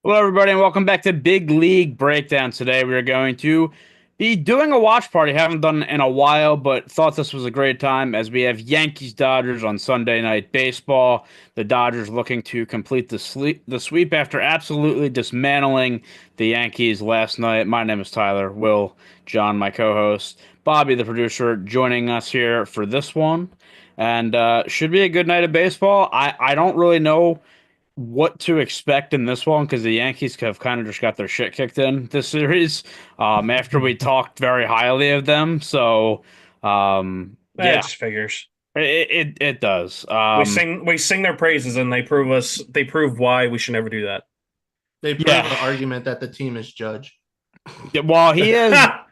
Hello, everybody, and welcome back to Big League Breakdown. Today, we are going to be doing a watch party. Haven't done it in a while, but thought this was a great time as we have Yankees Dodgers on Sunday Night Baseball. The Dodgers looking to complete the sweep after absolutely dismantling the Yankees last night. My name is Tyler. Will, John, my co-host, Bobby, the producer, joining us here for this one, and should be a good night of baseball. I don't really know what to expect in this one because the Yankees have kind of just got their shit kicked in this series after we talked very highly of them. So, That yeah, just figures. it does. We sing their praises and they prove why we should never do They prove Yeah, the argument that the team is judge. well, he is. that.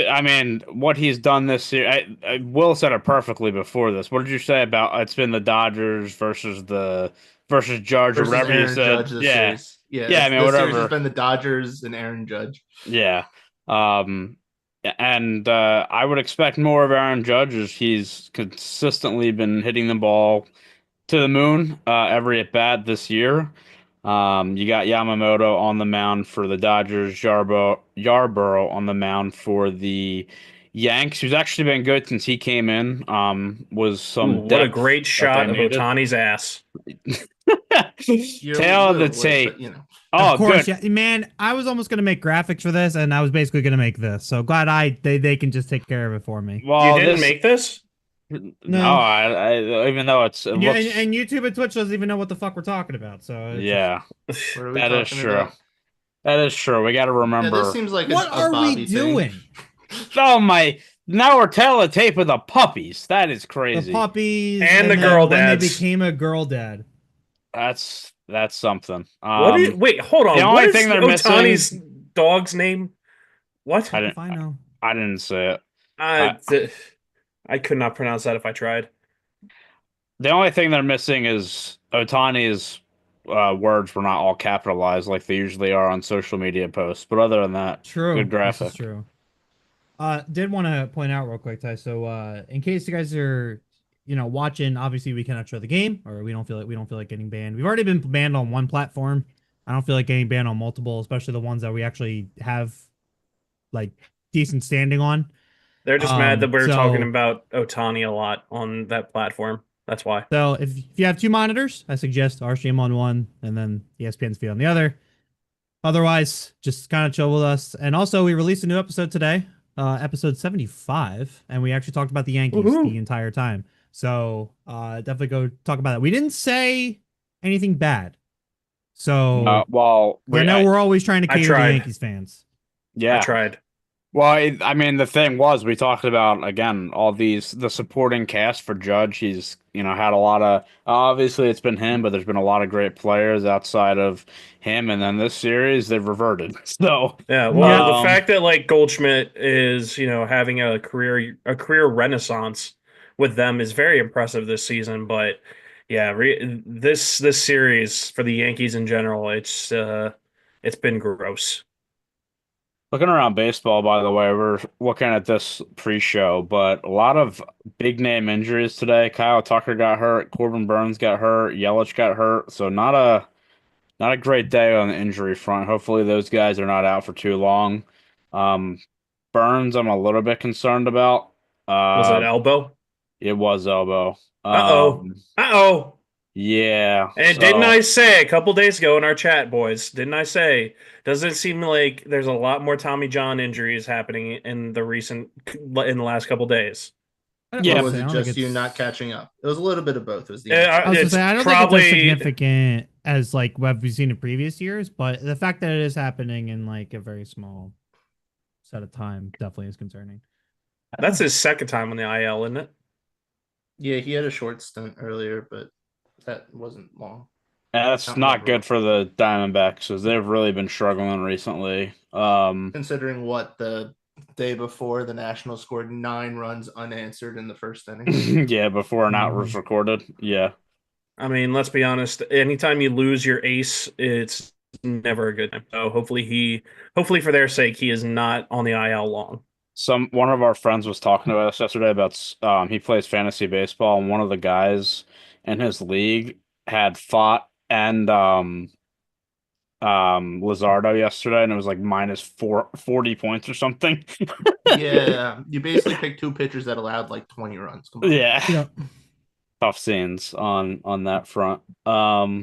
I mean, what he's done this year, Will said it perfectly before this. What did you say about it's been the Dodgers versus Judge or Versus whatever you Aaron said? Judge this Yeah, series. Yeah, yeah. I mean, this series has whatever. been the Dodgers and Aaron Judge. Yeah. Um, and I would expect more of Aaron Judge as he's consistently been hitting the ball to the moon every at bat this year. You got Yamamoto on the mound for the Dodgers, Yarborough on the mound for the Yanks, who's actually been good since he came in. Was Ooh, some what a depth great that they shot of needed. Otani's ass. You're a Tail of the little late, tape. but you know. Of Oh, course, good. yeah, man. I was almost gonna make graphics for this, and I was basically gonna make this. So glad they can just take care of it for me. You Well, didn't this make this? no, No, even though it and, looks, and YouTube and Twitch doesn't even know what the fuck we're talking about. So it's just, yeah. What are we That is talking true. about? That is true. We got to Yeah, this remember. seems like what a are we Bobby thing. doing? Oh my! Now we're telling the tape of the puppies. That is The crazy. puppies, And the and girl then when they dads. became a girl dad. That's something. Wait, hold The on. What only is thing they're Otani's missing. dog's name? What? I Fuck didn't. if I know. I didn't say it. Uh, I, th- I could not pronounce that if I tried. the only thing they're missing is Otani's words were not all capitalized like they usually are on social media posts. But other than that, good True, this is graphic. true. Did want to point out real quick, Ty. So, in case you guys are, watching, obviously we cannot show the game, or we don't feel like getting banned. We've already been banned on one platform. I don't feel like getting banned on multiple, especially the ones that we actually have like decent standing on. They're just mad that we're talking So about Otani a lot on that platform. That's why. so if you have two monitors, I suggest RCM on one and then ESPN's feed on the other. Otherwise, just kind of chill with us. And also, we released a new episode today, episode 75, and we actually talked about the Yankees Woohoo. the entire time. So definitely go talk about that. We didn't say anything bad. So Well, I know we're always trying to I cater to tried. Yankees fans. I yeah. tried. Well, I mean, the thing was, we talked about again all the supporting cast for Judge. He's had a lot of obviously it's been him, but there's been a lot of great players outside of him, and then this series they've reverted. So, Yeah, well, Yeah. the fact that like Goldschmidt is, having a career renaissance with them is very impressive this season. But yeah, this series for the Yankees in general, it's been gross. looking around baseball, by the way, we're looking at this pre-show, but a lot of big name injuries today. Kyle Tucker got hurt, Corbin Burns got hurt, Yelich got hurt. So not a great day on the injury front. Hopefully those guys are not out for too long. Um, Burns, I'm a little bit concerned about. Was it Uh, elbow? it was elbow. Uh-oh. Uh-oh. Yeah. And didn't So I say a couple days ago in our chat, boys? Didn't I say? Doesn't it seem like there's a lot more Tommy John injuries happening in the last couple days? I Or yeah, don't was say. I it don't think just you it's. not catching up? It was a little bit of both, was the answer. I was gonna It's say I don't think it's as probably significant as like what we've seen in previous years, but the fact that it is happening in like a very small set of time definitely is concerning. that's his second time on the IL, isn't it? Yeah, he had a short stint earlier, but that wasn't long. that's Not not good memorable. for the Diamondbacks because they've really been struggling recently. Considering what the day before the Nationals scored 9 runs unanswered in the first inning. Yeah, before an out was Mhm. recorded. Yeah. I mean, let's be honest. Anytime you lose your ace, it's never a good time. So hopefully for their sake, he is not on the IL long. One of our friends was talking to us yesterday about he plays fantasy baseball, and one of the guys in his league had fought and Lizardo yesterday, and it was like minus 40 points or something. Yeah, you basically picked two pitchers that allowed like 20 runs. Come on. Yeah, Yeah. tough scenes on that front. Yeah,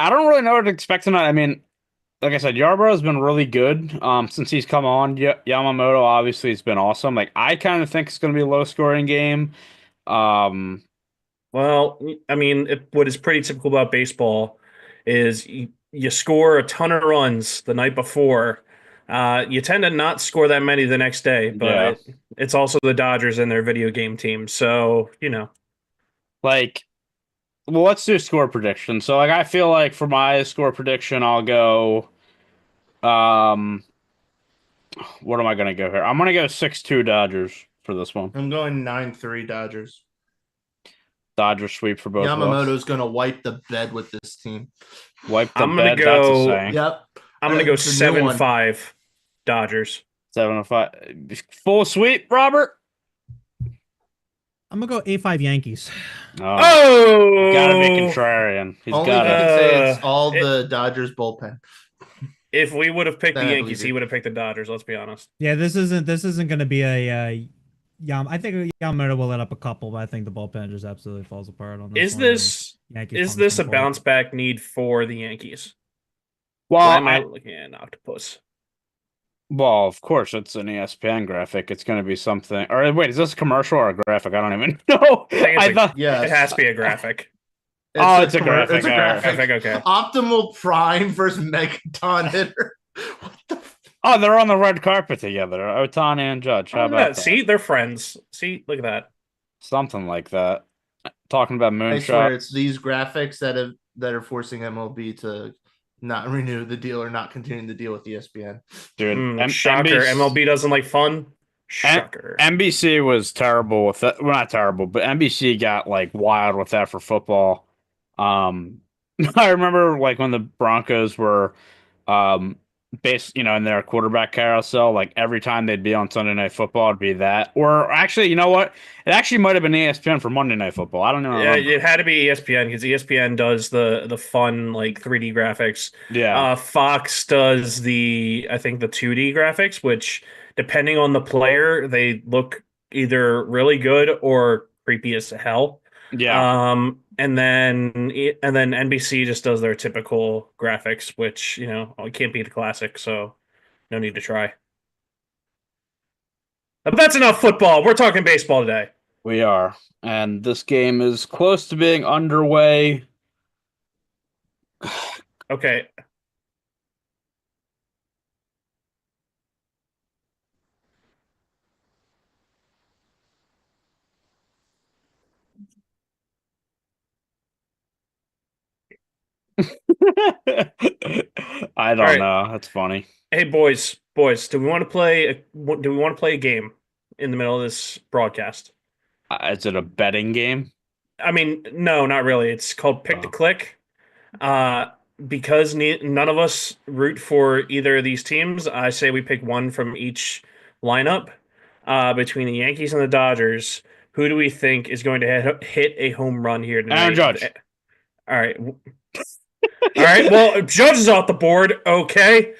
I don't really know what to expect tonight. I mean, like I said, Yarborough's been really good since he's come on. Yamamoto obviously has been awesome. Like I kind of think it's going to be a low scoring game. Um, Well, I mean, what is pretty typical about baseball is you score a ton of runs the night before. You tend to not score that many the next day, yeah, but it's also the Dodgers and their video game team. So, like well, let's do score prediction. So like I feel like for my score prediction, I'll go. Um, what am I going to go here? I'm going to go 6-2 Dodgers for this one. I'm going 9-3 Dodgers. Dodgers sweep for both of us. Yamamoto's going to wipe the bed with this team. Wipe the I'm gonna bed. That's a go. saying. Yep. I'm gonna go It's a new one. 7-5 Dodgers. 7-5. Full sweep, Robert. I'm gonna go 8-5 Yankees. Oh, Oh, gotta be contrarian. He's Only got if you to. can say it's all it- the Dodgers bullpen. If we would have picked Then the I Yankees, believe you. he would have picked the Dodgers. Let's be honest. Yeah, this isn't gonna be a I think Yamamoto will let up a couple, but I think the bullpen just absolutely falls apart on this Is one. this Yankees is probably this a come forward. bounce back need for the Yankees? Well, Why am I looking at an octopus? well, of course, it's an ESPN graphic. It's going to be something. Or wait, is this a commercial or a graphic? I don't even know. I think I thought. Yes. it has to be a graphic. It's a graphic. It's a All right. graphic. Okay. Optimal Prime versus Megaton hitter. What the? Oh, they're on the red carpet together. Otani and Judge. How Oh, about yeah. that? See, they're friends. See, look at that. Something like that. Talking about I swear moonshot. it's these graphics that are forcing MLB to not renew the deal or not continue the deal with ESPN. Dude, Shocker. MLB doesn't like fun. M- Shocker. NBC was terrible with that. Well, not terrible, but NBC got like wild with that for football. Um, I remember like when the Broncos were, um, in their quarterback carousel, like every time they'd be on Sunday Night Football, it'd be that. Or actually, you know what? It actually might have been ESPN for Monday Night Football. I don't even Yeah, remember. it had to be ESPN because ESPN does the fun like 3D graphics. Yeah, Fox does I think the 2D graphics, which depending on the player, they look either really good or creepy as hell. yeah. And then NBC just does their typical graphics, which it can't beat a classic, so no need to try. But that's enough football. We're talking baseball today. We are, and this game is close to being underway. Okay. I All don't right. know. That's funny. Hey boys, do we want to play a game in the middle of this broadcast? Is it a betting game? I mean, no, not really. It's called Pick to Oh. Click. Uh, because none of us root for either of these teams, I say we pick one from each lineup. Between the Yankees and the Dodgers, who do we think is going to hit a home run here tonight? Aaron Judge. All right. All right. Well, Judge is off the board. Okay.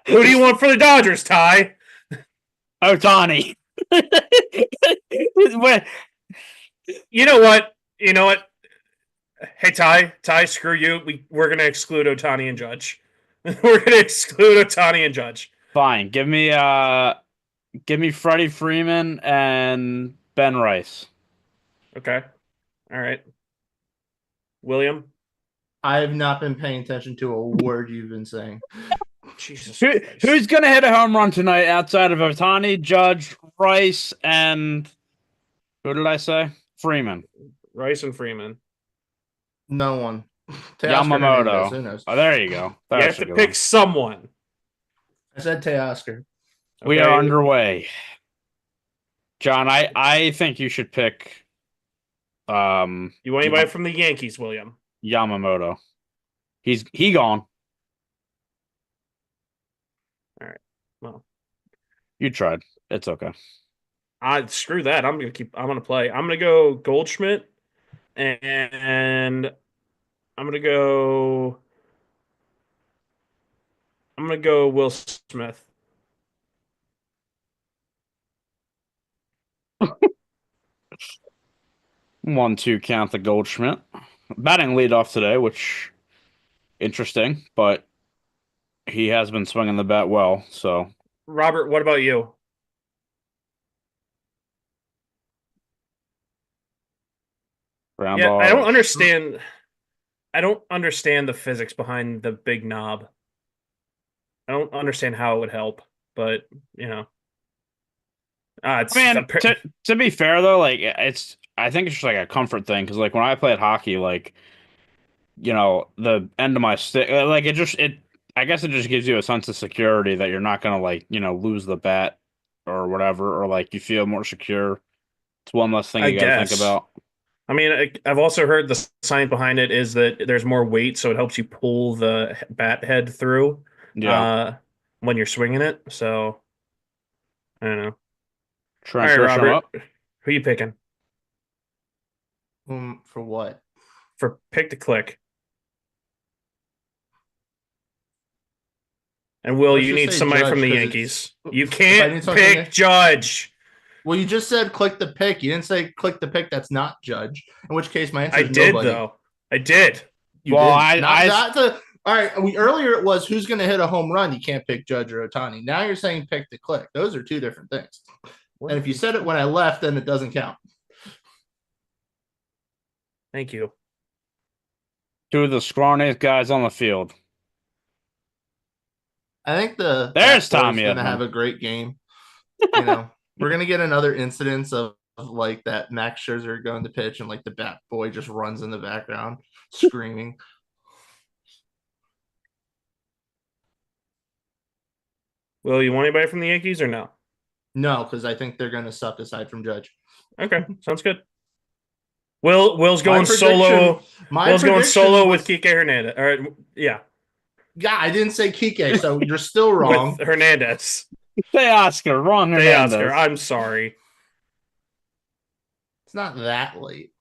Who do you want for the Dodgers, Ty? Otani. You know what? Hey, Ty, screw you. We're gonna exclude Otani and Judge. We're gonna exclude Otani and Judge. Fine. Give me Freddie Freeman and Ben Rice. Okay. All right. William. I have not been paying attention to a word you've been saying. Jesus. Who's gonna hit a home run tonight outside of Otani, Judge, Rice, and who did I say? Freeman. Rice and Freeman. No one. Yamamoto. Who knows? Oh, there you go. You have to pick someone. I said Teoscar. We Okay. are underway. John, I think you should pick You want anybody from the Yankees, William? Yamamoto. He gone. All right. Well, You tried. It's okay. screw that. I'm gonna play. I'm gonna go Goldschmidt, and I'm gonna go gonna go Will Smith. 1-2 count the Goldschmidt. Batting leadoff today, which interesting, but he has been swinging the bat well. So Robert, what about you? ground Yeah, ball. I don't understand. I don't understand the physics behind the big knob. I don't understand how it would help, but you know, it's I mean, to be fair though, like I think it's just like a comfort thing because like when I played hockey, like the end of my stick, like it. I guess it just gives you a sense of security that you're not gonna like lose the bat or whatever, or like you feel more secure. It's one less thing I you got to think guess. about. I mean, I've also heard the science behind it is that there's more weight, so it helps you pull the bat head through Yeah, uh, when you're swinging it. So I don't know. All Trent right, Grisham Robert, up. who you picking For what? for pick to click? And Will, Let's you just need say somebody Judge from the because Yankees. You if I can't need something pick Judge. well, you just said click the pick. You didn't say click the pick that's not Judge. In which case, my answer I is did nobody. though. I did. You Well, didn't. Not I that. All right. Earlier it was who's going to hit a home run. You can't pick Judge or Otani. Now you're saying pick to click. Those are two different things. And if you said it when I left, then it doesn't count. Thank you. two of the scrawniest guys on the field. I think the There's Bat Boy is Tommy going to have Edman. a great game. We're going to get another incidence of like that Max Scherzer going to pitch and like the Bat Boy just runs in the background screaming. Will, you want anybody from the Yankees or no? No, because I think they're going to suck aside from Judge. Okay, sounds good. Will's My going solo. My Will's going prediction solo was, with Kike Hernandez. All right, yeah, yeah, I didn't say Kike, so you're still wrong. with Hernandez. Say Oscar, wrong Hey, Hernandez. Oscar, I'm sorry. It's not that late.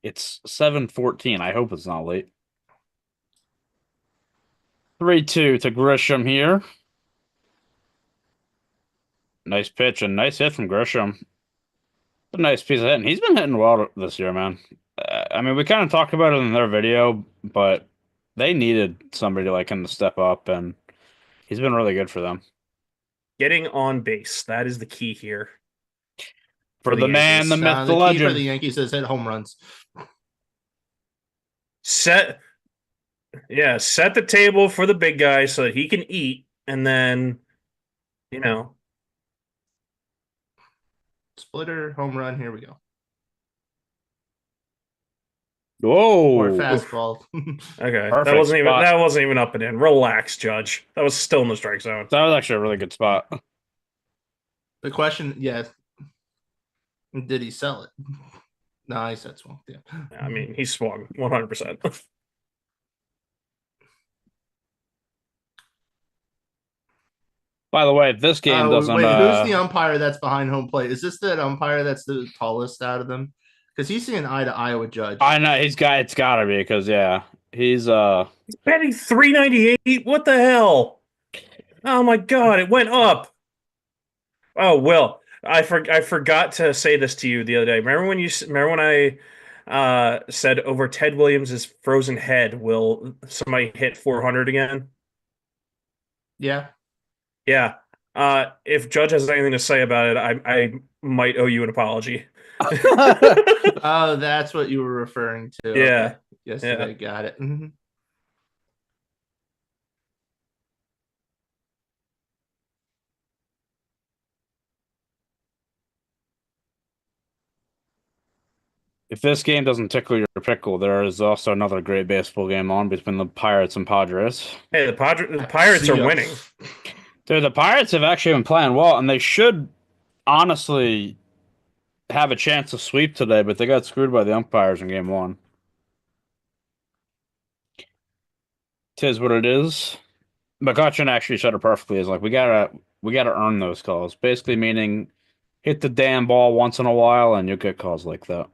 It's 7:14. I hope it's not late. 3-2 to Grisham here. Nice pitch and nice hit from Grisham. A nice piece of hitting. He's been hitting well this year, man. I mean, we kind of talked about it in their video, but they needed somebody like him to step up, and he's been really good for them. Getting on base. That is the key here. For the man, the myth, the The key for legend. the Yankees is hit home runs. Set the table for the big guy so that he can eat, and then, Splitter, home run. Here we go. Whoa. Or fastball. okay. Perfect spot. That wasn't even up and in. Relax, Judge. That was still in the strike zone. That was actually a really good spot. The question, yeah. Did he sell it? No, he said swung. Yeah. I mean, he swung 100%. By the way, this game doesn't. Wait, who's the umpire that's behind home plate? Is this that umpire that's the tallest out of them? Because he's seeing eye to eye with Judge. I know it's got to be because he's He's betting 398. What the hell? Oh my god, it went up. Oh, Will, I forgot to say this to you the other day. Remember when I said over Ted Williams' frozen head, will somebody hit 400 again? Yeah. Yeah. If Judge has anything to say about it, I might owe you an apology. Oh, that's what you were referring to. Yeah. Okay. Yesterday, got it. If this game doesn't tickle your pickle, there is also another great baseball game on between the Pirates and Padres. Hey, the Pirates are winning. Dude, the Pirates have actually been playing well, and they should honestly have a chance to sweep today, but they got screwed by the umpires in game one. Tis what it is. McCutcheon actually said it perfectly. Is like we gotta earn those calls. Basically meaning hit the damn ball once in a while and you'll get calls like that.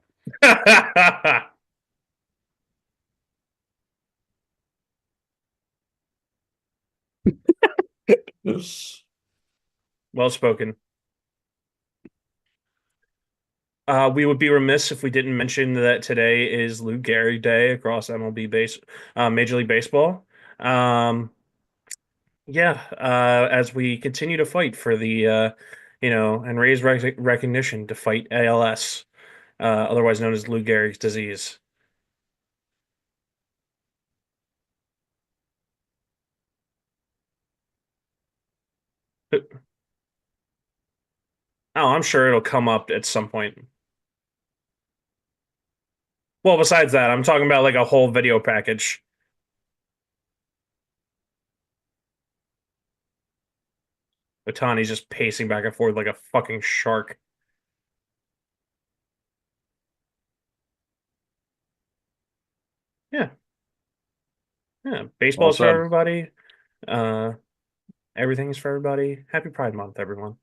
Well spoken. We would be remiss if we didn't mention that today is Lou Gehrig Day across Major League Baseball. Um, yeah, as we continue to fight for and raise recognition to fight ALS, otherwise known as Lou Gehrig's disease. Oh, I'm sure it'll come up at some point. Well, besides that, I'm talking about like a whole video package. Otani's just pacing back and forth like a fucking shark. Yeah, yeah. Well Baseball's for said. everybody. Uh, Everything's for everybody. Happy Pride Month, everyone.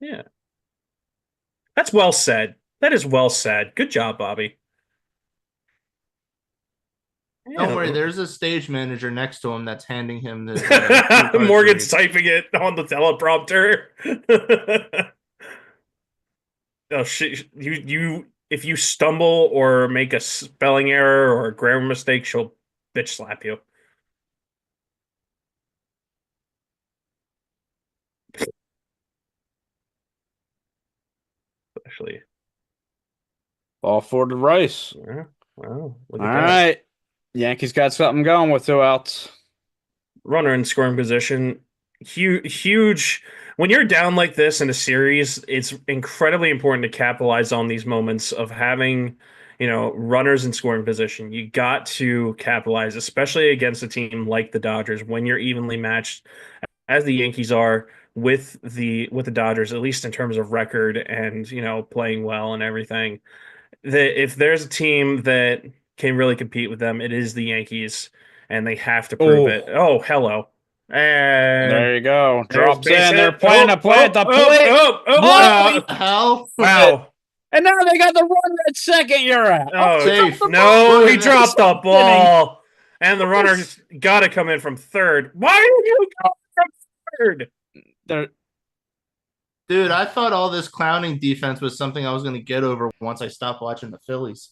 Yeah, that's well said. That is well said. Good job, Bobby. Don't worry, Yeah, there's a stage manager next to him that's handing him this. Cue cards Morgan's to read. typing it on the teleprompter. Oh shit! If you stumble or make a spelling error or a grammar mistake, she'll bitch slap you. Actually, All for the Rice. yeah. Wow, look All at that. right. Yankees got something going with 2 outs. Runner in scoring position. Huge. When you're down like this in a series, it's incredibly important to capitalize on these moments of having, runners in scoring position. You got to capitalize, especially against a team like the Dodgers when you're evenly matched, as the Yankees are with the Dodgers, at least in terms of record and playing well and everything. That if there's a team that can really compete with them, it is the Yankees, and they have to prove Oh, it. Oh, hello. And there you go. there's Drops base in. They're hit. playing to play at the plate. What Oh, the hell? Wow. and now they got the runner at second. You're at. Oh, he dropped safe. the no, ball. he Look at dropped the Inning. ball. And the runner's got to come in from third. Why did you go from third? They're, Dude, I thought all this clowning defense was something I was going to get over once I stopped watching the Phillies.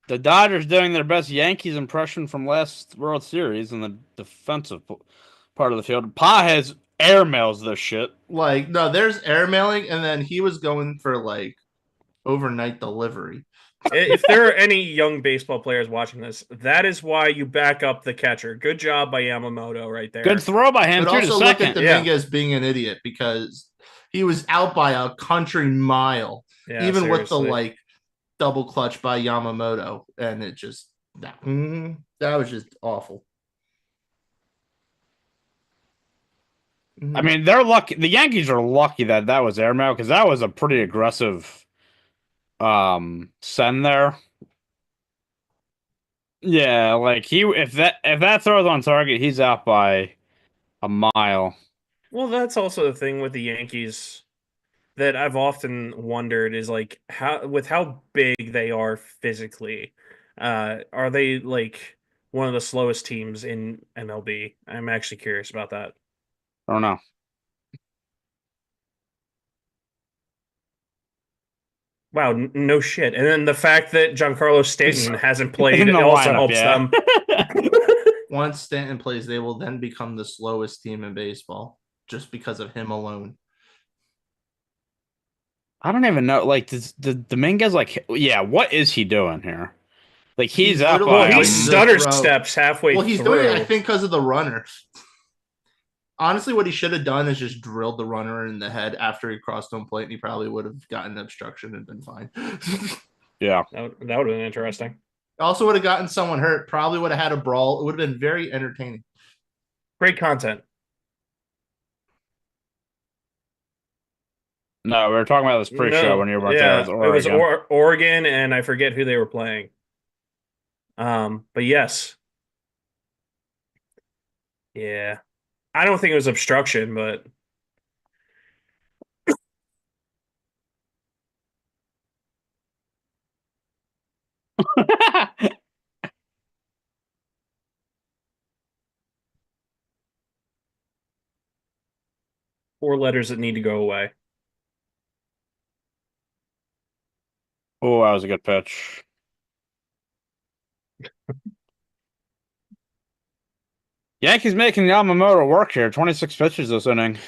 the Dodgers doing their best Yankees impression from last World Series in the defensive part of the field. Pa has airmails this shit. Like, no, there's airmailing, and then he was going for like overnight delivery. If there are any young baseball players watching this, that is why you back up the catcher. Good job by Yamamoto right there. Good throw by him But too to also look at second. Dominguez being an idiot because he was out by a country mile, Yeah, even with the seriously. like double clutch by Yamamoto, and it just that was just awful. I mean, they're lucky. The Yankees are lucky that that was airmail because that was a pretty aggressive send there. Yeah, like if that throws on target, he's out by a mile. Well, that's also the thing with the Yankees that I've often wondered is like how big they are physically. Are they like one of the slowest teams in MLB? I'm actually curious about that. I don't know. Wow, no shit. And then the fact that Giancarlo Stanton hasn't played In the also lineup, helps yeah. them. Once Stanton plays, they will then become the slowest team in baseball just because of him alone. I don't even know. Like, the Dominguez, like, yeah, what is he doing here? Like, he's up literally Well, by he waiting to stutter throw. steps halfway Well, he's through. doing it, I think, because of the runner. Honestly, what he should have done is just drilled the runner in the head after he crossed home plate, and he probably would have gotten obstruction and been fine. Yeah. That would have been interesting. Also, would have gotten someone hurt. Probably would have had a brawl. It would have been very entertaining. Great content. No, we were talking about this pre-show when you weren't there. It was Oregon. It was Oregon, and I forget who they were playing. But yes, yeah, I don't think it was obstruction, but Four letters that need to go away. Oh, that was a good pitch. Yankees making Yamamoto work here. 26 pitches this inning.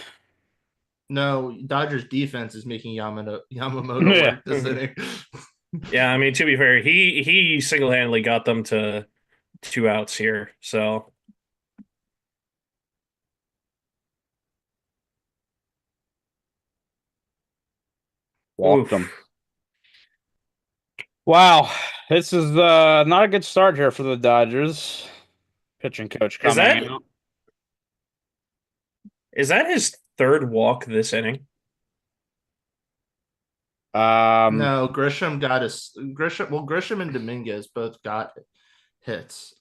No, Dodgers defense is making Yamamoto Yeah. work this inning. Yeah, I mean, to be fair, he single-handedly got them to 2 outs here. So Walked oof. him. Wow. This is not a good start here for the Dodgers. Pitching coach Is coming that out. is that his third walk this inning? No, Grisham got his Grisham. Well, Grisham and Dominguez both got hits.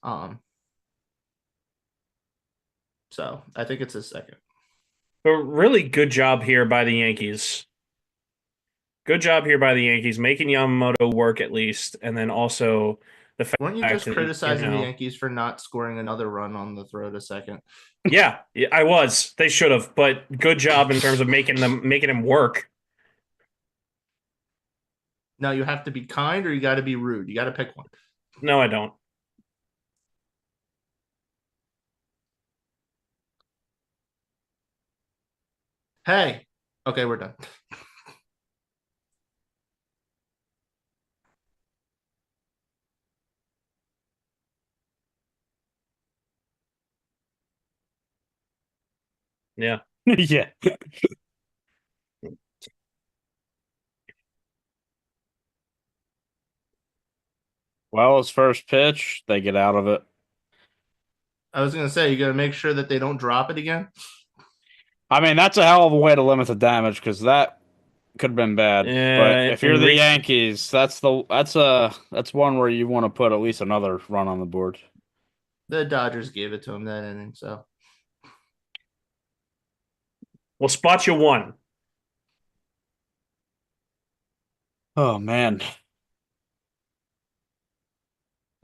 So I think it's his second. But really good job here by the Yankees. Good job here by the Yankees, making Yamamoto work at least, and then also the fact Weren't you just that, criticizing the Yankees for not scoring another run on the throw to second? yeah, I was. They should have, but good job in terms of making him work. No, you have to be kind or you got to be rude. You got to pick one. No, I don't. Hey, okay, we're done. Yeah. Yeah. Well, his first pitch, they get out of it. I was gonna say you got to make sure that they don't drop it again. I mean, that's a hell of a way to limit the damage because that could have been bad. But if you're And the Yankees, that's one where you want to put at least another run on the board. The Dodgers gave it to him that inning, so we'll spot you one. Oh man.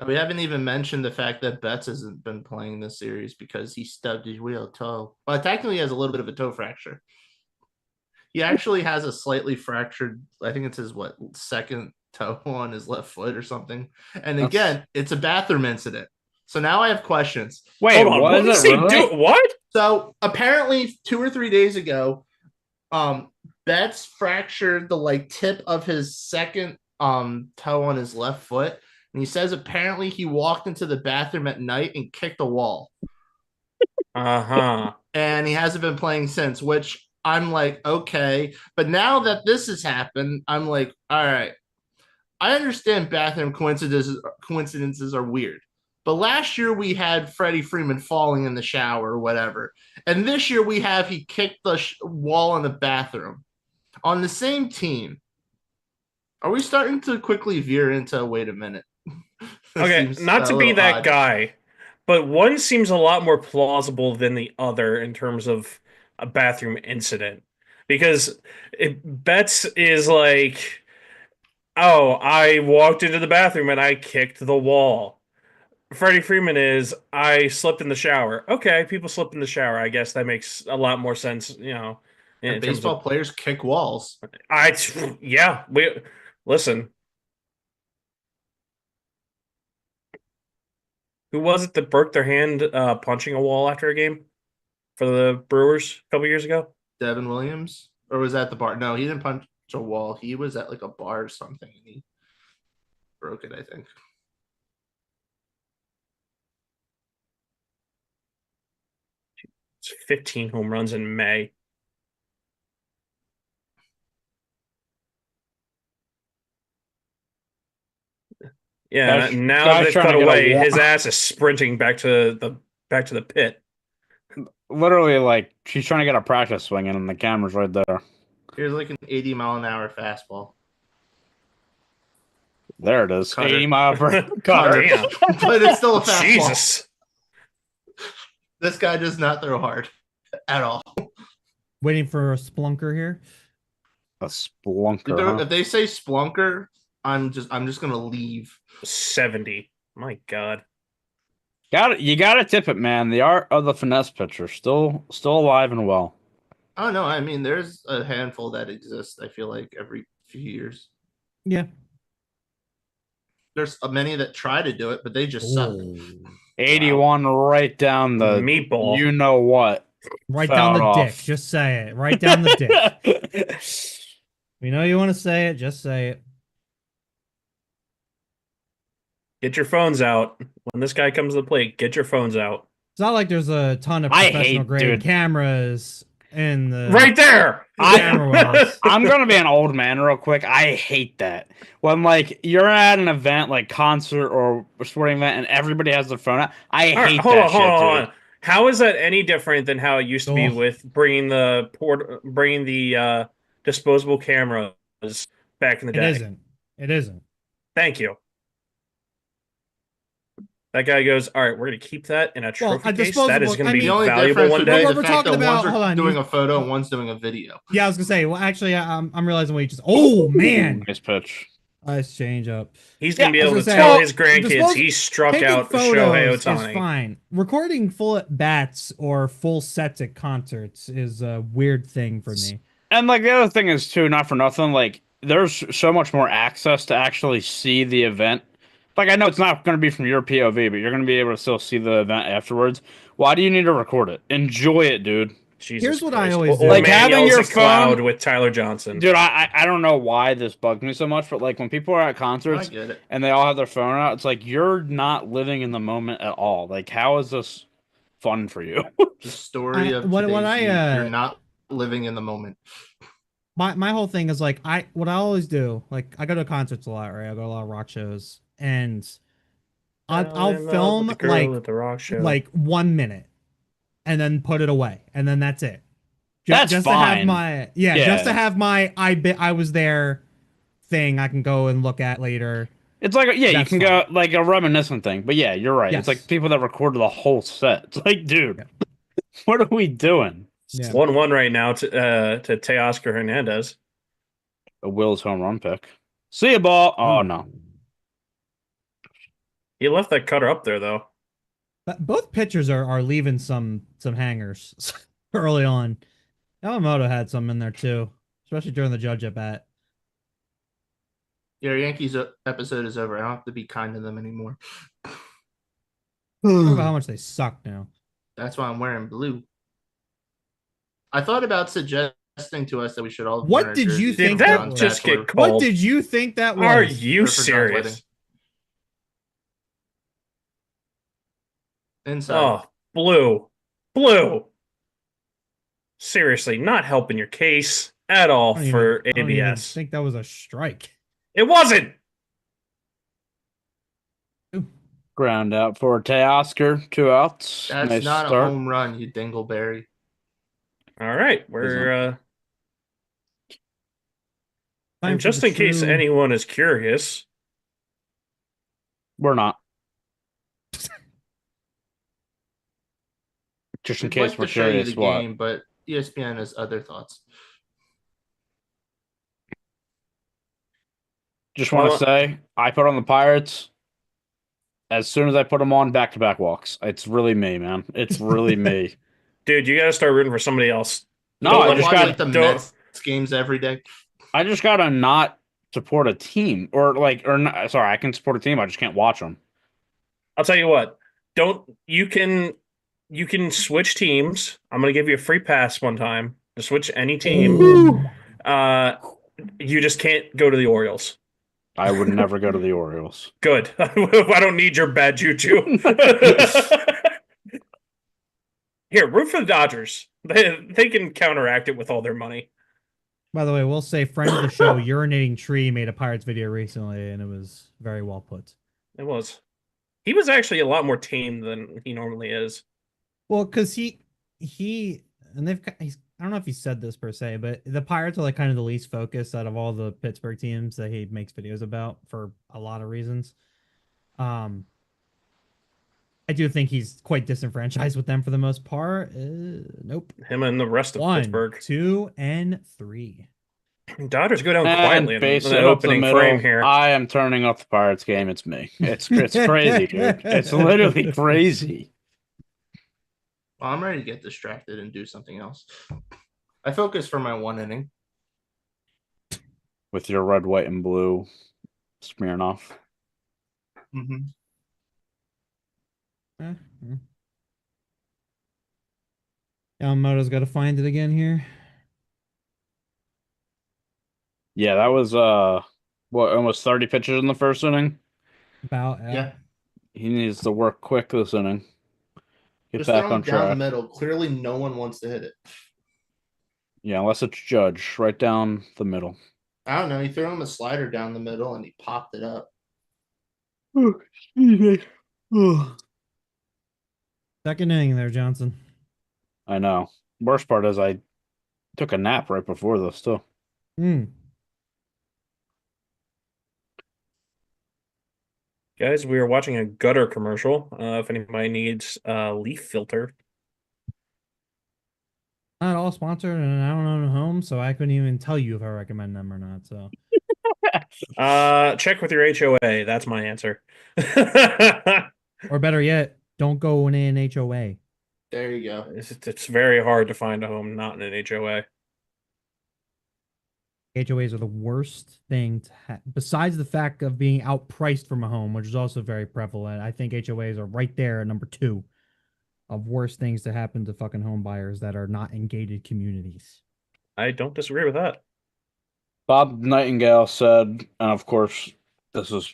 we haven't even mentioned the fact that Betts hasn't been playing this series because he stubbed his real toe. Well, technically, he has a little bit of a toe fracture. He actually has a slightly fractured. I think it's his second toe on his left foot or something. And again, it's a bathroom incident. So now I have questions. Wait, hold on. What is is it he really? do? What? So apparently 2 or 3 days ago, Betts fractured the tip of his second toe on his left foot. And he says apparently he walked into the bathroom at night and kicked a wall. Uh-huh. And he hasn't been playing since, which I'm like, okay. But now that this has happened, I'm like, all right. I understand bathroom coincidences are weird. But last year we had Freddie Freeman falling in the shower or whatever. And this year we have he kicked the wall in the bathroom on the same team. Are we starting to quickly veer into, wait a minute? Okay, not to be that odd. guy, but one seems a lot more plausible than the other in terms of a bathroom incident. Because Betts is like, oh, I walked into the bathroom and I kicked the wall. Freddie Freeman is, I slipped in the shower. Okay, people slip in the shower. I guess that makes a lot more sense, in And terms baseball of, players kick walls. yeah, listen. Who was it that broke their hand punching a wall after a game for the Brewers a couple years ago? Devin Williams? Or was that the bar? No, he didn't punch a wall. He was at a bar or something and he broke it, I think. It's 15 home runs in May. Yeah, now they've cut away. His ass is sprinting back to the pit. Literally, she's trying to get a practice swing in, and the camera's right there. Here's an 80-mile-an-hour fastball. There it is. Cutter. 80 mile per Cutter. Damn. But it's still a fastball. Jesus. This guy does not throw hard at all. Waiting for a splunker here. A splunker. If they say splunker, I'm just gonna leave. 70. My God. You gotta tip it, man. The art of the finesse pitcher still alive and well. Oh no, I mean there's a handful that exist. I feel like every few years. Yeah. There's many that try to do it, but they just suck. Oh. 81 right down the Meatball. you know what. Right down Fouled the dick. off. Just say it. Right down the dick. We know you want to say it. Just say it. Get your phones out. When this guy comes to the plate, get your phones out. It's not like there's a ton of I professional hate, grade dude. cameras in the Right there. camera wells. I'm gonna be an old man real quick. I hate that when like you're at an event like concert or a sporting event and everybody has their phone out. I All right, hate hold that on, shit, hold on, dude. hold on. How is that any different than how it used to be Oh. with bringing the disposable cameras back in the It day? isn't. It isn't. Thank you. That guy goes, all right, we're going to keep that in a Well, trophy a case. That is disposable- going I to be The only valuable difference one would day. be We're the fact talking that about- one's hold on, doing you- a photo and one's doing a video. Yeah, I was gonna say. Well, actually, I'm realizing what you just. Oh man, Nice pitch. nice change up. He's going to Yeah, be I able was to gonna tell say, his grandkids he struck Taking out Shohei photos is Ohtani. fine. Recording full at bats or full sets at concerts is a weird thing for me. And like the other thing is too, not for nothing, like there's so much more access to actually see the event. Like I know it's not going to be from your POV, but you're going to be able to still see the event afterwards. Why do you need to record it? Enjoy it, dude. Jesus Here's what Christ. I always do. Old Like, man having yells your at cloud phone- with Tyler Johnson. Dude, I don't know why this bugs me so much, but like when people are at I concerts get it. and they all have their phone out, it's like you're not living in the moment at all. Like how is this fun for you? The story of what today's I, youth, you're not living in the moment. my whole thing is like what I always do. Like I go to concerts a lot, right? I go to a lot of rock shows, and I'll In love film with the girl at the rock show. like 1 minute, and then put it away, and then that's it. That's just to have fine. my Yeah. just to have my I was there thing I can go and look at later. It's like you That's can go like a reminiscent thing, but yeah, you're right. It's Yes. like people that recorded the whole set. It's like, dude, what are we doing? Yeah. 1-1 right now to Teoscar Hernandez. A Will's home run pick. See a ball. Oh no. He left that cutter up there though. But both pitchers are leaving some hangers early on. Yamamoto had some in there too, especially during the Judge at bat. Your Yankees episode is over. I don't have to be kind to them anymore. Talk about how much they suck now. That's why I'm wearing blue. I thought about suggesting to us that we should all. What wear did you jerseys think for that John's just bachelor- get called? What did you think that was? Are you Or for John's wedding. serious? Inside. Oh, blue. Seriously, not helping your case at all I don't for even- I don't even ABS. think that was a strike. It wasn't. Ground out for Teoscar. 2 outs. That's Nice not start. a home run, you dingleberry. All right, we're Time and for just the in case true- anyone is curious, We're not. Just in I'd case like we're to show you curious the what. game, but ESPN has other thoughts. Just want Well, to say, I put on the Pirates. As soon as I put them on, back-to-back walks. It's really me, man. It's really me. dude, you got to start rooting for somebody else. No, Don't I let just watch got. like the don't- Mets games every day. I just gotta not support a team, or not. Sorry, I can support a team. I just can't watch them. I'll tell you what. You can switch teams. I'm gonna give you a free pass one time to switch any team. You just can't go to the Orioles. I would never go to the Orioles. Good. I don't need your bad juju. Here, root for the Dodgers. They can counteract it with all their money. By the way, we'll say friend of the show, Urinating Tree, made a Pirates video recently, and it was very well put. It was. He was actually a lot more tame than he normally is. Well, because he and he's I don't know if he said this per se, but the Pirates are like kind of the least focused out of all the Pittsburgh teams that he makes videos about for a lot of reasons. I do think he's quite disenfranchised with them for the most part. Nope. Him and the rest of 1, Pittsburgh. 2, and 3. Dodgers go down quietly And in base the it up the opening frame middle. here. I am turning off the Pirates game. It's me. It's crazy, dude. It's literally crazy. Well, I'm ready to get distracted and do something else. I focus for my 1 inning. With your red, white, and blue smearing off. Mm-hmm. Yamamoto's got to find it again here. Yeah, that was what, almost 30 pitches in the first inning. About Yeah. He needs to work quick this inning. Get Just back throw on him down the track. middle. Clearly, no one wants to hit it. Yeah, unless it's Judge, right down the middle. I don't know. He threw him a slider down the middle and he popped it up. Excuse me. second inning there, Johnson. I know. Worst part is I took a nap right before this too. Guys, we are watching a gutter commercial. If anybody needs a leaf filter. Not all sponsored, and I don't own a home, so I couldn't even tell you if I recommend them or not. So, Check with your HOA. That's my answer. or better yet, don't go in an HOA. There you go. It's very hard to find a home not in an HOA. HOAs are the worst thing to have. Besides the fact of being outpriced from a home, which is also very prevalent, I think HOAs are right there at number 2 of worst things to happen to fucking home buyers that are not in gated communities. I don't disagree with that. Bob Nightingale said, and of course, this is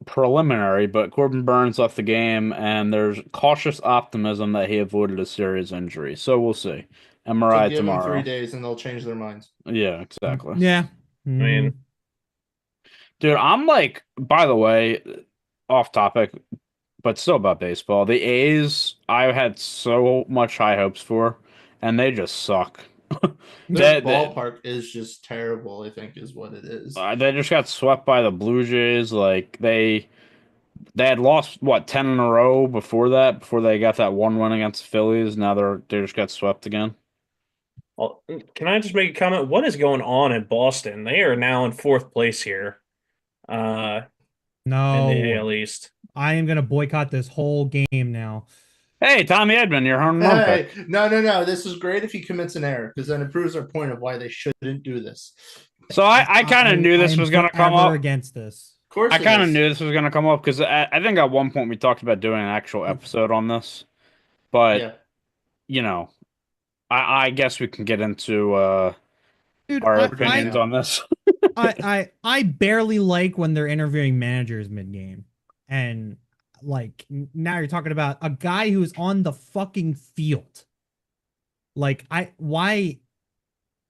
preliminary, but Corbin Burns left the game, and there's cautious optimism that he avoided a serious injury. So we'll see. So MRI give them 3 tomorrow. days and they'll change their minds. Yeah, exactly. Yeah. I mean, dude, I'm like, by the way, off topic, but still about baseball. The A's, I had so much high hopes for, and they just suck. Their ballpark is just terrible, I think, is what it is. They just got swept by the Blue Jays. Like they had lost what 10 in a row before that, before they got that one win against the Phillies. Now they just got swept again. well, can I just make a comment? What is going on in Boston? They are now in 4th place here. In the AL East. I am gonna boycott this whole game now. Hey, Tommy Edman, you're home run Hey, pick. no. This is great if he commits an error because then it proves our point of why they shouldn't do this. So I kind of knew this was going to come up. Against this. Of course, I kind of knew this was going to come up because I think at one point we talked about doing an actual episode on this. But, Yeah. you know, I guess we can get into Dude, our opinions on this. I barely like when they're interviewing managers mid-game. And like now you're talking about a guy who's on the fucking field. Like why?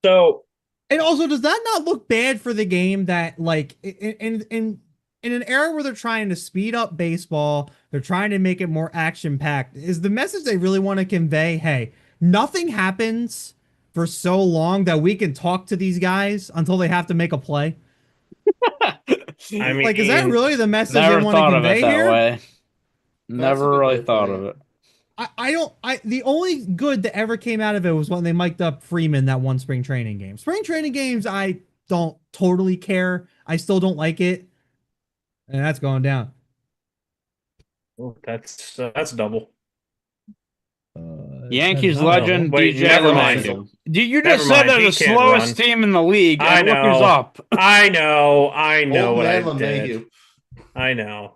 So, and also, does that not look bad for the game that like in an era where they're trying to speed up baseball, they're trying to make it more action packed? Is the message they really want to convey, hey, nothing happens for so long that we can talk to these guys until they have to make a play? I mean, like, is that really the message they Never want to thought of convey it that here? way. That's a Never good really way of thought putting of it. The only good that ever came out of it was when they mic'd up Freeman that one spring training game. Spring training games, I don't totally care. I still don't like it. And that's going down. that's double. Yankees that is legend Wait, DJ never mind. mind. You Never just said mind, they're he the can't slowest run. team in the league, I and look who's know. up. I know Old what I man did. LeMahieu. I know.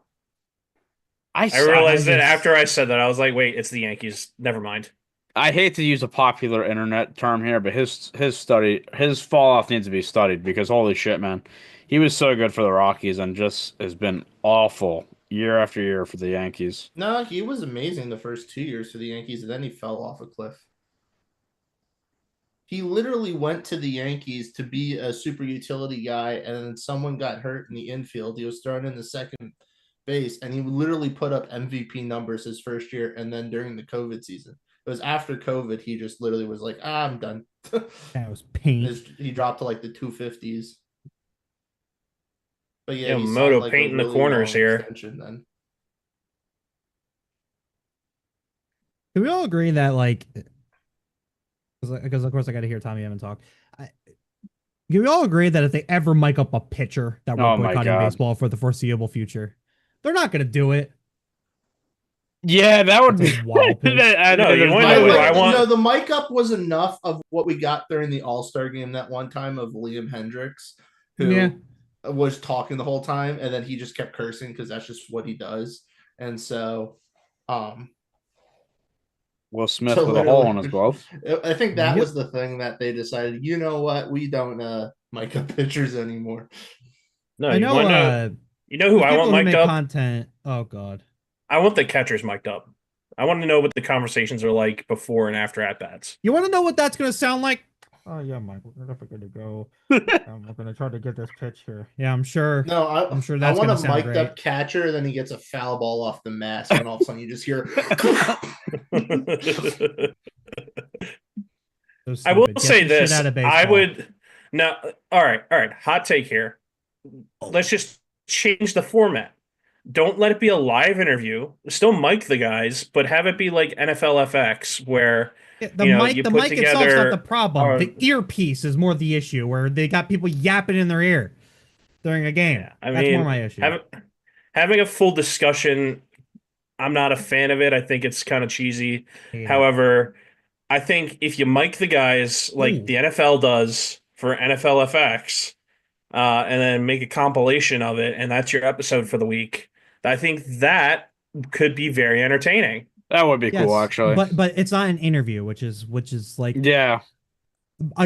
I realized that just- after I said that, I was like, wait, it's the Yankees. Never mind. I hate to use a popular internet term here, but his fall off needs to be studied because holy shit, man, he was so good for the Rockies and just has been awful year after year for the Yankees. No, he was amazing the first 2 years for the Yankees, and then he fell off a cliff. He literally went to the Yankees to be a super utility guy, and then someone got hurt in the infield. He was thrown in the second base, and he literally put up MVP numbers his first year, and then during the COVID season. It was after COVID, he just literally was like, I'm done. That was pain. He dropped to like the 250s. But yeah, Yeah, he Moto signed like painting a the really corners long here. extension then. Can we all agree that like because of course I got to hear Tommy Evan talk. Can we all agree that if they ever mic up a pitcher, that we're Oh my boycotting God. baseball for the foreseeable future? They're not going to do it. Yeah, that would That's be a wild pitch. No, you there's wanna no know way who I that- want? No, the mic up was enough of what we got during the All-Star game that one time of Liam Hendricks, who Yeah. was talking the whole time, and then he just kept cursing because that's just what he does. And so, Will Smith so with a hole in his glove. I think that Yep. was the thing that they decided. You know what? We don't mic up pitchers anymore. No, I you know. want to know? You know who the I people want who mic'd make up? content. Oh God. I want the catchers mic'd up. I want to know what the conversations are like before and after at bats. You want to know what that's going to sound like? Oh yeah, Mike. We're never going to go. We're going to try to get this pitch here. Yeah, I'm sure. No, I'm sure I that's want going a to sound mic'd great. up catcher, then he gets a foul ball off the mask, and all of a sudden you just hear. So I will stupid. Get say this shit this. out of I baseball. would now. All right. Hot take here. Let's just change the format. Don't let it be a live interview. Still mic the guys, but have it be like NFL FX, where Yeah, you the put mic itself's not the together problem. The earpiece is more the issue, where they got people yapping in their ear during a game. Yeah, I That's mean, more my issue. having a full discussion. I'm not a fan of it. I think it's kind of cheesy. Hate it. However, I think if you mic the guys like Ooh. the NFL does for NFL FX, and then make a compilation of it, and that's your episode for the week, I think that could be very entertaining. That would be cool, Yes, actually. but it's not an interview, which is like Yeah.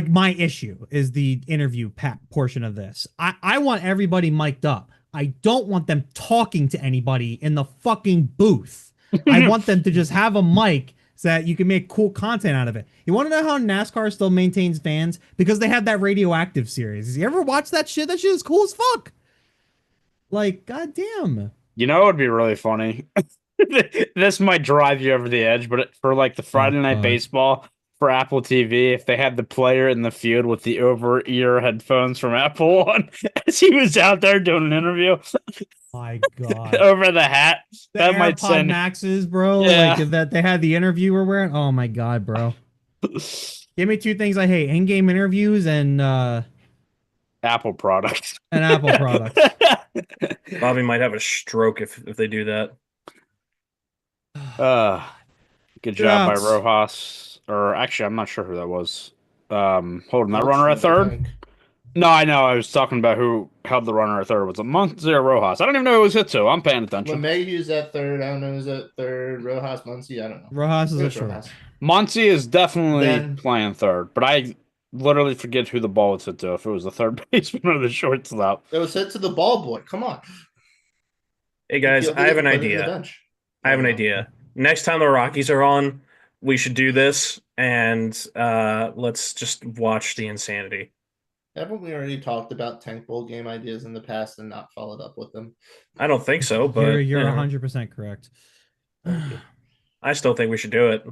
my issue is the interview portion of this. I want everybody mic'd up. I don't want them talking to anybody in the fucking booth. I want them to just have a mic so that you can make cool content out of it. You want to know how NASCAR still maintains fans? Because they have that radioactive series. You ever watch that shit? That shit is cool as fuck. Like, goddamn. You know, it would be really funny. This might drive you over the edge, but for like the Friday Night God. Baseball for Apple TV, if they had the player in the field with the over-ear headphones from Apple on as he was out there doing an interview My God. over the hat, The that might AirPod send. Maxes, bro. Yeah. Like that they had the interviewer wearing. Oh my God, bro. Give me two things I hate: in-game interviews and Apple products. Apple products. Bobby might have a stroke if they do that. Good job by Outs. Rojas. Or actually, I'm not sure who that was. Holding that Goldschmidt, runner at I third. think. No, I know. I was talking about who held the runner at third. Was it Muncy or Rojas? I don't even know who it was hit to. I'm paying attention. LeMahieu's at third. I don't know who's at third. Rojas, Muncy. I don't know. Rojas is a It's short. Rojas. Muncy is definitely Then- playing third, but I literally forget who the ball was hit to. If it was the third baseman or the shortstop. It was hit to the ball boy. Come on. Hey guys, Fielded I have it, an put it in the idea. bench. I have an idea. Next time the Rockies are on, we should do this, and let's just watch the insanity. Haven't we already talked about tank bowl game ideas in the past and not followed up with them? I don't think so, but You're you know, 100% correct. Thank you. I still think we should do it.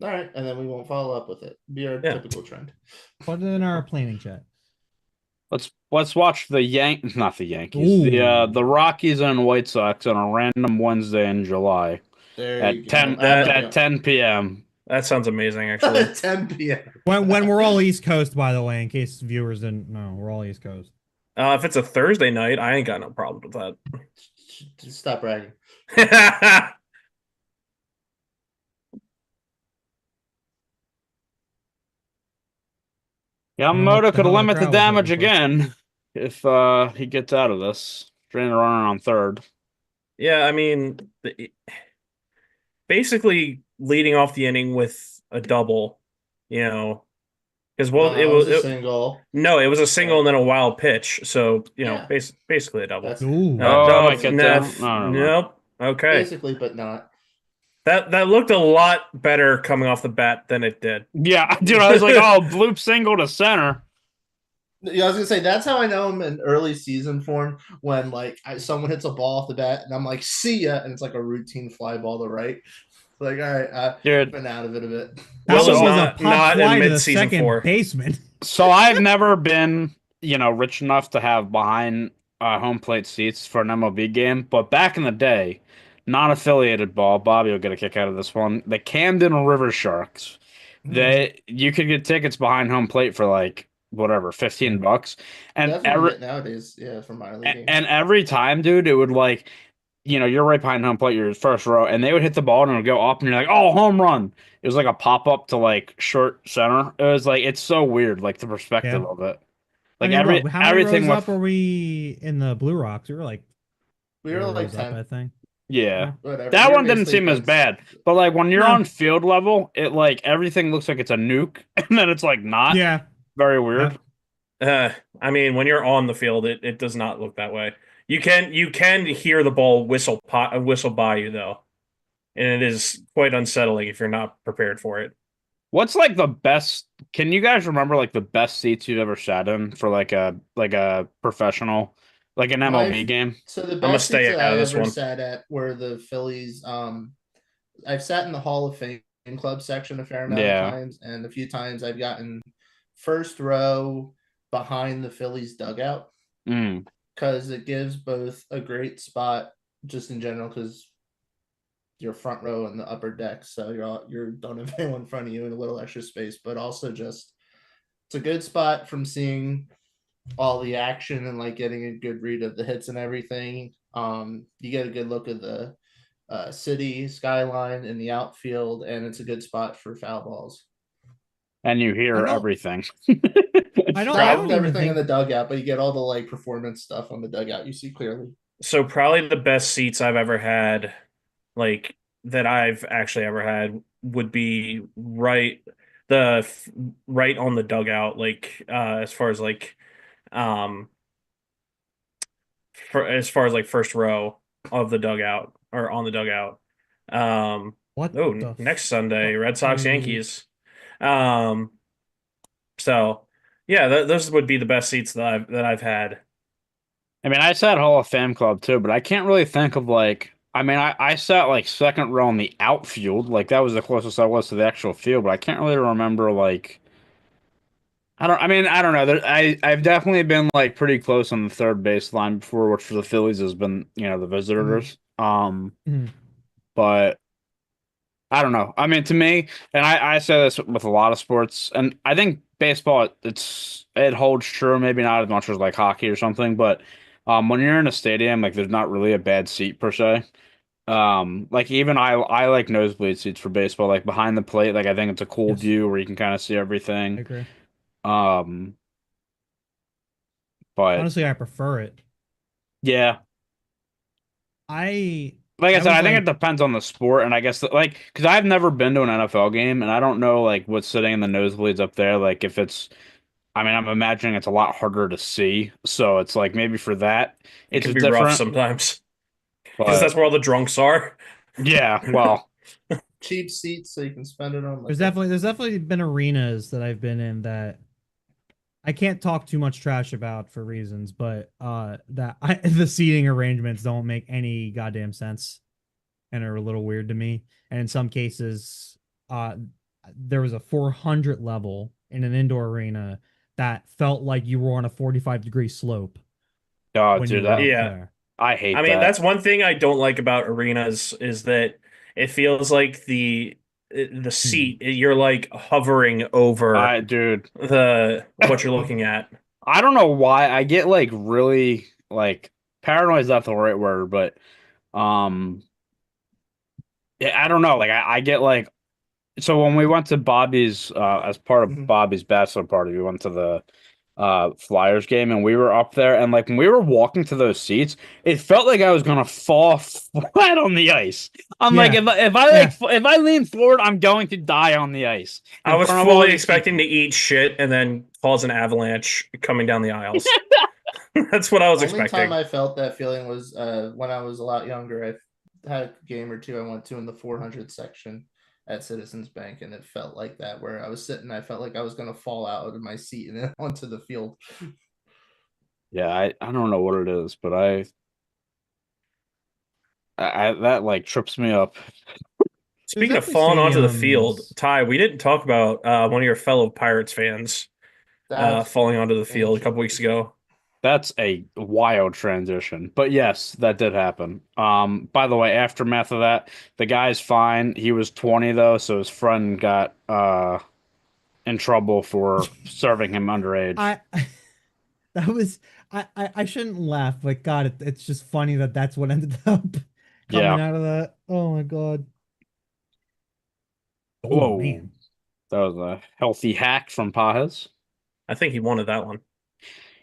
All right, and then we won't follow up with it. Be our Yeah. typical trend. Put it in our planning chat. Let's watch the not the Yankees, Ooh. the Rockies and White Sox on a random Wednesday in July There you at go. 10 That- at 10 p.m. That sounds amazing, actually. At 10 p.m. When we're all East Coast, by the way, in case viewers didn't know, we're all East Coast. If it's a Thursday night, I ain't got no problem with Just stop bragging. that. Yamamoto the could hell the limit the crowd was damage looking for. again if he gets out of this. Straining the runner on third. Yeah, I mean, basically leading off the inning with a double, because It was a single. it was a single and then a wild pitch, so Yeah. basically a double. That's Ooh. Oh, No, might get no, down. No. nope. Okay, basically, but not. that looked a lot better coming off the bat than it did. Yeah, dude, I was like, oh, bloop single to center. Yeah, I was gonna say that's how I know him in early season form when someone hits a ball off the bat and I'm like, see ya, and it's like a routine fly ball to right. Like, all right, I've Dude. been out of it a bit. That This was is a not pop in fly to the mid-season second 4. baseman. So I've never been, rich enough to have behind home plate seats for an MLB game, but back in the day, non-affiliated ball, Bobby will get a kick out of this one. The Camden River Sharks. You could get tickets behind home plate for like whatever, Yeah. $15. And That's what you every get nowadays. Yeah, for minor league games. and every time, dude, it would like, you're right behind home plate, your first row, and they would hit the ball and it would go up, and you're like, oh, home run. It was like a pop up to like short center. It was like it's so weird, like the perspective Yeah. of it. I Like mean, what? How many everything rows with up were we in the Blue Rocks? We were like We were 4 rows like up, 10, I think. yeah. Yeah. whatever. That We were one didn't basically seem as fence. bad. But like when you're No. on field level, it like everything looks like it's a nuke, and then it's like not. Yeah. Very weird. Yep. I mean, when you're on the field, it does not look that way. You can hear the ball whistle by you though, and it is quite unsettling if you're not prepared for it. What's like the best? Can you guys remember like the best seats you've ever sat in for like a professional, like an My MLB game? so the I'm gonna best seats stay that out I of this ever one. sat at were the Phillies. I've sat in the Hall of Fame club section a fair amount of Yeah. times, and a few times I've gotten first row behind the Phillies dugout Mm. because it gives both a great spot just in general because you're front row in the upper deck, so you don't have anyone in front of you in a little extra space, but also just it's a good spot from seeing all the action and like getting a good read of the hits and everything. You get a good look at the city skyline in the outfield, and it's a good spot for foul balls. And you I hear don't. everything. I don't. I Not don't even everything in think. the dugout, but you get all the like performance stuff on the dugout. You see clearly. So probably the best seats I've ever had, like that I've actually ever had, would be the right on the dugout, like as far as like um as far as like first row of the dugout or on the dugout. Um, What oh, the next Sunday, fuck Red are Sox you? Yankees. Um, so yeah, those would be the best seats that I've had. I mean, I sat Hall of Fame Club too, but I can't really think of like. I mean, I sat like second row in the outfield, like that was the closest I was to the actual field, but I can't really remember like. I don't. I mean, I don't know. I've definitely been like pretty close on the third baseline before, which for the Phillies has been the Mhm. visitors. Mhm. But I don't know. I mean, to me, and I say this with a lot of sports, and I think baseball it holds true. Maybe not as much as like hockey or something, but when you're in a stadium, like there's not really a bad seat per se. Like even I like nosebleed seats for baseball, like behind the plate. Like I think it's a cool Yes, view where you can kind of see I everything. agree. Um, but Honestly, I prefer it. yeah. I Like I I said, was I think it like, depends on the sport, and I guess like because I've never been to an NFL game, and I don't know like what's sitting in the nosebleeds up there. Like if it's, I mean, I'm imagining it's a lot harder to see, so it's like maybe for that It it's can be rough different. sometimes because that's But where all the drunks are. yeah, well, Cheap seats so you can spend it on there's liquor. definitely been arenas that I've been in that I can't talk too much trash about for reasons, but the seating arrangements don't make any goddamn sense and are a little weird to me. And in some cases, uh, there was a 400 level in an indoor arena that felt like you were on a 45-degree slope oh, when you dude, were up Yeah, there. I I hate mean that. that's one thing I don't like about arenas is that it feels like the Hmm. seat you're like hovering over Dude, the what you're looking at. I don't know why I get like really like paranoid is not the right word, but um, yeah, I don't know. Like I get like. So when we went to Bobby's, as part of Mhm. Bobby's bachelor party, we went to the Flyers game, and we were up there, and like when we were walking to those seats, it felt like I was gonna fall flat on the ice. I'm like, Yeah, like yeah. if I lean forward, I'm going to die on the ice I in was front of all fully these expecting to people. eat shit and then cause an avalanche coming down the aisles. That's what I was Only time expecting. I felt that feeling was when I was a lot younger. I had a game or two I went to in the 400 section at Citizens Bank, and it felt like that where I was sitting. I felt like I was going to fall out of my seat and then onto the field. Yeah, I don't know what it is, but I that like trips me up. There's Speaking of definitely falling onto the field, stadiums. Ty, we didn't talk about one of your fellow Pirates fans That's falling onto the field a couple weeks interesting. ago. That's a wild transition. But yes, that did happen. By the way, aftermath of that, the guy's fine. He was 20 though, so his friend got in trouble for serving him underage. I that was I shouldn't laugh, but God, it's just funny that that's what ended up coming Yeah. out of that. Oh my God. Oh Whoa. man. That was a healthy hack from Pajes. I think he wanted that one.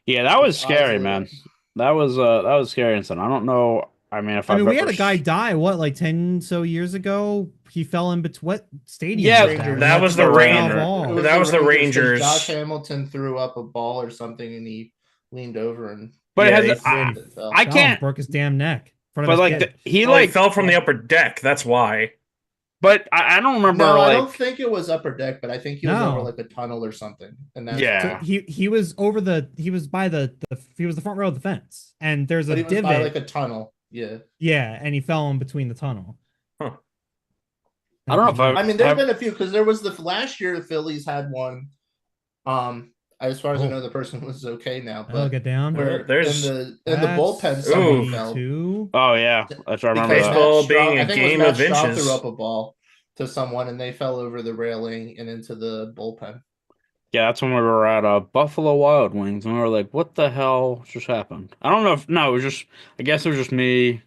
Yeah, that was His eyes scary, lit man. up. That was scary incident. I don't know. I mean, if I I've mean, we had ever a guy die, what, like 10 so years ago? He fell in between what stadium Yeah, was that? Rangers. And That had was to the go Ranger. foul Ranger. It ball. was That was the 'cause Rangers. Josh Hamilton threw up a ball or something, and he leaned over and but Yeah, slipped and fell. I Fell, can't. broke his damn neck in front of But his like kid. he Well, he like, fell from the upper deck. That's why. but I don't remember No, I like. don't think it was upper deck, but I think he was over No. like a tunnel or something, and that's So Yeah. he was over he was by he was the front row of the fence, and there's a but he was by divot. like a tunnel. Yeah, Yeah, and he fell in between the tunnel. Huh. I don't know if I mean, there have have. been a few because there was the last year the Phillies had one. As far as I Oh. know, the person was okay now, I'll but get down. where in There's the That's bullpen someone Ooh. fell 72. Oh yeah, that's I remember because that. Baseball Matt Straw, being a I think it was game Matt of Straw inches. threw up a ball to someone and they fell over the railing and into the bullpen. Yeah, that's when we were at Buffalo Wild Wings, and we were like, "What the hell just happened?" I don't know if no, it was just. I guess it was just me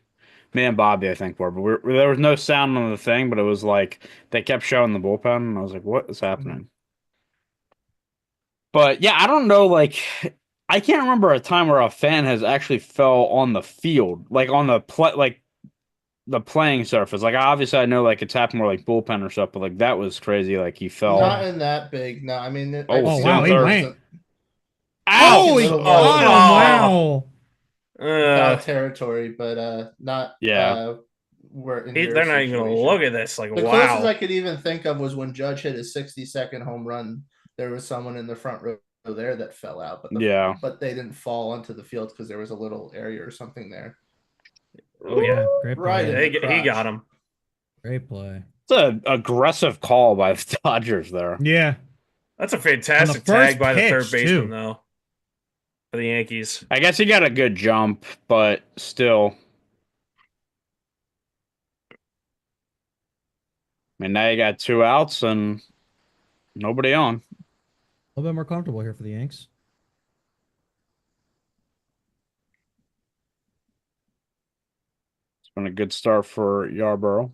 and Bobby. I think were, but there was no sound on the thing, but it was like they kept showing the bullpen, and I was like, "What is happening?" But yeah, I don't know. Like, I can't remember a time where a fan has actually fell on the field, like on the like the playing surface. Like, obviously, I know like it's happened more like bullpen or stuff, but like that was crazy. Like he fell. Not in that big. No, I mean I've Oh, Oh seen wow, he the Cesar. went. person Ouch! Oh, he little more got him. Wow. foul territory, but not Yeah. where in your They're not even gonna look situation. at this. Like, The closest wow. I could even think of was when Judge hit his 60-second home run. There was someone in the front row there that fell out, Yeah. but they didn't fall onto the field because there was a little area or something there. Oh yeah, Yeah, great Right play. in the he crotch. got him. Great play. It's an aggressive call by the Dodgers there. Yeah. That's a On the fantastic first tag by the third pitch, baseman, too. though, for the Yankees. I guess he got a good jump, but still. I mean, now you got two outs and nobody on. A little bit more comfortable here for the Yanks. It's been a good start for Yarborough.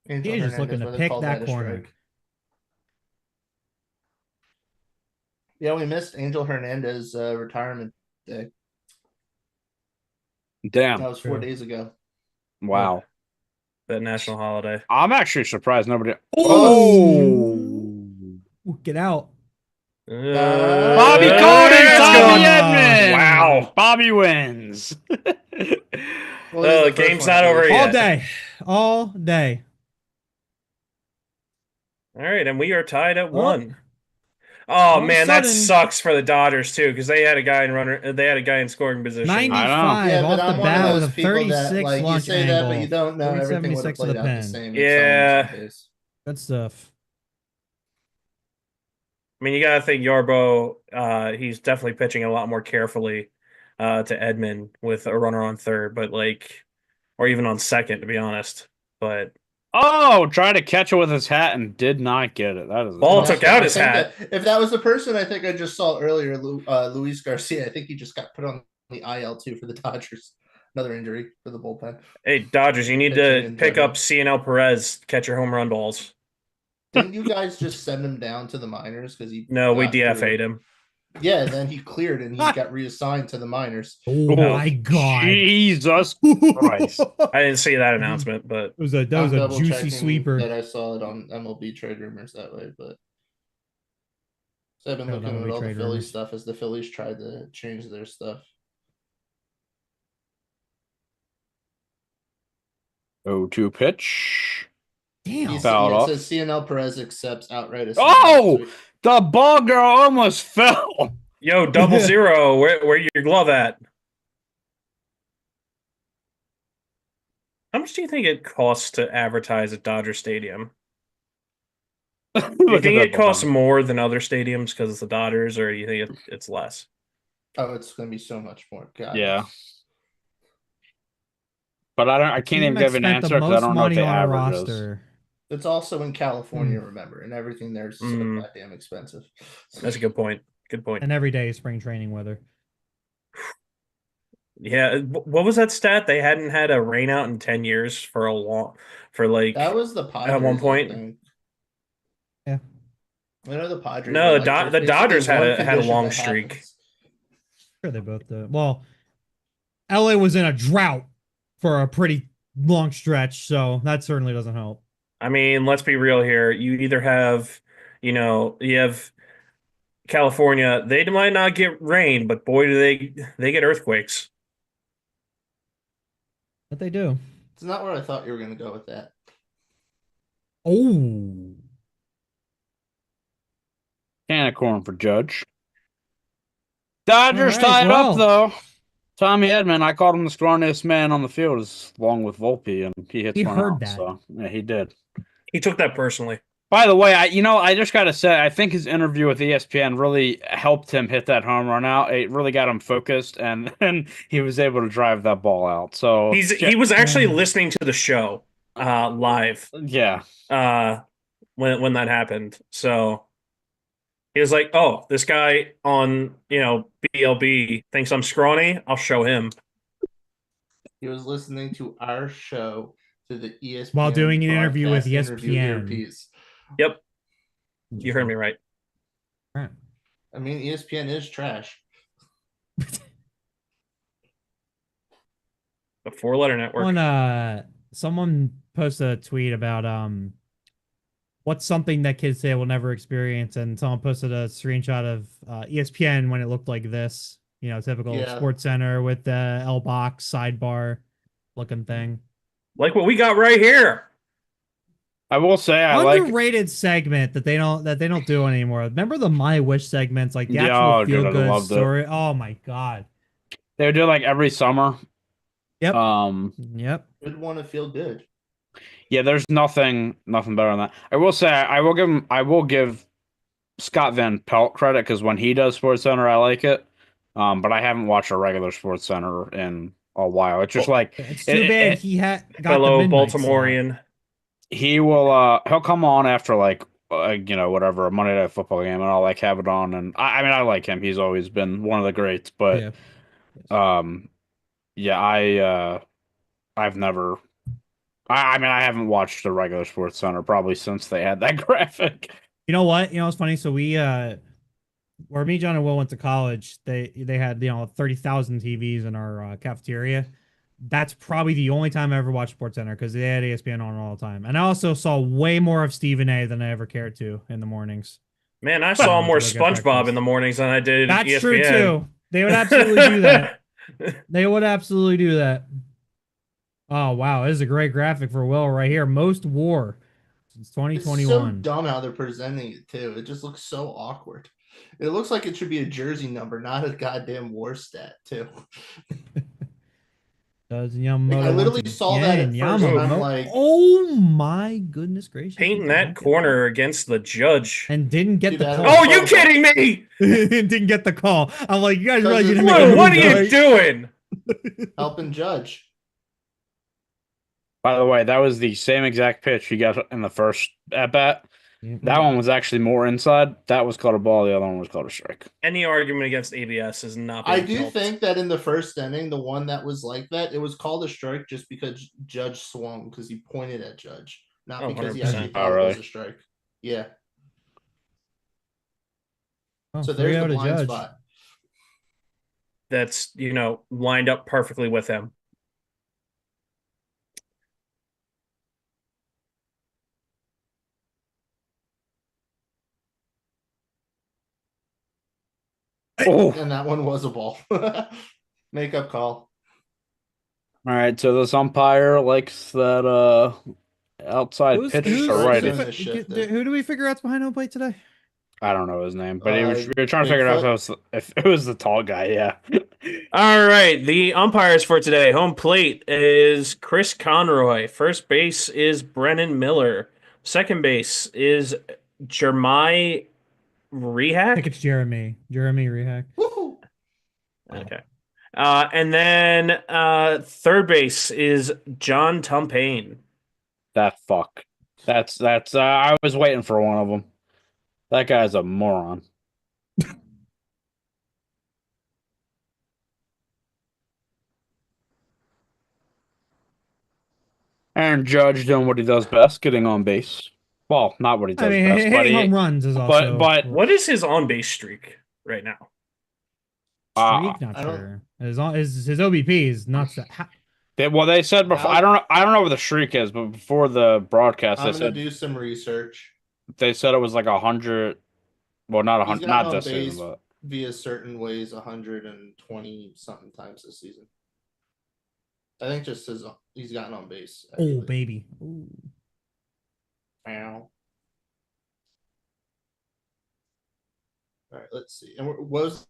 Angel He's just Hernandez, looking to where they pick called that a corner. strike. Yeah, we missed Angel Hernandez retirement day. Damn. That was 4 True. days ago. Wow. That national holiday. I'm actually surprised nobody. Oh! Get out. Bobby Uh, called it. Let's Tommy go. Edmonds. Wow. Bobby wins. Well, this is The first game's one, not at over least. yet. All day. All day. All right, and we are tied at Oh. one. Oh All of a man, that sudden- sucks for the Dodgers too, because they had a guy in runner. They had a guy in scoring position. 95 Yeah, off but the I'm one of bat with a those people that 36 like you launch say that, but angle. you don't know everything would have 376 to the played out the pen. same. Yeah. In some case. Good stuff. I mean, you gotta think Yarbo. He's definitely pitching a lot more carefully to Edmund with a runner on third, but like, or even on second, to be honest. But Oh, tried to catch it with his hat and did not get it. That is Ball And took that's out what- his I think hat. that if that was the person I think I just saw earlier, Luis Garcia, I think he just got put on the IL too for the Dodgers. Another injury for the bullpen. hey, Dodgers, you need Pitching to in pick general. up CNL Perez, catch your home run balls. Didn't you guys just send him down to the minors because he? No, we got through? DFA'd him. Yeah, then he cleared and he got reassigned to the minors. Oh my god. Jesus Christ. I didn't see that announcement, but That was a I'm juicy double-checking sweeper. that I saw it on MLB trade rumors that way, but so I've been Oh, looking MLB at all the trade Phillies rumors. stuff as the Phillies tried to change their stuff. 0-2 pitch. Damn. Fouled off. It says CNL Perez accepts outright assignment. Oh! So The ball girl almost fell. yo, 0-0. Where your glove at? How much do you think it costs to advertise at Dodger Stadium? Do you Look at think that it costs bullpen. more than other stadiums because it's the Dodgers, or do you think it's less? Oh, it's gonna be so much more. God. Yeah. But I The can't team even that give an spent the answer because I most don't know what money the on a average is. roster. It's also in California, Hmm. remember, and everything there's so Mm, goddamn expensive. that's a good point. Good point. And every day is spring training weather. Yeah, what was that stat? They hadn't had a rain out in 10 years for That like was the at one Padres, I point. think. Yeah. I know the Padres are No, like there's The basically Dodgers had one a condition long that streak. happens. Sure, they both did. Well, LA was in a drought for a pretty long stretch, so that certainly doesn't help. I mean, let's be real here. You either have, you have California, they might not get rain, but boy do they get earthquakes. But they do. It's not where I thought you were gonna go with that. Oh. Can of corn for Judge. All Dodgers right. tied up, Well, though. Tommy Edman, I called him the scrawniest man on the field, along with Volpe, and he hits he one heard out. that. So, yeah, he did. He took that personally. By the way, I just gotta say, I think his interview with ESPN really helped him hit that home run out. It really got him focused, and he was able to drive that ball out. So, He was actually listening to the show live yeah, when that happened. So he was like, "Oh, this guy on, BLB thinks I'm scrawny. I'll show him." He was listening to our show through the ESPN while doing an interview with broadcast interview ESPN. earpiece. Yep. You heard me right. Right. I mean, ESPN is trash. The four-letter network. Someone posted a tweet about what's something that kids say will never experience, and someone posted a screenshot of ESPN when it looked like this, typical Yeah. Sports Center with the L box sidebar looking thing. Like what we got right here. I will say I like. Underrated segment that they don't do anymore. Remember the My Wish segments, like the Yeah, actual oh, dude, feel I good loved it. story. Oh my god. They would do it like every summer. Yep. Would want to feel good. Yeah, there's nothing better than that. I will say I will give Scott Van Pelt credit because when he does Sports Center, I like it. But I haven't watched a regular Sports Center in a while. It's just like It's too bad he got the Fellow midnight slot. Baltimorean. he'll come on after like whatever a Monday Night Football game, and I'll like have it on. And I mean I like him. He's always been one of the greats. But Yeah. yeah, I've never. I mean, I haven't watched the regular Sports Center probably since they had that graphic. You know what? It's funny. So we where me, John, and Will went to college, they had 30,000 TVs in our cafeteria. That's probably the only time I ever watched Sports Center because they had ESPN on all the time. And I also saw way more of Stephen A. than I ever cared to in the mornings. Man, I saw more To look at SpongeBob breakfast. in the mornings than I did That's ESPN. true too. They would absolutely do that. They would absolutely do that. Oh wow, this is a great graphic for Will right here. Most war since It's so 2021. dumb how they're presenting it too. It just looks so awkward. It looks like it should be a jersey number, not a goddamn war stat too. Does Yamamoto I literally once saw that at again, first, and I'm Yamamoto. like, Oh my goodness gracious! Painting He that did corner against the judge. and didn't get Dude, the I call. don't- Oh, you kidding me? Didn't get the call. I'm like, you guys realize you didn't make a Blue, move, what are you right? doing? helping judge. By the way, that was the same exact pitch he got in the first at bat. That one was actually more inside. That was called a ball. The other one was called a strike. Any argument against ABS is not. I being do helped. think that in the first inning, the one that was like that, it was called a strike just because Judge swung because he pointed at Judge, not Oh, because he 100%. actually thought Oh, it really? was a strike. Yeah. Oh, So there's 3-0 the to blind Judge. spot. That's lined up perfectly with him. Oh, And that one was a ball. Makeup call. all right. So this umpire likes that outside pitch to who's- righty. Who do we figure out's behind home plate today? I don't know his name, but we were trying to Bigfoot? figure out if it was the tall guy. Yeah. All right, the umpires for today. Home plate is Chris Conroy. First base is Brennan Miller. Second base is Jermai I think Rehack. it's Jeremy Rehack. Woohoo! Okay. And then third base is John Tumpain. That fuck. That's. I was waiting for one of them. That guy's a moron. Aaron Judge doing what he does best, getting on base. Well, not what he I does mean, best, but hitting home runs is but also but What is his on base streak right now? uh, streak. Not I don't. sure. His OBP is nuts. they said before. How, I don't know what the streak is, but before the broadcast, I'm gonna do some research. they said it was like 100. Well, not a He's hundred, gotten not on this season, base but via certain ways 120 something times this season. I think just he's gotten on base. Oh Actually. baby. Ooh. Ow. All right, let's see. And it was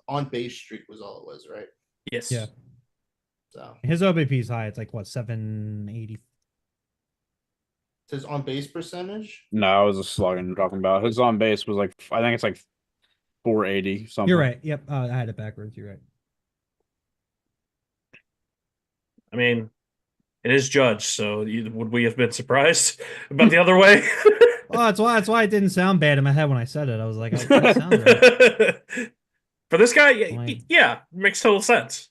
on base streak was all it was, right? Yes. Yeah. So His OBP is high. It's like what 780. his on base percentage. no, it was a slugging you're talking about. His on base was like I think it's like 480 something. You're right. Yep. I had it backwards. You're right. I mean, it is Judge, so would we have been surprised about the other way? Oh, that's why it didn't sound bad in my head when I said it. I was like, that sounds right. For this guy, Like- yeah, makes total sense.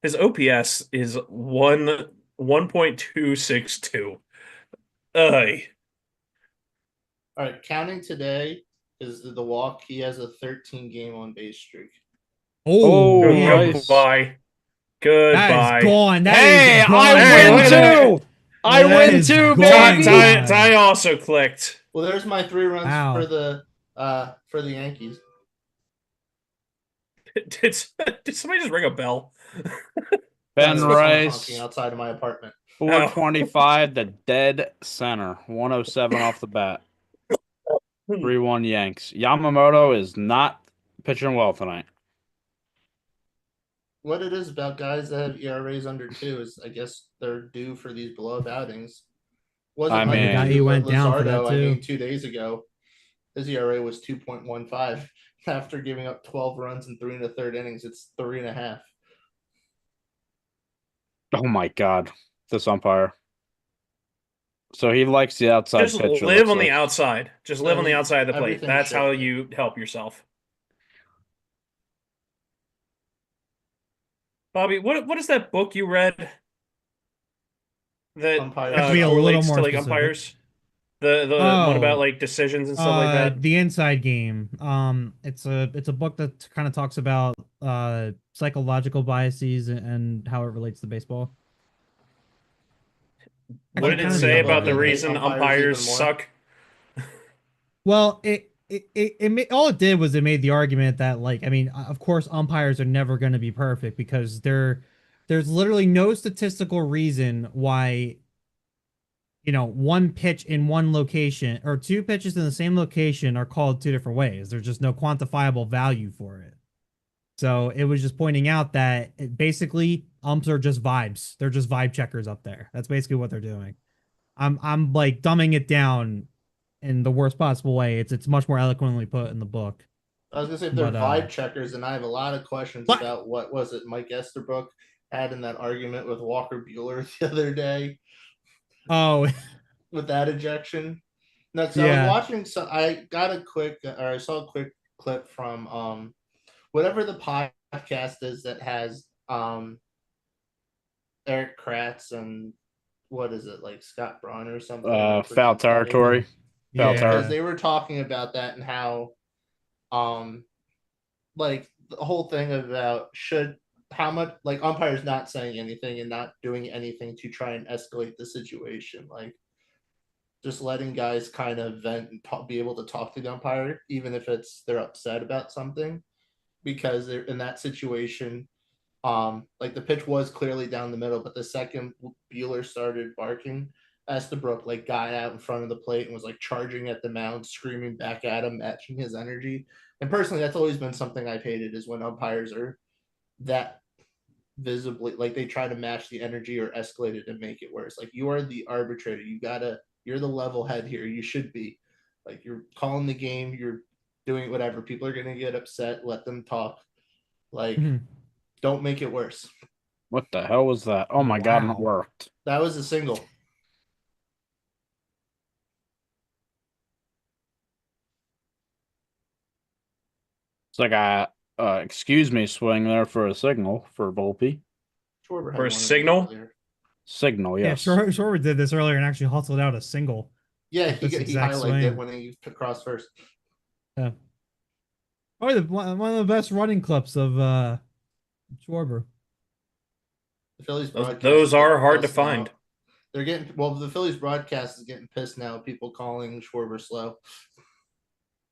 His OPS is 1.262. All right, counting today is the walk. He has a 13 game on base streak. Oh, Oh, man. nice. Goodbye. That is gone. That Hey, is gone. I Hey, win look at that. too. I That win is too, gone. baby. Ty also clicked. Well, there's my 3 runs Wow. for the Yankees. Did somebody just ring a bell? Ben That's someone Rice, honking outside of my apartment. 425, the dead center, 107 off the bat. 3-1 Yanks. Yamamoto is not pitching well tonight. What it is about guys that have ERAs under 2 is, I guess, they're due for these blow-up outings. Wasn't I like mean- it The guy due who with went down for that, Luzardo, I too. mean, 2 days ago, his ERA was 2.15 after giving up 12 runs in 3 1/3 innings. It's 3.5. Oh my god, this umpire. So he likes the outside Just pitcher. live looks on the like. outside. Just live on the outside of the plate. Everything That's how shifted. you help yourself. Bobby, what is that book you read that Umpires. Have to be a little correlates more to like specific. umpires? The one about like decisions and stuff like that? The Inside Game. It's a book that kind of talks about psychological biases and how it relates to baseball. What did it Umpires say even about the hate reason umpires even more. suck? Well, all it did was it made the argument that, like, I mean, of course umpires are never going to be perfect because there's literally no statistical reason why, you know, one pitch in one location or 2 pitches in the same location are called 2 different ways. There's just no quantifiable value for it. So it was just pointing out that basically umps are just vibes. They're just vibe checkers up there. That's basically what they're doing. I'm like dumbing it down in the worst possible way. It's much more eloquently put in the book. I was gonna say if they're But, vibe checkers, and I have a lot of questions What? about what was it Mike Esterbrook had in that argument with Walker Bueller the other day Oh, with that ejection. No, because I Yeah. was watching. So I got I saw a quick clip from whatever the podcast is that has Eric Kratz and what is it like Scott Braun or something? Foul territory. yeah. Because they were talking about that and how like the whole thing about how much like umpires not saying anything and not doing anything to try and escalate the situation, like just letting guys kind of vent and be able to talk to the umpire even if they're upset about something, because they're in that situation. Like the pitch was clearly down the middle, but the second Bueller started barking, Estabrook like got out in front of the plate and was like charging at the mound, screaming back at him, matching his energy. And personally, that's always been something I've hated, is when umpires are that visibly like they try to match the energy or escalate it and make it worse. Like, you are the arbitrator. You You're the level head here. You should be. Like, you're calling the game. You're doing whatever. People are going to get upset. Let them talk. Like, don't make it worse. What the hell was that? Oh my God, and it Wow. worked. That was a single. It's like a excuse me swing there for a signal for Volpe. Schwarber had For a one of those signal? earlier. Signal, Yeah, yes. Schwarber did this earlier and actually hustled out a single. Yeah, With this he exact highlighted swing. it when he crossed first. Yeah. Probably one of the best running clips of Schwarber. The Phillies broadcast Those is are getting hard to pissed now. find. They're getting the Phillies broadcast is getting pissed now. People calling Schwarber slow.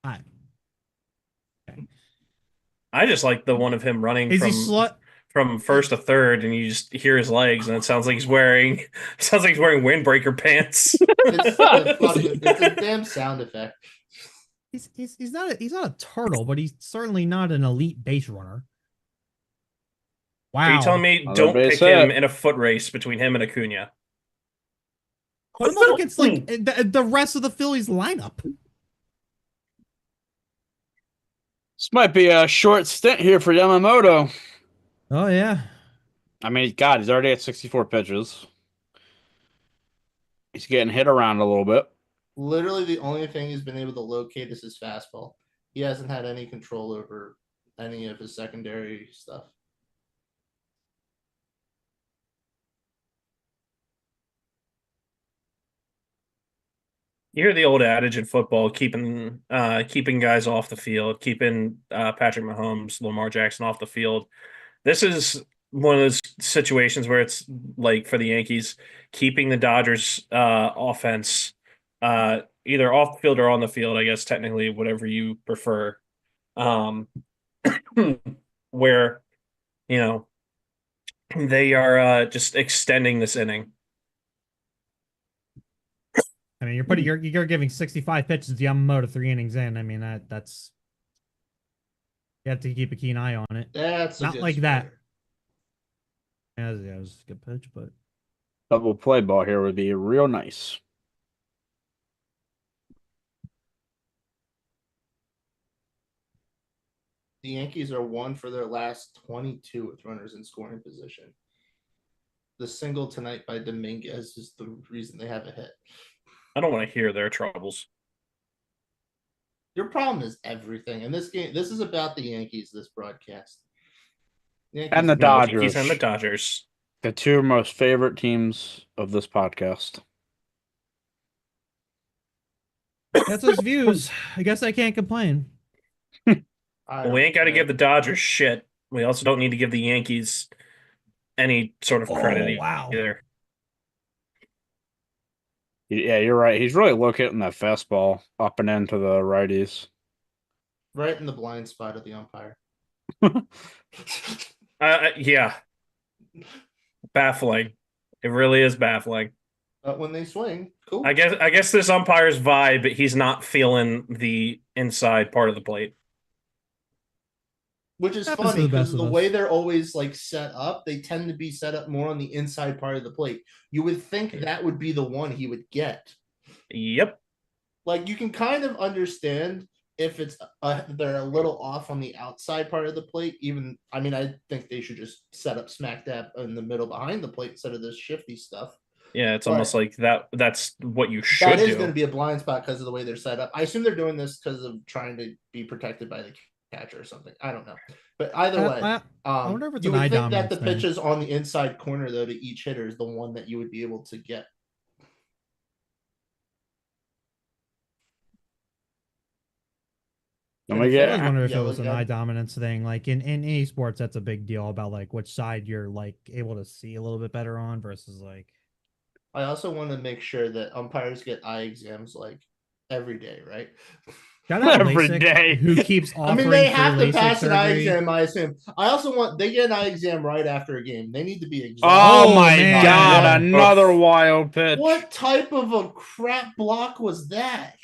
Hi. I just like the one of him running Is he slut? from first to third, and you just hear his legs, and it sounds like he's wearing windbreaker pants. It's a damn sound effect. He's not a turtle, but he's certainly not an elite base runner. Wow. Are you telling me Another don't base pick him hit. in a foot race between him and Acuna? Put him up against like the rest of the Phillies lineup. This might be a short stint here for Yamamoto. Oh yeah. I mean, God, he's already at 64 pitches. He's getting hit around a little bit. Literally, the only thing he's been able to locate is his fastball. He hasn't had any control over any of his secondary stuff. You hear the old adage in football, keeping guys off the field, keeping Patrick Mahomes, Lamar Jackson off the field. This is one of those situations where it's like for the Yankees, keeping the Dodgers offense either off the field or on the field, I guess technically, whatever you prefer. Where, you know, they are just extending this inning. I mean, you're giving 65 pitches to Yamamoto 3 innings in. I mean, that's you have to keep a keen eye on it. That's not like that. Yeah, it was a good pitch, but Double play ball here would be real nice. The Yankees are 1 for their last 22 with runners in scoring position. The single tonight by Dominguez is the reason they have a hit. I don't want to hear their troubles. Your problem is everything. In this game, this is about the Yankees, this broadcast. And the Dodgers. Yankees and the Dodgers. The two most favorite teams of this podcast. that's those views. I guess I can't complain. Well, we ain't got to give the Dodgers shit. We also don't need to give the Yankees any sort of credit either. Yeah, you're right. He's really locating that fastball up and into the righties. Right in the blind spot of the umpire. Yeah. Baffling. It really is baffling. But when they swing, cool. I guess this umpire's vibe, he's not feeling the inside part of the plate. Which is Happens to funny the best because of the us. way they're always like set up, they tend to be set up more on the inside part of the plate. You would think that would be the one he would get. Yep. Like, you can kind of understand if it's they're a little off on the outside part of the plate. Even, I mean, I think they should just set up smack dab in the middle behind the plate instead of this shifty stuff. Yeah, it's almost like that's what you should That is do. going to be a blind spot because of the way they're set up. I assume they're doing this because of trying to be protected by the catcher or something. I don't know. But either way, I wonder if it's you an would eye think that dominance the thing. pitches on the inside corner, though, to each hitter is the one that you would be able to get. And And we I get always wonder if it was an yelling eye at- dominance thing. Like in any sports, that's a big deal about like which side you're like able to see a little bit better on versus like. I also want to make sure that umpires get eye exams like every day, right? Shout out Every LASIK, day. who keeps I offering mean, they free have to LASIK pass an eye surgery. exam, I assume. I also want they get an eye exam right after a game. They need to be examined. Oh, Oh, my man. God, What? another wild pitch. What type of a crap block was that?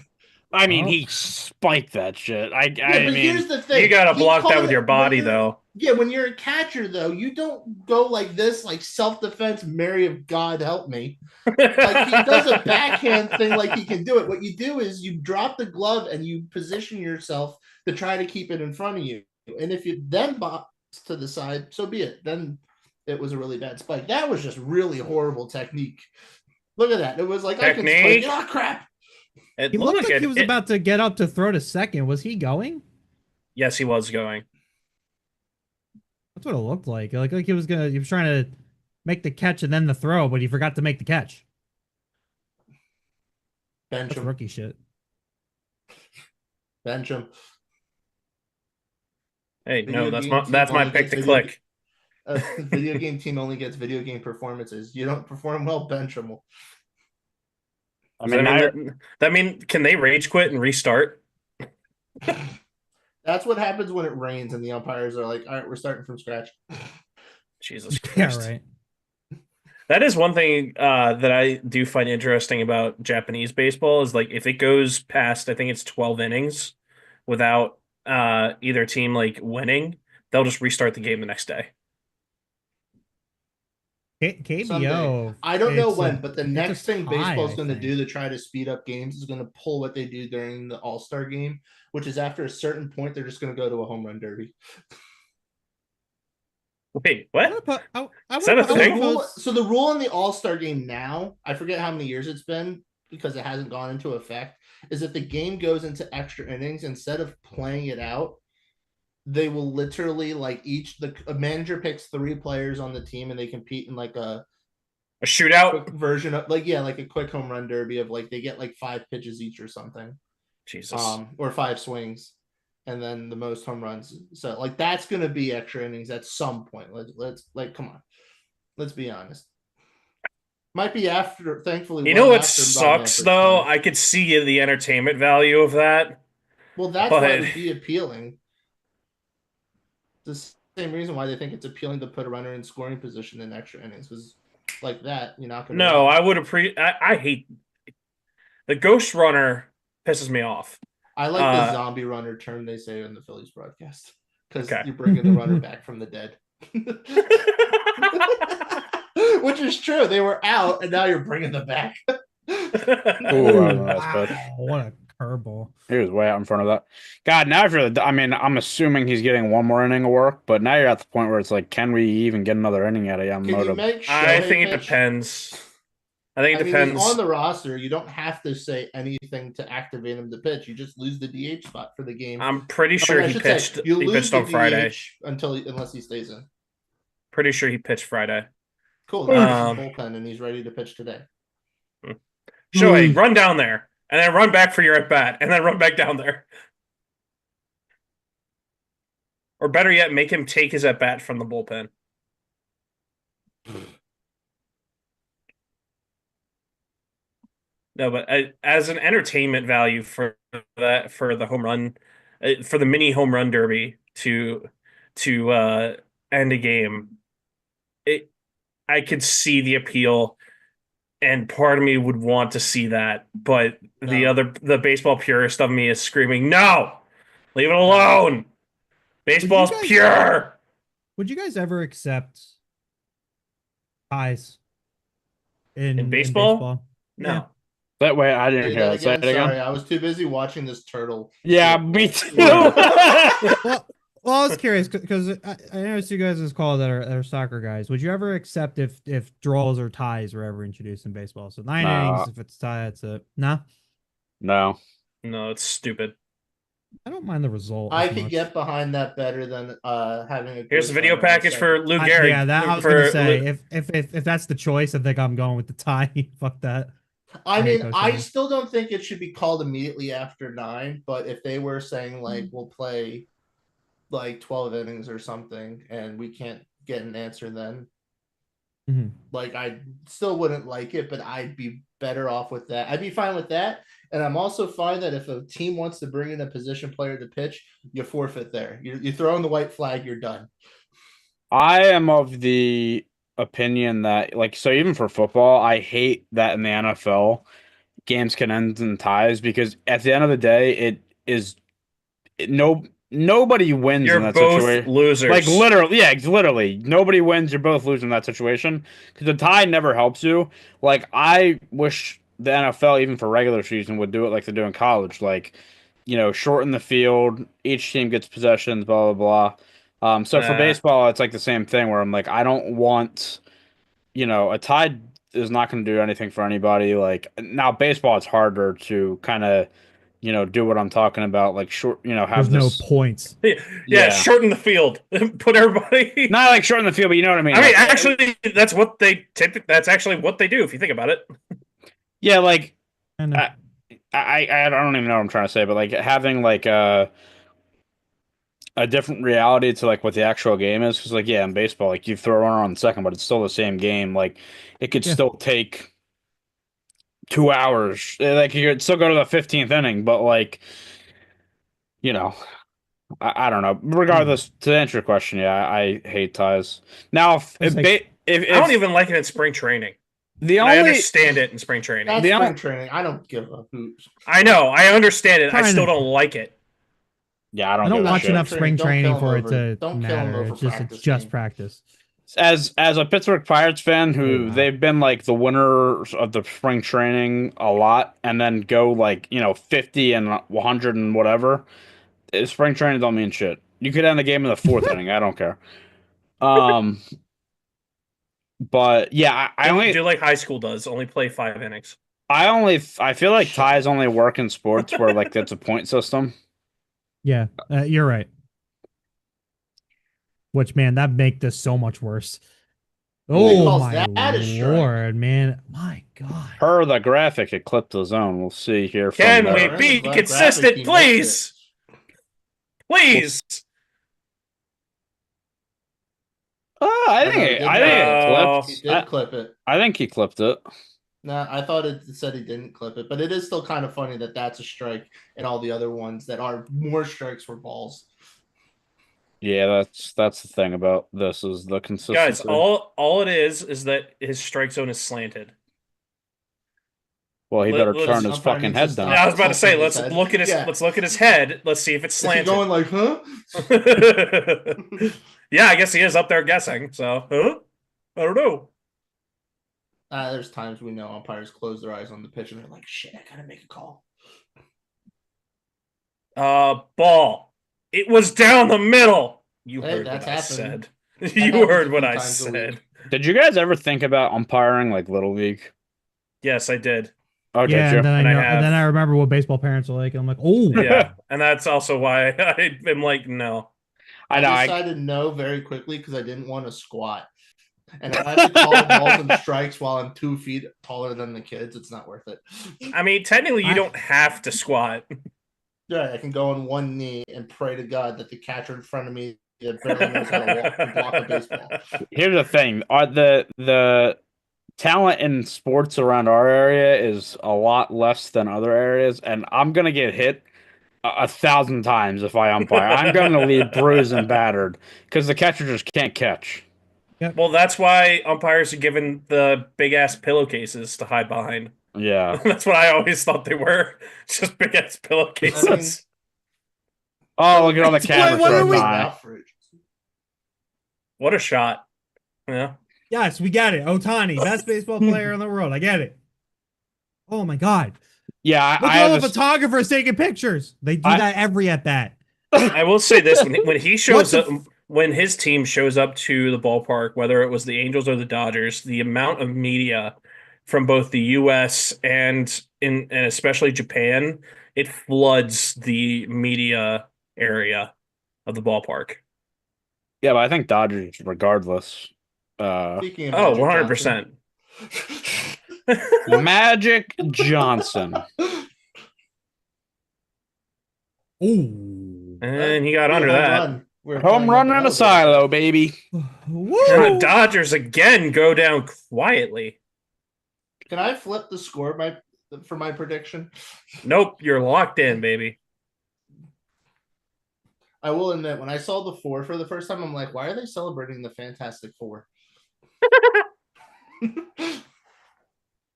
I mean, Oh. he spiked that shit. Yeah, I but mean, here's the thing. You gotta He block that caught with it your body, when you're- though. Yeah, when you're a catcher, though, you don't go like this, like self-defense, Mary of God help me. Like he does a backhand thing like he can do it. What you do is you drop the glove and you position yourself to try to keep it in front of you. And if you then box to the side, so be it. Then it was a really bad spike. That was just really horrible technique. Look at that. It was like I can spike. Technique. Oh crap. It He looked looked like he it, was it- about to get up to throw to second. Was he going? Yes, he was going. That's what it looked like. Like he was trying to make the catch and then the throw, but he forgot to make the catch. Bench That's him. rookie shit. Bench him. Hey, Video no, game team that's my only pick gets to video. click. A video game team only gets video game performances. You don't perform well, bench them. I Does mean, now that mean can they rage quit and restart? That's what happens when it rains and the umpires are like, all right, we're starting from scratch. Jesus Yeah, Christ. right. That is one thing that I do find interesting about Japanese baseball is like if it goes past, I think it's 12 innings without either team like winning, they'll just restart the game the next day. Someday. KBO. I don't know it's when, a- but the it's a next thing tie, baseball's I going to think. do to try to speed up games is going to pull what they do during the All-Star game, which is after a certain point, they're just going to go to a home run derby. Wait, I what? would put. I Is that a would, I would thing? pose. So the rule in the All-Star game now, I forget how many years it's been because it hasn't gone into effect, is that the game goes into extra innings instead of playing it out. They will literally like a manager picks 3 players on the team and they compete in like a A shootout? quick version of like a quick home run derby of like they get like 5 pitches each or something, Jesus. or 5 swings, and then the most home runs. So like that's gonna be extra innings at some point. Let's like come on, let's be honest. Might be after, thankfully, You know well what after Bob sucks Manfred's though? time. I could see the entertainment value of that, Well, that's why it but would be appealing. The same reason why they think it's appealing to put a runner in scoring position in extra innings because like that you're not gonna no, run. I would I hate the ghost runner pisses me off. I like the Uh, zombie runner term they say in the Phillies broadcast because okay. you're bringing the runner back from the dead. Which is true. They were out, and now you're bringing them back. Ooh, that was a nice pitch. Wow, what a curveball. He was way out in front of that. God, now if you're, I mean, I'm assuming he's getting one more inning of work, but now you're at the point where it's like, can we even get another inning out of Can you Yamamoto? make I Shohei think it pitch? depends. I think I it mean, he's depends. on the roster. You don't have to say anything to activate him to pitch. You just lose the DH spot for the game. I'm pretty I sure mean, I he should say, pitched. you He lose pitched the on Friday. DH unless he stays in. Pretty sure he pitched Friday. Cool. Now he's Um, in bullpen and he's ready to pitch today. Shohei, run down there and then run back for your at bat, and then run back down there. Or better yet, make him take his at bat from the bullpen. No, but as an entertainment value for that, for the home run, for the mini home run derby to end a game, it I could see the appeal, and part of me would want to see that, but No. the baseball purist of me is screaming, "No, leave it alone! Baseball's guys- pure." Would you guys ever accept ties In baseball? Yeah. No. That way, I didn't Say hear that that. Say again. it again. Sorry, I was too busy watching this turtle. Yeah, flip me ball. too. Well, I was curious because I noticed you guys in this call that are soccer guys. Would you ever accept if draws or ties were ever introduced in baseball? So 9 Nah. innings, if it's tie, that's it. No, No. No, it's stupid. I don't mind the result. I as could much. get behind that better than having a. Here's the ghost video runner on package for second. Lou Gehrig. Yeah, that I was for gonna say. Lou- If that's the choice, I think I'm going with the tie. Fuck that. I hate mean, ghost I runners. still don't think it should be called immediately after 9. But if they were saying like we'll play like 12 innings or something, and we can't get an answer then, Mhm. like I still wouldn't like it, but I'd be better off with that. I'd be fine with that. And I'm also fine that if a team wants to bring in a position player to pitch, you forfeit there. You throw in the white flag, you're done. I am of the opinion that, like, so even for football, I hate that in the NFL, games can end in ties because at the end of the day, it is no nobody wins in You're that both situation. losers. Like literally, yeah, literally, nobody wins. You're both losing in that situation because the tie never helps you. Like I wish the NFL, even for regular season, would do it like they do in college. Like, shorten the field. Each team gets possessions. Blah blah blah. So for Nah. baseball, it's like the same thing where I'm like, I don't want, a tie is not going to do anything for anybody. Like now, baseball, it's harder to kind of, do what I'm talking about. Like short, have There's no this. points. Yeah, Yeah. shorten the field. Put everybody. Not like short in the field, but you know what I mean. I mean, Like, actually, that's what they that's actually what they do if you think about it. yeah, like And I don't even know what I'm trying to say, but like having like a different reality to like what the actual game is, because like yeah, in baseball, like you throw a runner on the second, but it's still the same game. Like it could Yeah. still take 2 hours. Like you could still go to the 15th inning, but like you know, I don't know. Regardless, to answer your question, yeah, I hate ties. Now, It's like I don't if even like it in spring training, the and I only understand it in spring training. That's The spring only training. I don't give a hoot. I know, I understand it. I Trying still to- don't like it. yeah, I don't I don't give a watch shit. enough spring Don't kill training 'em for it over. to Don't kill 'em matter. over It's just practice game. practice. As a Pittsburgh Pirates fan, who wow. they've been like the winners of the spring training a lot, and then go like 50 and 100 and whatever. Spring training don't mean shit. You could end the game in the fourth inning. I don't care. Um, but yeah, Do like high school does, only play 5 innings. I feel like Shut ties up. only work in sports where like it's a point system. Yeah, you're right. Which man, that make this so much worse. Who Oh calls my that a strike? lord, man! My God. Per the graphic, it clipped the zone. We'll see here from Can the. we We're in be the graphic, consistent, he missed please? Please. I Oh, think no, he did I think it Oh. clipped. He did clip it. I think he clipped it. No, I thought it said he didn't clip it, but it is still kind of funny that that's a strike and all the other ones that are more strikes were balls. Yeah, that's the thing about this is the Guys, consistency. all it is that his strike zone is slanted. Well, he better Let's- turn his Umpire fucking needs to head stop. down. I was about to say, tilting his let's head. look at his Yeah. let's look at his head. Let's see if it's Is he slanted. going like, huh? Yeah, I guess he is up there guessing. So, huh? I don't know. There's times we know umpires close their eyes on the pitch and they're like, shit, I gotta make a call. Ball. It was down the middle. You Hey, heard that's what I happened. said. That You happens heard a what few I times a said. week. Did you guys ever think about umpiring like Little League? Yes, I did. Oh, did Yeah, you? and then I And I know, have. and then I remember what baseball parents are like. And I'm like, oh, Yeah, and that's also why I am like, no. I know. I decided no very quickly because I didn't want to squat. And if I have to call balls and strikes while I'm 2 feet taller than the kids, it's not worth it. I mean, technically, you I- don't have to squat. Yeah, I can go on one knee and pray to God that the catcher in front of me that barely knows how to walk can block a baseball. Here's the thing: are the talent in sports around our area is a lot less than other areas, and I'm gonna get hit a thousand times if I umpire. I'm gonna leave bruised and battered because the catcher just can't catch. Well, that's why umpires are given the big ass pillowcases to hide behind. Yeah. That's what I always thought they were. Just big ass pillowcases. Oh, look at all the Wait, cameras what for are a we- tie. What a shot. Yeah. yes, we got it. Otani, best baseball player in the world. I get it. Oh my God. Yeah, Look I at all have the a, photographers taking pictures. They do I- that every at bat. I will say this when he shows What up when his team shows up to the ballpark, whether it was the Angels or the Dodgers, the amount of media from both the US and especially Japan, it floods the media area of the ballpark. yeah, but I think Dodgers regardless. Speaking of Oh, Magic 100%. Johnson. Magic Johnson. Ooh. And he got Hey, under home that. run. We're Home playing run like and an a silo, baby. And the Woo! Dodgers again go down quietly. Can I flip the score for my prediction? Nope, you're locked in, baby. I will admit, when I saw the 4 for the first time, I'm like, why are they celebrating the Fantastic Four?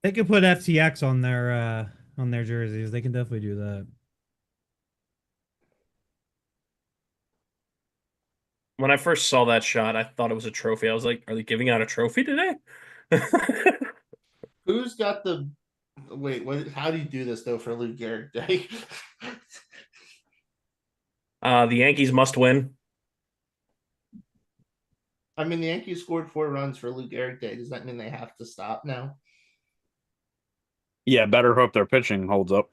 They could put FTX on their jerseys. They can definitely do that. When I first saw that shot, I thought it was a trophy. I was like, are they giving out a trophy today? Who's got the wait? What? How do you do this though for Lou Gehrig Day? The Yankees must win. I mean, the Yankees scored 4 runs for Lou Gehrig Day. Does that mean they have to stop now? Yeah, better hope their pitching holds up.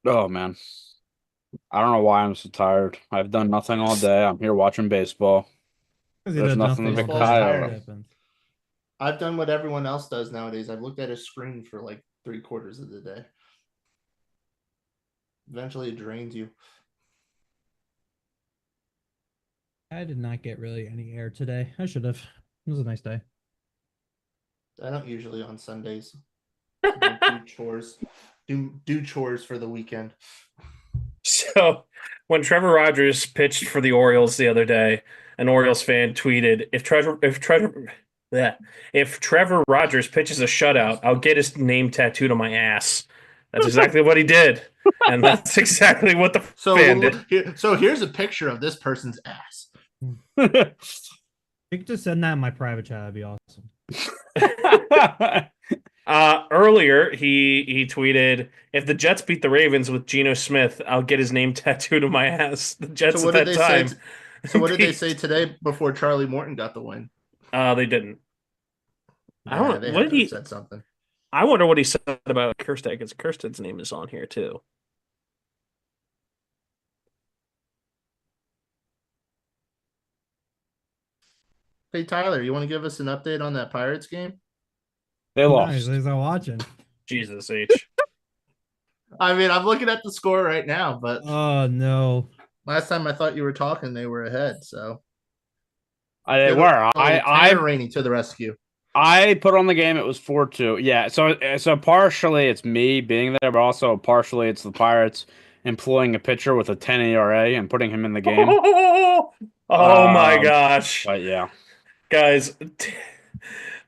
Oh man, I don't know why I'm so tired. I've done nothing all day. I'm here watching baseball. Because he There's does nothing to nothing be all Baseball's day. tired tired. of. It happens. I've done what everyone else does nowadays. I've looked at a screen for like 3/4 of the day. Eventually, it drains you. I did not get really any air today. I should have. It was a nice day. I don't usually on Sundays. I don't do chores. Do chores for the weekend. So when Trevor Rogers pitched for the Orioles the other day, an Orioles fan tweeted, if Trevor Rogers pitches a shutout, I'll get his name tattooed on my ass. That's exactly what he did. And that's exactly what the fan did. So here's a picture of this person's ass. You could just send that in my private chat. That'd be awesome. Earlier, he tweeted, if the Jets beat the Ravens with Geno Smith, I'll get his name tattooed on my ass. The Jets So what at did that they say? time. So what did they say today before Charlie Morton got the win? They didn't. I Nah, don't. they What had did to have he? said something. I wonder what he said about Kirsten, because Kirsten's name is on here too. Hey Tyler, you want to give us an update on that Pirates game? They Nice. lost. He's not watching. Jesus H. I mean, I'm looking at the score right now, but Oh no. last time I thought you were talking, they were ahead. So They were. Tanner Rainey to the rescue. I put on the game. It was 4-2. Yeah. So partially it's me being there, but also partially it's the Pirates employing a pitcher with a 10 ERA and putting him in the game. Oh my gosh. But yeah. Guys.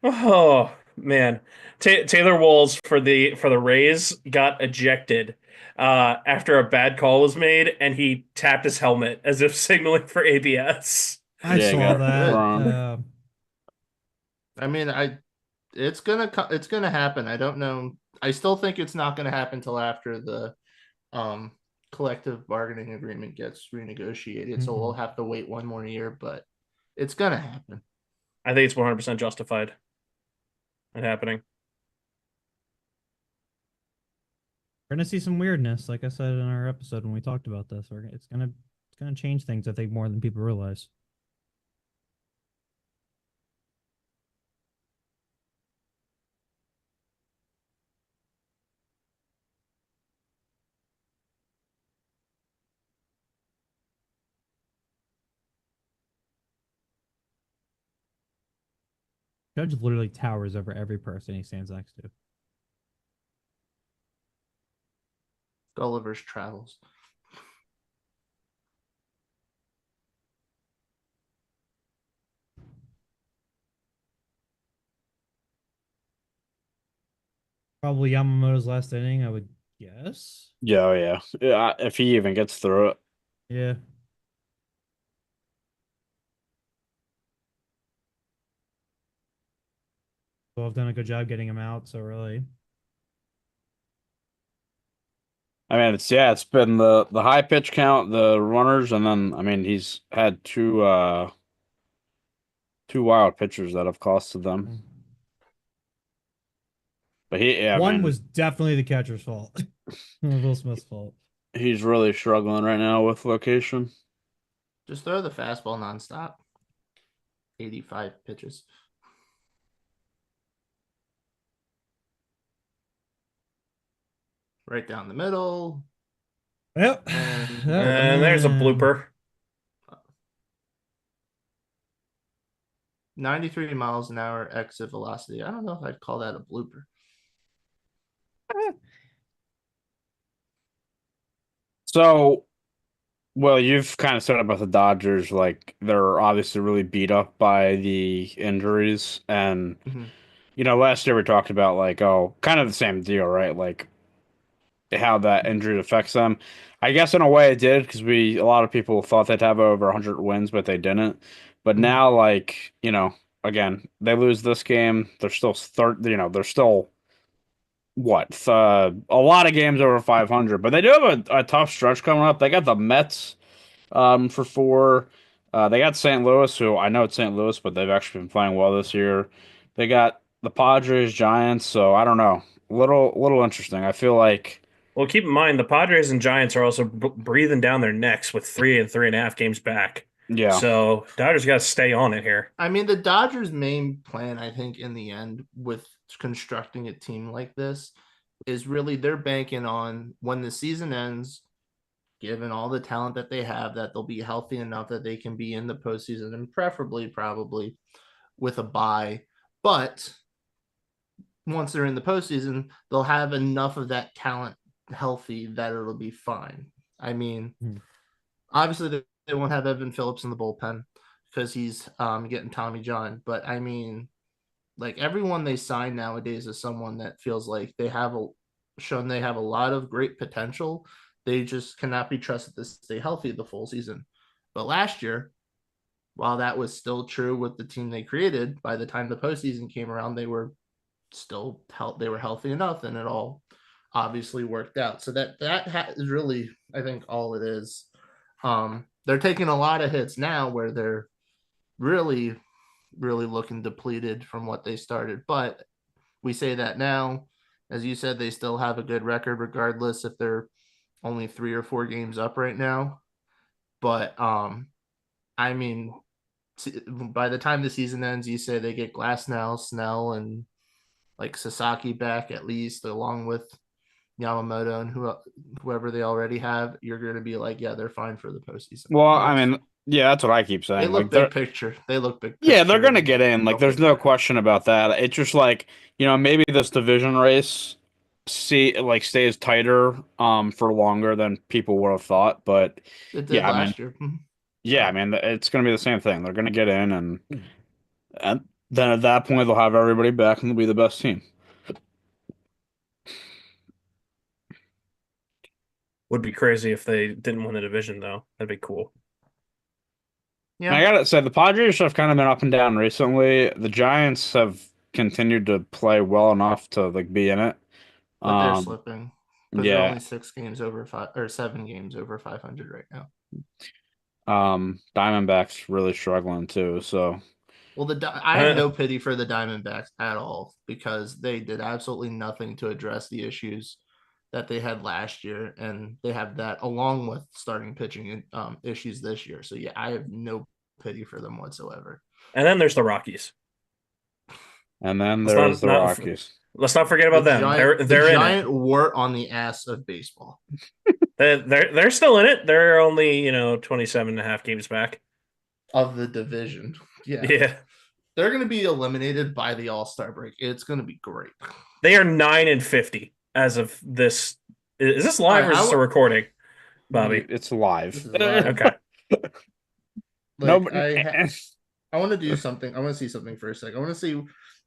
Oh man. Taylor Walls for the Rays got ejected after a bad call was made, and he tapped his helmet as if signaling for ABS. I Yeah, saw got that. thrown. I mean, it's gonna happen. I don't know. I still think it's not gonna happen till after the collective bargaining agreement gets renegotiated. So we'll have to wait one more year, but it's gonna happen. I think it's 100% justified in happening. We're gonna see some weirdness, like I said in our episode when we talked about this. It's gonna change things, I think, more than people realize. Judge literally towers over every person he stands next to. Gulliver's Travels. Probably Yamamoto's last inning, I would guess. Yeah, yeah. If he even gets through it. Yeah. Well, I've done a good job getting him out so early. I mean, it's been the high pitch count, the runners, and then I mean he's had two wild pitchers that have costed them. But One man, was definitely the catcher's fault. Will Smith's fault. he's really struggling right now with location. Just throw the fastball nonstop. 85 pitches. Right down the middle. Yep. And there's a blooper. 93 miles an hour exit velocity. I don't know if I'd call that a blooper. So Well, you've kind of said about the Dodgers, like they're obviously really beat up by the injuries, and Mhm. last year we talked about like, oh, kind of the same deal, right? Like how that injury affects them. I guess in a way it did because a lot of people thought they'd have over 100 wins, but they didn't. But Mhm. now, like, again, they lose this game, they're still third, they're still a lot of games over 500, but they do have a tough stretch coming up. They got the Mets for four. They got St. Louis, who I know it's St. Louis, but they've actually been playing well this year. They got the Padres, Giants, so I don't know. Little interesting. I feel like Well, keep in mind the Padres and Giants are also breathing down their necks with 3 and 3.5 games back. yeah. So Dodgers got to stay on it here. I mean, the Dodgers' main plan, I think, in the end, with constructing a team like this, is really they're banking on when the season ends, given all the talent that they have, that they'll be healthy enough that they can be in the postseason and preferably, probably with a bye. But once they're in the postseason, they'll have enough of that talent healthy that it'll be fine. I mean, Hmm. obviously they won't have Evan Phillips in the bullpen because he's getting Tommy John. But I mean, like everyone they sign nowadays is someone that feels like shown they have a lot of great potential. They just cannot be trusted to stay healthy the full season. But last year, while that was still true with the team they created, by the time the postseason came around, they were healthy enough, and it all obviously worked out. So is really, I think, all it is. They're taking a lot of hits now where they're really, really looking depleted from what they started. But we say that now, as you said, they still have a good record, regardless if they're only 3 or 4 games up right now. But I mean, by the time the season ends, you say they get Glass Snell, and like Sasaki back at least, along with Yamamoto and whoever they already have. You're going to be like, yeah, they're fine for the postseason. Well, And I mean, yeah, that's what I keep they saying. look Like big picture. They look big yeah, they're picture, gonna and get in. Like, they'll there's get no there. question about that. It's just like, maybe this division race stays tighter for longer than people would have thought. But It did yeah, I mean, last year. yeah, I So mean, it's gonna be the same thing. They're gonna get in, and then at that point they'll have everybody back and they'll be the best team. Would be crazy if they didn't win the division, though. That'd be cool. And I yeah, gotta say, the Padres have kind of been up and down recently. The Giants have continued to play well enough to like be in it. but they're Um, slipping because they're yeah. only 6 games over 7 games over 500 right now. Diamondbacks really struggling too. So Well, I have Uh, no pity for the Diamondbacks at all because they did absolutely nothing to address the issues that they had last year, and they have that along with starting pitching issues this year. So yeah, I have no pity for them whatsoever. and then there's the Rockies. and then Let's there's not the not Rockies. let's not forget about them. The They're in it. giant wart on the ass of baseball. They're still in it. They're only 27.5 games back. Of the division. Yeah. Yeah, They're going to be eliminated by the All-Star break. It's going to be great. they are 9-50 as of this. Is this All live right, or is this a recording, Bobby? It's live. this is live. Okay. Like Nobody. I want to do something. I want to see something for a second. I want to see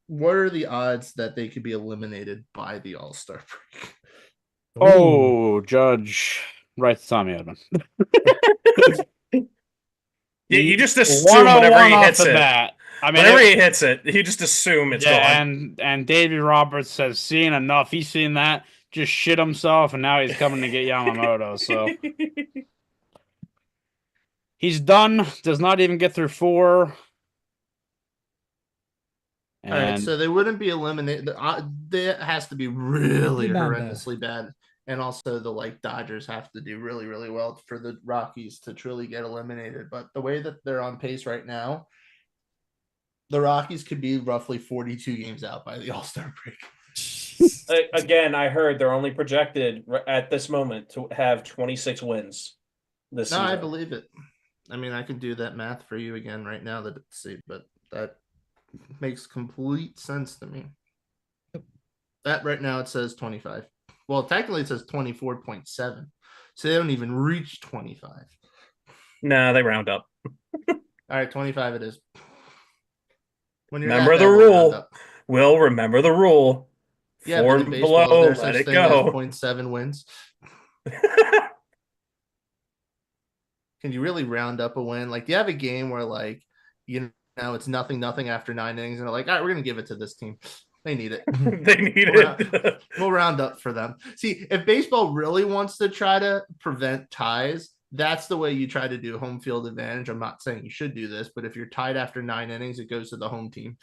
what are the odds that they could be eliminated by the All-Star break. Oh, Judge, right to Tommy Edman. Yeah, you just assume whenever 101 he off hits the it. bat. I mean, Whenever he hits it, you just assume it's yeah, gone. and Davey Roberts says seen enough. He's seen that, just shit himself, and now he's coming to get Yamamoto. So he's done. Does not even get through four. All right, And so they wouldn't be eliminated. That has to be really Pretty bad, though. horrendously bad, and also the Dodgers have to do really, really well for the Rockies to truly get eliminated. But the way that they're on pace right now, the Rockies could be roughly 42 games out by the All-Star break. Again, I heard they're only projected at this moment to have 26 wins this No, season. I believe it. I mean, I can do that math for you again right now. But that makes complete sense to me. That right now it says 25. Well, technically it says 24.7. So they don't even reach 25. Nah, they round up. All right, 25 it is. When you're Remember that the bad, we'll round rule. up. Will remember the rule. Yeah, Four but in and baseball, is below, there let such it thing as go. 0.7 wins? Can you really round up a win? Like, do you have a game where, like, it's nothing after 9 innings, and they're like, all right, we're gonna give it to this team. They need it. They need We'll it. we'll round up for them. See, if baseball really wants to try to prevent ties, that's the way you try to do home field advantage. I'm not saying you should do this, but if you're tied after 9 innings, it goes to the home team.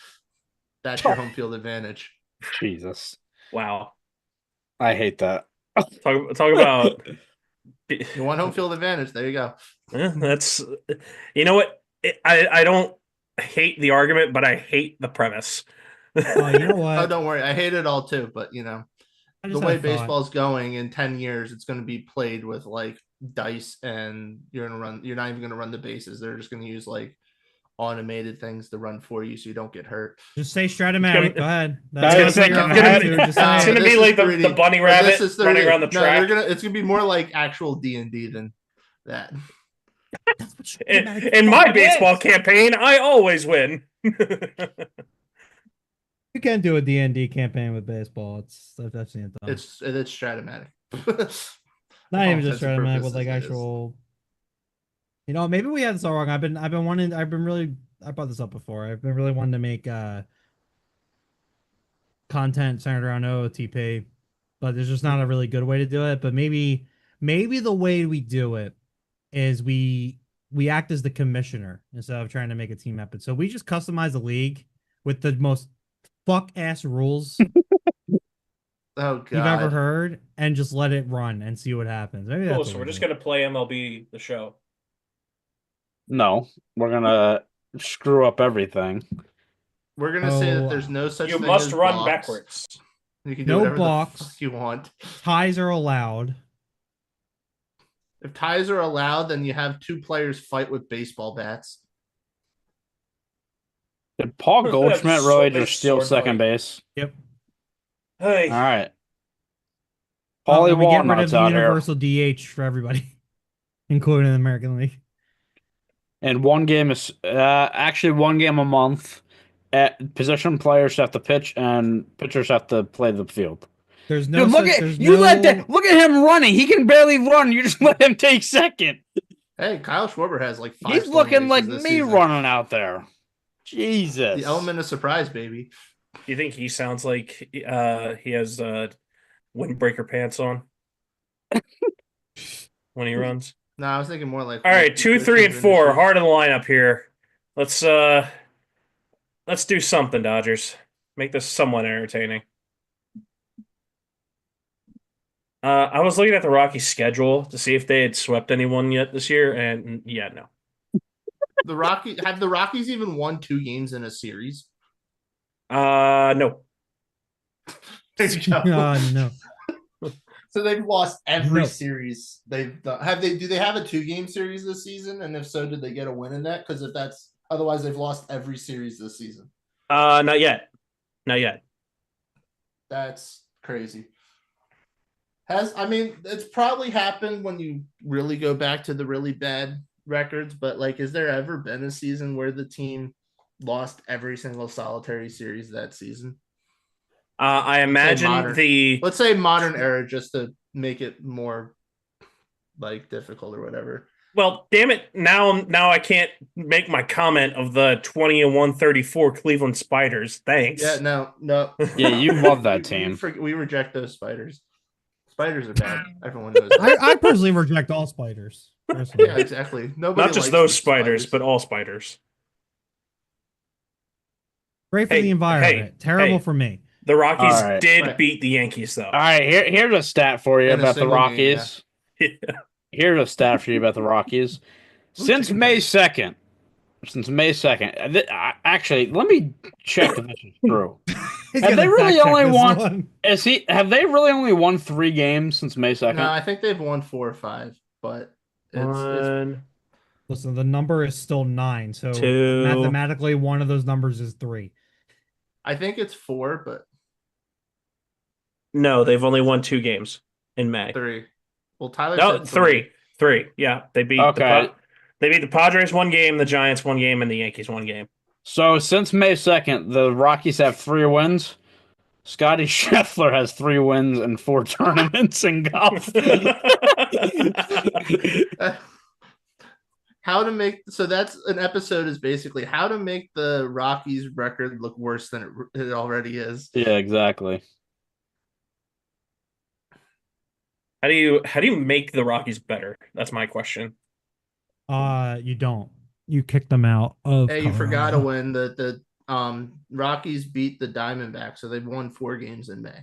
That's your home field advantage. Jesus. Wow. I hate that. Talk about. You want home field advantage. There you go. That's, you know what? I don't hate the argument, but I hate the premise. Oh, you know Oh, what? don't worry. I hate it all too, but I the just way had a thought. baseball's going in 10 years, it's going to be played with like dice, and you're not even going to run the bases. They're just going to use like automated things to run for you so you don't get hurt. Just say Stratomatic. Go ahead. I was That's what thinking you're that. to. Just say It's it. gonna be like the bunny rabbit running around the track. It's gonna be more like actual D&D than that. That's what In my baseball campaign, I always win. You can't do a D&D campaign with baseball. I've seen it done. It's Stratomatic. Not even just intents and Stratomatic with like purposes, it is. actual. Maybe we had this all wrong. I've been wanting. I brought this up before. I've been really wanting to make content centered around OOTP, but there's just not a really good way to do it. But maybe the way we do it is we act as the commissioner instead of trying to make a team epic. So we just customize the league with the most fuck ass rules Oh god, you've ever heard, and just let it run and see what happens. Maybe Cool. that's So what we're we just do. gonna play MLB the Show. No, we're gonna screw up everything. We're gonna say that there's no such You thing must as run balks. backwards. You can do No whatever balks. the fuck you want. Ties are allowed. If ties are allowed, then you have two players fight with baseball bats. Did Paul Goldschmidt really just steal Sword second fight. base? Yep. Hey, All right. Oh, Paulie and we get rid of Walnuts the out here. universal DH for everybody, including the American League. And one game is actually one game a month. Position players have to pitch and pitchers have to play the field. There's no. Dude, look at him running. He can barely run. You just let him take second. Hey, Kyle Schwarber has like 5. He's looking like this me season. running out there. Jesus. The element of surprise, baby. you think he sounds like he has windbreaker pants on when he runs? No, I was thinking more like. All right, 2, 3, and 4, hard in the lineup here. Let's do something, Dodgers. Make this somewhat entertaining. I was looking at the Rockies' schedule to see if they had swept anyone yet this year, and yeah, no. The Rockies even won 2 games in a series? No. There you go. No. So they've lost every No. series they've done. Do they have a 2-game series this season? And if so, did they get a win in that? Because if that's otherwise, they've lost every series this season. Not yet. Not yet. That's crazy. It's probably happened when you really go back to the really bad records, but like, has there ever been a season where the team lost every single solitary series that season? I imagine let's say modern era, just to make it more like difficult or whatever. Well, damn it! Now I can't make my comment of the 20-134 Cleveland Spiders. Thanks. Yeah, no. Yeah, you love that team. We reject those spiders. Spiders are bad. Everyone knows. I personally reject all spiders. Personally. Yeah, exactly. Nobody. Not just those spiders, but all spiders. Great for the environment. Terrible for me. The Rockies Right. did beat the Yankees, though. All right, here's a stat for you In a about the single game, Rockies. Yeah. Here's a stat for you about the Rockies. Since May 2nd, actually, let me check if this is true. Have they really only won? Have they really only won 3 games since May 2nd? No, I think they've won 4 or 5, but it's listen, the number is still 9, so 2. mathematically one of those numbers is 3. I think it's 4, but No, they've only won 2 games in May. 3. Well, Tyler No, said 3. 3. Yeah, they beat Okay. They beat the Padres one game, the Giants one game, and the Yankees one game. So since May 2nd, the Rockies have 3 wins. Scotty Scheffler has 3 wins and 4 tournaments in golf. How to make so that's an episode is basically how to make the Rockies record look worse than it already is. Yeah, exactly. How do you make the Rockies better? That's my question. You don't. You kick them out of Hey, you forgot to Colorado. win the Rockies beat the Diamondbacks, so they've won 4 games in May.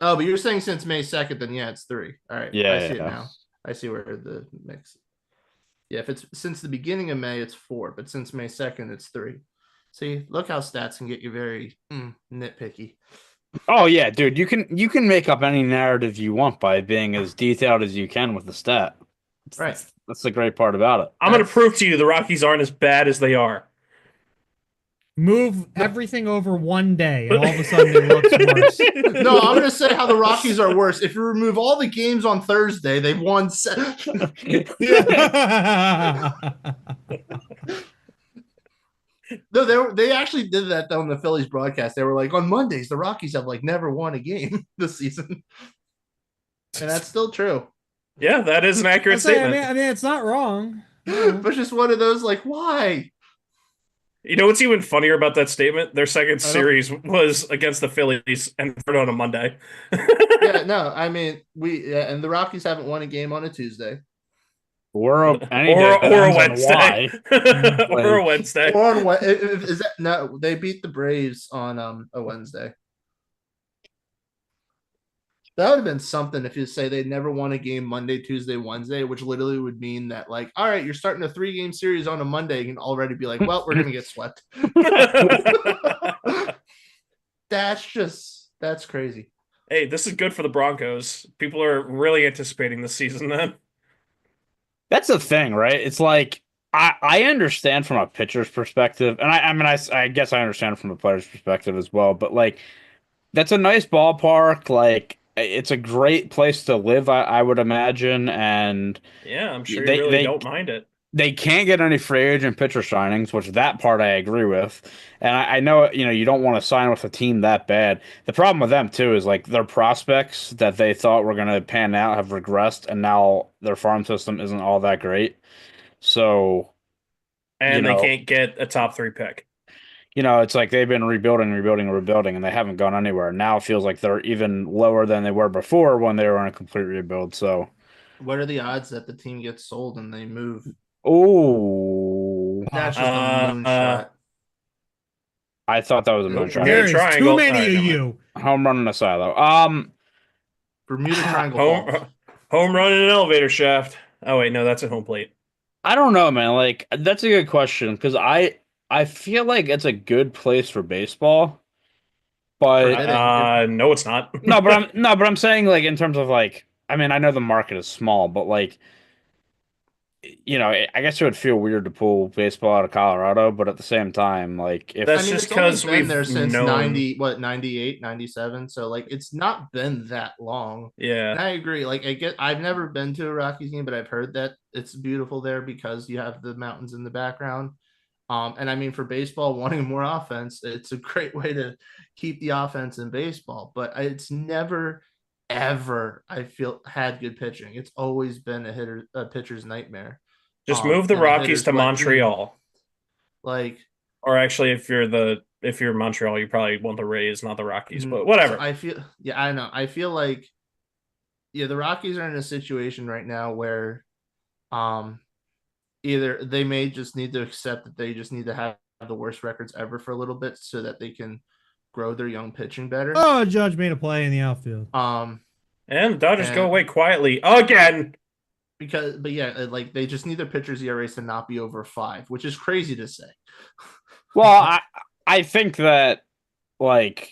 Oh, but you're saying since May 2nd, then yeah, it's 3. All right, Yeah, I see it yeah. now. I see where the mix. Yeah, if it's since the beginning of May, it's 4, but since May 2nd, it's 3. See, look how stats can get you very nitpicky. Oh yeah, dude, you can make up any narrative you want by being as detailed as you can with the stat. Right. That's the great part about it. I'm going to prove to you the Rockies aren't as bad as they are. Move everything over one day, and all of a sudden it looks worse. No, I'm going to say how the Rockies are worse. If you remove all the games on Thursday, they've won. No, they actually did that though in the Phillies broadcast. They were like, on Mondays, the Rockies have like never won a game this season, and that's still true. Yeah, that is an accurate statement. I mean, it's not wrong. But just one of those, like, why? You know what's even funnier about that statement? Their second series was against the Phillies and third on a Monday. Yeah, no, I mean and the Rockies haven't won a game on a Tuesday. Or a Wednesday. Or a Wednesday. Or on is that no? They beat the Braves on a Wednesday. That would have been something if you say they never won a game Monday, Tuesday, Wednesday, which literally would mean that, like, all right, you're starting a 3-game series on a Monday, you can already be like, well, we're gonna get swept. That's crazy. Hey, this is good for the Broncos. People are really anticipating this season then. That's the thing, right? It's like I understand from a pitcher's perspective, and I guess I understand from a player's perspective as well, but like that's a nice ballpark, like it's a great place to live, I would imagine, and yeah, I'm sure you really don't mind it. They can't get any free agent pitcher signings, which that part I agree with. And I know, you don't want to sign with a team that bad. The problem with them, too, is like their prospects that they thought were going to pan out have regressed, and now their farm system isn't all that great. So. And they can't get a top 3 pick. It's like they've been rebuilding, and they haven't gone anywhere. Now it feels like they're even lower than they were before when they were in a complete rebuild. So. What are the odds that the team gets sold and they move? Oh, that's just a moonshot. I thought that was a moonshot. There is too many of you. Home run in a silo. Bermuda Triangle. Home run in an elevator shaft. Oh wait, no, that's at home plate. I don't know, man. Like that's a good question because I feel like it's a good place for baseball, but no, it's not. but I'm saying like in terms of like. I mean, I know the market is small, but like, I guess it would feel weird to pull baseball out of Colorado, but at the same time, like, if that's just because we've been there since 98, 97. So like, it's not been that long. Yeah, and I agree. Like, I've never been to a Rockies game, but I've heard that it's beautiful there because you have the mountains in the background. And I mean, for baseball, wanting more offense, it's a great way to keep the offense in baseball. But it's never ever I feel had good pitching. It's always been a pitcher's nightmare. Just move the Rockies to Montreal. Like, or actually, if you're Montreal, you probably want the Rays, not the Rockies. But whatever. I know. I feel like the Rockies are in a situation right now where, either they may just need to accept that they just need to have the worst records ever for a little bit so that they can grow their young pitching better. Oh, Judge made a play in the outfield. And the Dodgers go away quietly again. But like they just need their pitchers' ERAs to not be over 5, which is crazy to say. Well, I think that, like,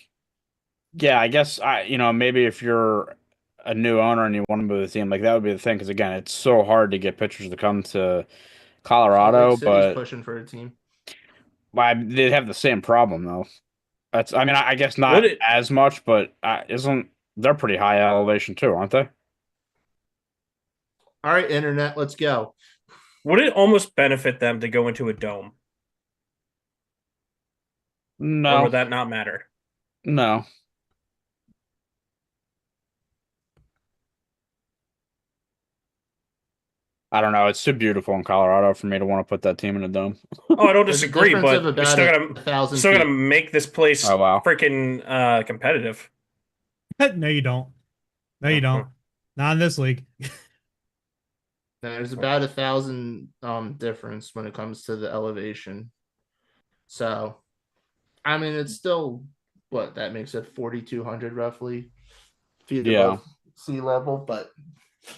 yeah, I guess maybe if you're a new owner and you want to move the team, like that would be the thing. Because again, it's so hard to get pitchers to come to Colorado, but pushing for a team. They have the same problem though. I guess not as much, but they're pretty high elevation too, aren't they? All right, internet, let's go. Would it almost benefit them to go into a dome, or No, would that not matter? no. I don't know. It's too beautiful in Colorado for me to want to put that team in a dome. Oh, I don't There's a disagree, difference of but about a thousand still gotta feet. make this place Oh wow. freaking competitive. No, you don't. No, you Uh-huh. don't. Not in this league. There's about a thousand difference when it comes to the elevation. So I mean it's still what that makes it 4,200 roughly feet Yeah. above sea level, but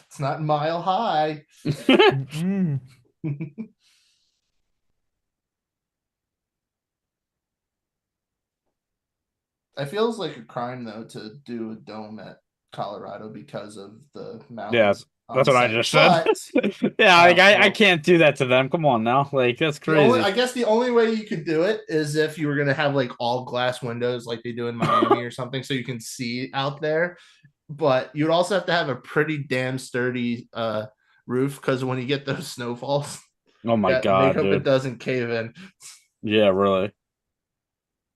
it's not mile high. Mm-mm. It feels like a crime though to do a dome at Colorado because of the Yeah, mountain that's what I set. just said. But Yeah, like I well, can't do that to them. Come on now. Like that's crazy. I guess the only way you could do it is if you were gonna have like all glass windows like they do in Miami or something, so you can see out there. But you'd also have to have a pretty damn sturdy roof because when you get those snowfalls, Oh my yeah, make God, hope it dude. doesn't cave in. Yeah, really.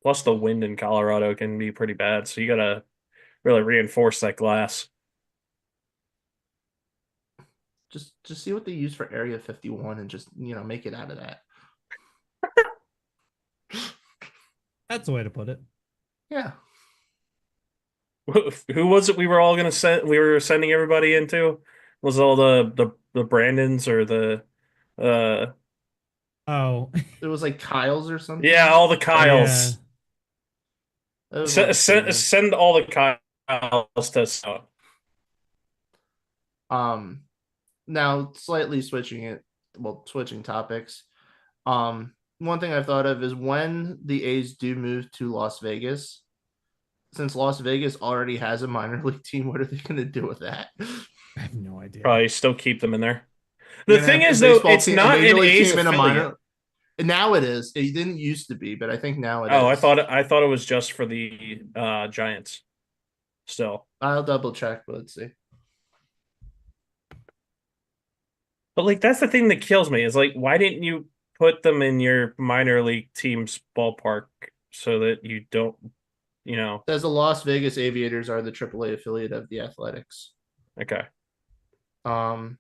Plus, the wind in Colorado can be pretty bad, so you gotta really reinforce that glass. Just see what they use for Area 51 and just make it out of that. That's the way to put it. Yeah. Who was it we were all gonna send? We were sending everybody into? Was it all the Brandons or the uh Oh, It was like Kyle's or yeah, something. all the yeah. Kyles. That was one of Steven's. Send all the Kyles to Um Now slightly switching topics. One thing I've thought of is when the A's do move to Las Vegas, since Las Vegas already has a minor league team, what are they going to do with that? I have no idea. probably still keep them in there. The You're gonna thing have a is, though, baseball it's team, a not major an league A's team, and a affiliate. minor. And now it is. It didn't used to be, but I think now it Oh, is. I thought it was just for the Giants. Still, I'll double check, but let's see. but like that's the thing that kills me is like, why didn't you put them in your minor league team's ballpark so that you don't, you know? It says the Las Vegas Aviators are the AAA affiliate of the Athletics. Okay. Um,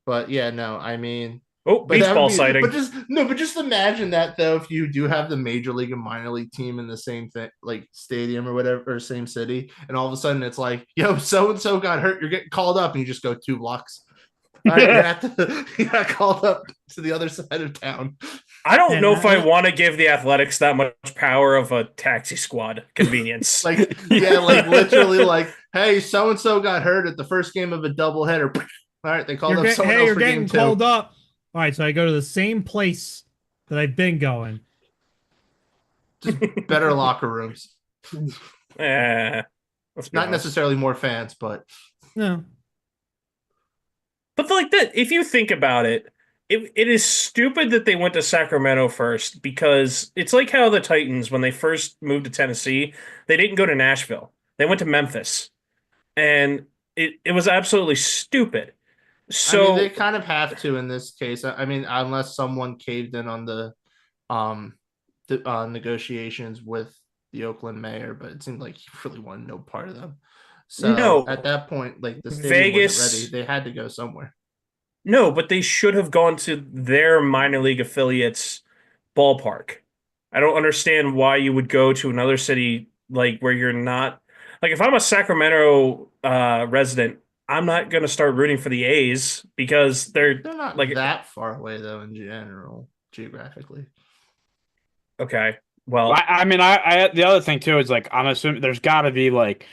but yeah, no, I mean, Oh, but beach that would ball be, but sighting. just no, but just imagine that though, if you do have the major league and minor league team in the same thing, like stadium or whatever, or same city, and all of a sudden it's like, yo, so and so got hurt, you're getting called up, and you just go 2 blocks. All right, you're at the, you got called up to the other side of town. I don't And know if I want to give the Athletics that much power of a taxi squad convenience. Like, yeah, like literally, like, hey, so and so got hurt at the first game of a doubleheader. All right, they called up someone else you're for getting game two. called up. All right, so I go to the same place that I've been going. Just better locker rooms. Let's be Not honest. necessarily more fans, but No. But like that, if you think about it, it is stupid that they went to Sacramento first because it's like how the Titans, when they first moved to Tennessee, they didn't go to Nashville. They went to Memphis. And it was absolutely stupid. I mean, they So kind of have to in this case. I mean, unless someone caved in on um the negotiations with the Oakland mayor, but it seemed like he really wanted no part of them. So no, at that point, like the stadium wasn't ready. Vegas, They had to go somewhere. no, but they should have gone to their minor league affiliates ballpark. I don't understand why you would go to another city like where you're not like if I'm a Sacramento resident, I'm not going to start rooting for the A's because they're They're not like that far away though in general, geographically. okay, Well, well, I mean, I the other thing too is like I'm assuming there's got to be like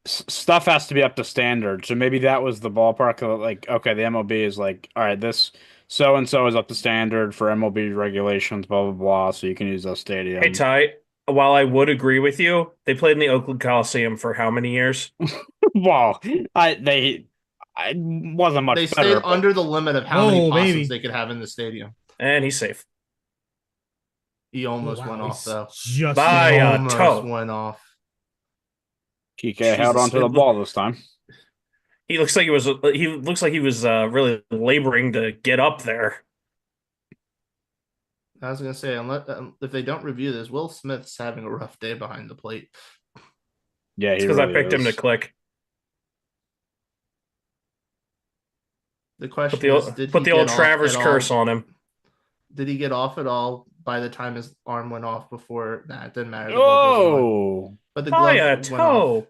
stuff has to be up to standard. So maybe that was the ballpark of like, okay, the MLB is like, all right, this so and so is up to standard for MLB regulations, blah blah blah. So you can use those hey stadiums. Ty, while I would agree with you, they played in the Oakland Coliseum for how many years? Well, I wasn't They much stayed better, but under the limit of how many Whoa, possums baby. they could have in the stadium. And he's safe. He Oh, almost went wow. off though. Just He By a almost toe. went off. Kike held Jesus. onto the ball this time. He looks like he was really laboring to get up there. I was gonna say, unless if they don't review this, Will Smith's having a rough day behind the plate. Yeah, It's he because I really picked him to is. click. The Put question is, the did put he the old get off Travers at curse all? on him. Did he get off at all by the time his arm went off? Before that, it didn't matter. The glove wasn't on, Oh, but the Probably glove a went off. toe.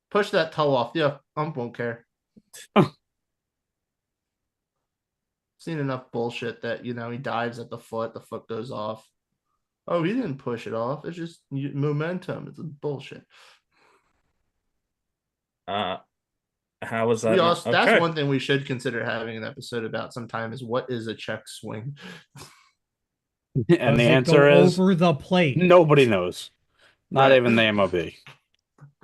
Push that toe off. Yeah, ump won't care. Seen enough bullshit that he dives at the foot goes off. Oh, he didn't push it off. It's just momentum. It's bullshit. How was that We not also that's okay? one thing we should consider having an episode about sometime is what is a check swing. and Does the it go answer is over the plate? nobody knows. Not Right. even the MLB.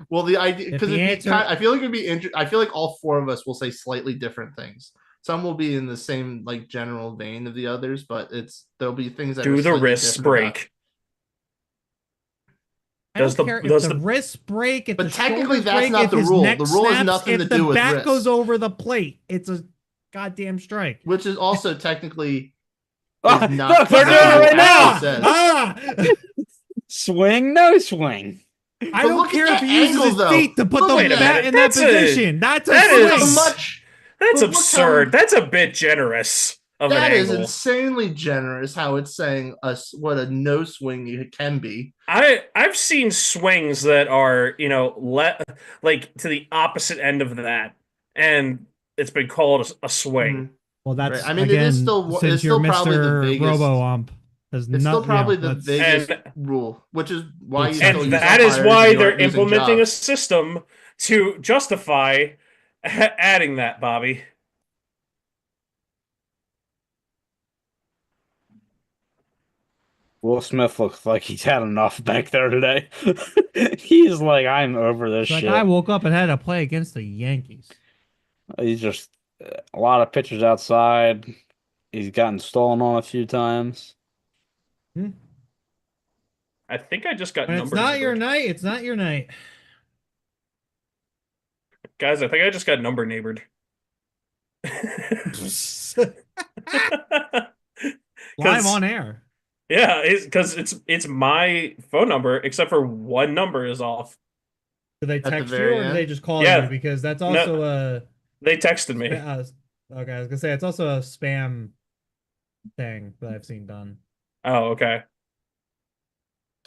Well, the idea, If because the answer, I feel like it'd be I feel like all four of us will say slightly different things. Some will be in the same like general vein of the others, but there'll be things that are Do the slightly wrist different about. break. I don't Does the care if does the the wrists break, if But the technically, shoulders that's break, not if the his rule. neck The rule has snaps, nothing to if the do with bat wrist, goes over the plate. It's a goddamn strike. which is also technically Ah, is not look, they're what doing the it rule right now. actually says. Swing, no swing. I But don't look at care if the he uses angle, his though. feet to put Look the Wait a bat minute, in that that's a- position. That's a that Look is- how swing. much. That's But look absurd. how- That's a bit generous of an That is angle. insanely generous. How it's saying us what a no swing it can be. I've seen swings that are like to the opposite end of that, and it's been called a swing. Mhm. Well, that's Right. I mean, again, it is still since it's you're still probably the Mr. Vegas. Robo Ump. There's It's still not, probably the that's- Vegas And- rule, which is why you And still And use that is umpires why and you they're aren't losing implementing a jobs. system to justify adding that, Bobby. Will Smith looks like he's had enough back there today. He's like, I'm over this It's like shit. I woke up and had to play against the Yankees. He's just a lot of pitchers outside. He's gotten stolen on a few times. I think I just got When it's number not your neighbored. night, it's not your night. Guys, I think I just got number neighbored. Live on air. Yeah, because it's my phone number, except for one number is off. Do they the text you very or do end? they just call Yeah. you? Because that's No. also They texted me. okay, I was gonna say it's also a spam thing that I've seen done. Oh, okay.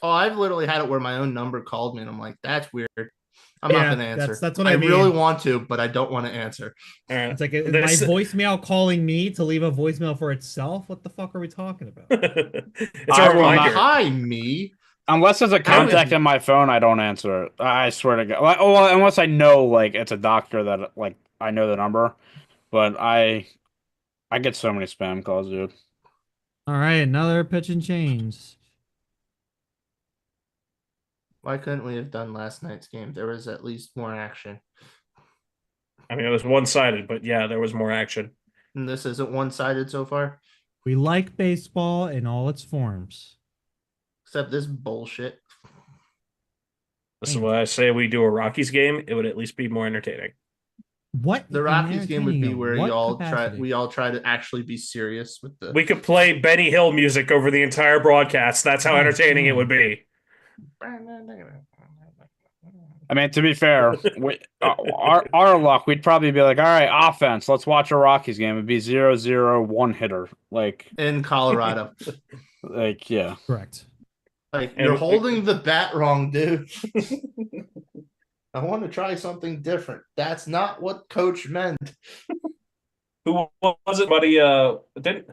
Oh, I've literally had it where my own number called me, and I'm like, "That's weird. I'm not Yeah, going to answer." that's what I mean. really want to, but I don't want to answer. All right. It's like, is my This- voicemail calling me to leave a voicemail for itself? What the fuck are we talking about? It's I a will reminder. Hi, me. Unless there's a contact you. in my phone, I don't answer it. I swear to God. Oh, well, unless I know like it's a doctor that like I know the number, but I get so many spam calls, dude. All right, another pitch and change. Why couldn't we have done last night's game? There was at least more action. I mean, it was one-sided, but yeah, there was more action. And this isn't one-sided so far, We like baseball in all its forms. except this bullshit. This is why I say we do a Rockies game. It would at least be more entertaining. What The in Rockies game would be entertaining where what y'all capacity? try to actually be serious with the. We could play Benny Hill music over the entire broadcast. That's how Oh, entertaining it man. would be. I mean, to be fair, our luck, we'd probably be like, all right, offense, let's watch a Rockies game. It'd be 0-0 one hitter, In Colorado. yeah. Correct. Like, And- you're holding the bat wrong, dude. I want to try something different. That's not what coach meant. Who was it, buddy? Didn't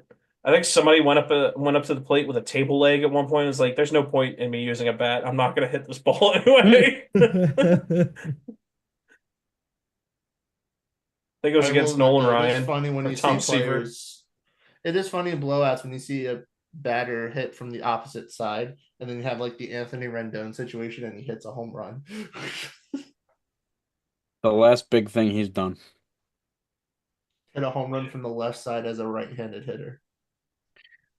I think somebody went up to the plate with a table leg at one point and was like, "There's no point in me using a bat. I'm not gonna hit this ball anyway." I think it was I against will admit, Nolan though, Ryan. It's funny when or you Tom see Seaver. players. It is funny in blowouts when you see a batter hit from the opposite side, and then you have like the Anthony Rendon situation, and he hits a home run. The last big thing he's done. Hit a home run from the left side as a right-handed hitter.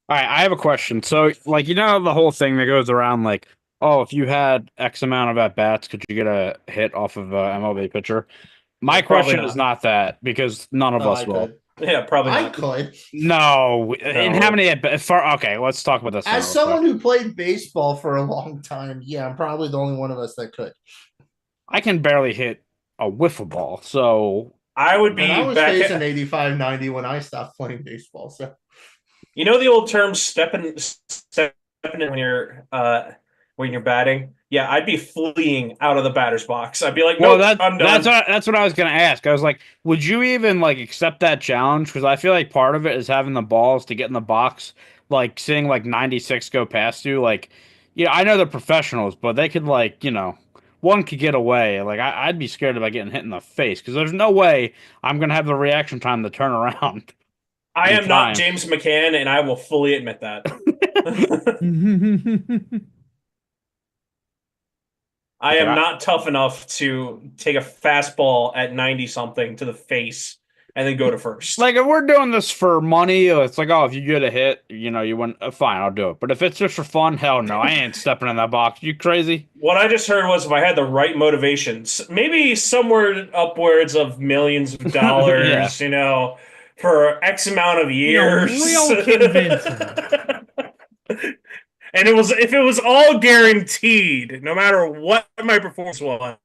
All right, I have a question. So, the whole thing that goes around, like, oh, if you had X amount of at bats, could you get a hit off of a MLB pitcher? My Yeah, probably question is not. not that because none of Oh, us I will. could. Yeah, probably I not. could. No. And how No. many okay, let's talk about this now As real someone quick. who played baseball for a long time, yeah, I'm probably the only one of us that could. I can barely hit a wiffle ball, so I would And I be was back facing at, 85-90 when I stopped playing baseball. So you know the old term stepping in when you're batting? Yeah, I'd be fleeing out of the batter's box. I'd be like, well, nope, I'm done. that's what I was gonna ask. I was like, would you even like accept that challenge? Because I feel like part of it is having the balls to get in the box, like seeing like 96 go past you. Like, yeah, I know they're professionals, but they could like, one could get away. Like, I'd be scared about getting hit in the face because there's no way I'm gonna have the reaction time to turn around I in am not time. James McCann, and I will fully admit that. I Like, am not tough enough to take a fastball at 90 something to the face and then go to first. like if we're doing this for money, it's like, oh, if you get a hit, you win. Fine, I'll do it. But if it's just for fun, hell no, I ain't stepping in that box. You crazy? What I just heard was if I had the right motivations, maybe somewhere upwards of millions of Yeah. dollars, for X amount of years. real convincing. And if it was all guaranteed, no matter what my performance was,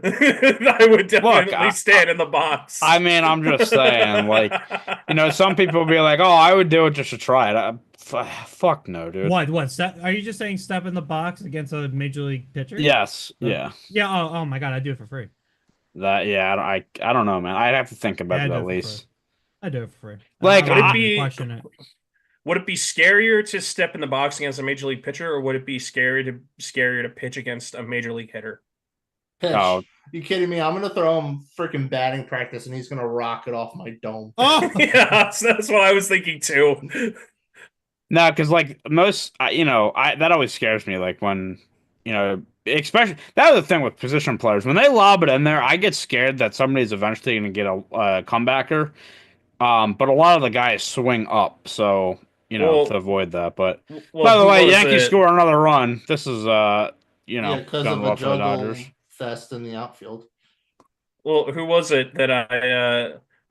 I would Look, definitely stand in the box. I mean, I'm just saying, like, some people will be like, oh, I would do it just to try it. Fuck no, dude. What? Are you just saying step in the box against a major league pitcher? Yes, So- yeah. Yeah. Oh my God, I do it for free. Yeah, I don't know, man. I'd have to think about Yeah, I it do at it for free. least. I do it for free. Like, I'm Would it not I, even be question it. would it be scarier to step in the box against a major league pitcher, or would it be scarier to pitch against a major league hitter? oh, pitch. You kidding me? I'm gonna throw him freaking batting practice, and he's gonna rock it off my dome. Oh, Yeah, that's what I was thinking too. no, because like most, that always scares me. Like when, especially that was the thing with position players when they lob it in there, I get scared that somebody's eventually going to get a comebacker. But a lot of the guys swing up, so to Well, avoid that. But well, by the who way, was Yankees it? score another run. This is Yeah, because going of a well for the Dodgers. juggle fest in the outfield. Well, who was it that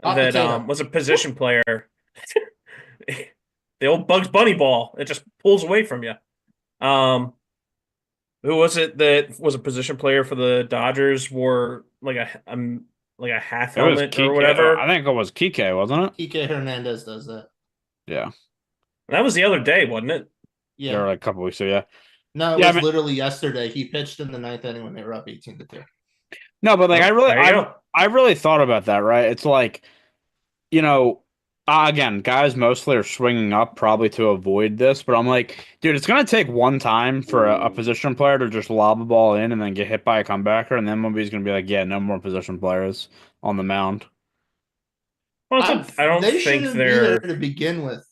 Hot potato. was a position player? The old Bugs Bunny ball. It just pulls away from you. Um, who was it that was a position player for the Dodgers? Wore like a half It was helmet or Kike. I whatever. think it was Kike, wasn't it? Kike Hernandez does that. Yeah, That was the other day, wasn't it? they were Yeah. like a couple weeks ago. Yeah, No, it yeah. I was mean, literally yesterday. He pitched in the ninth inning when they were up 18-2. no, but like Oh, there you go. I really thought about that. Right? It's like you know, again, guys mostly are swinging up probably to avoid this, but I'm like, dude, it's gonna take one time for a position player to just lob a ball in and then get hit by a comebacker, and then nobody's gonna be like, yeah, no more position players on the mound. Well, I don't They think shouldn't be there they're. to begin with.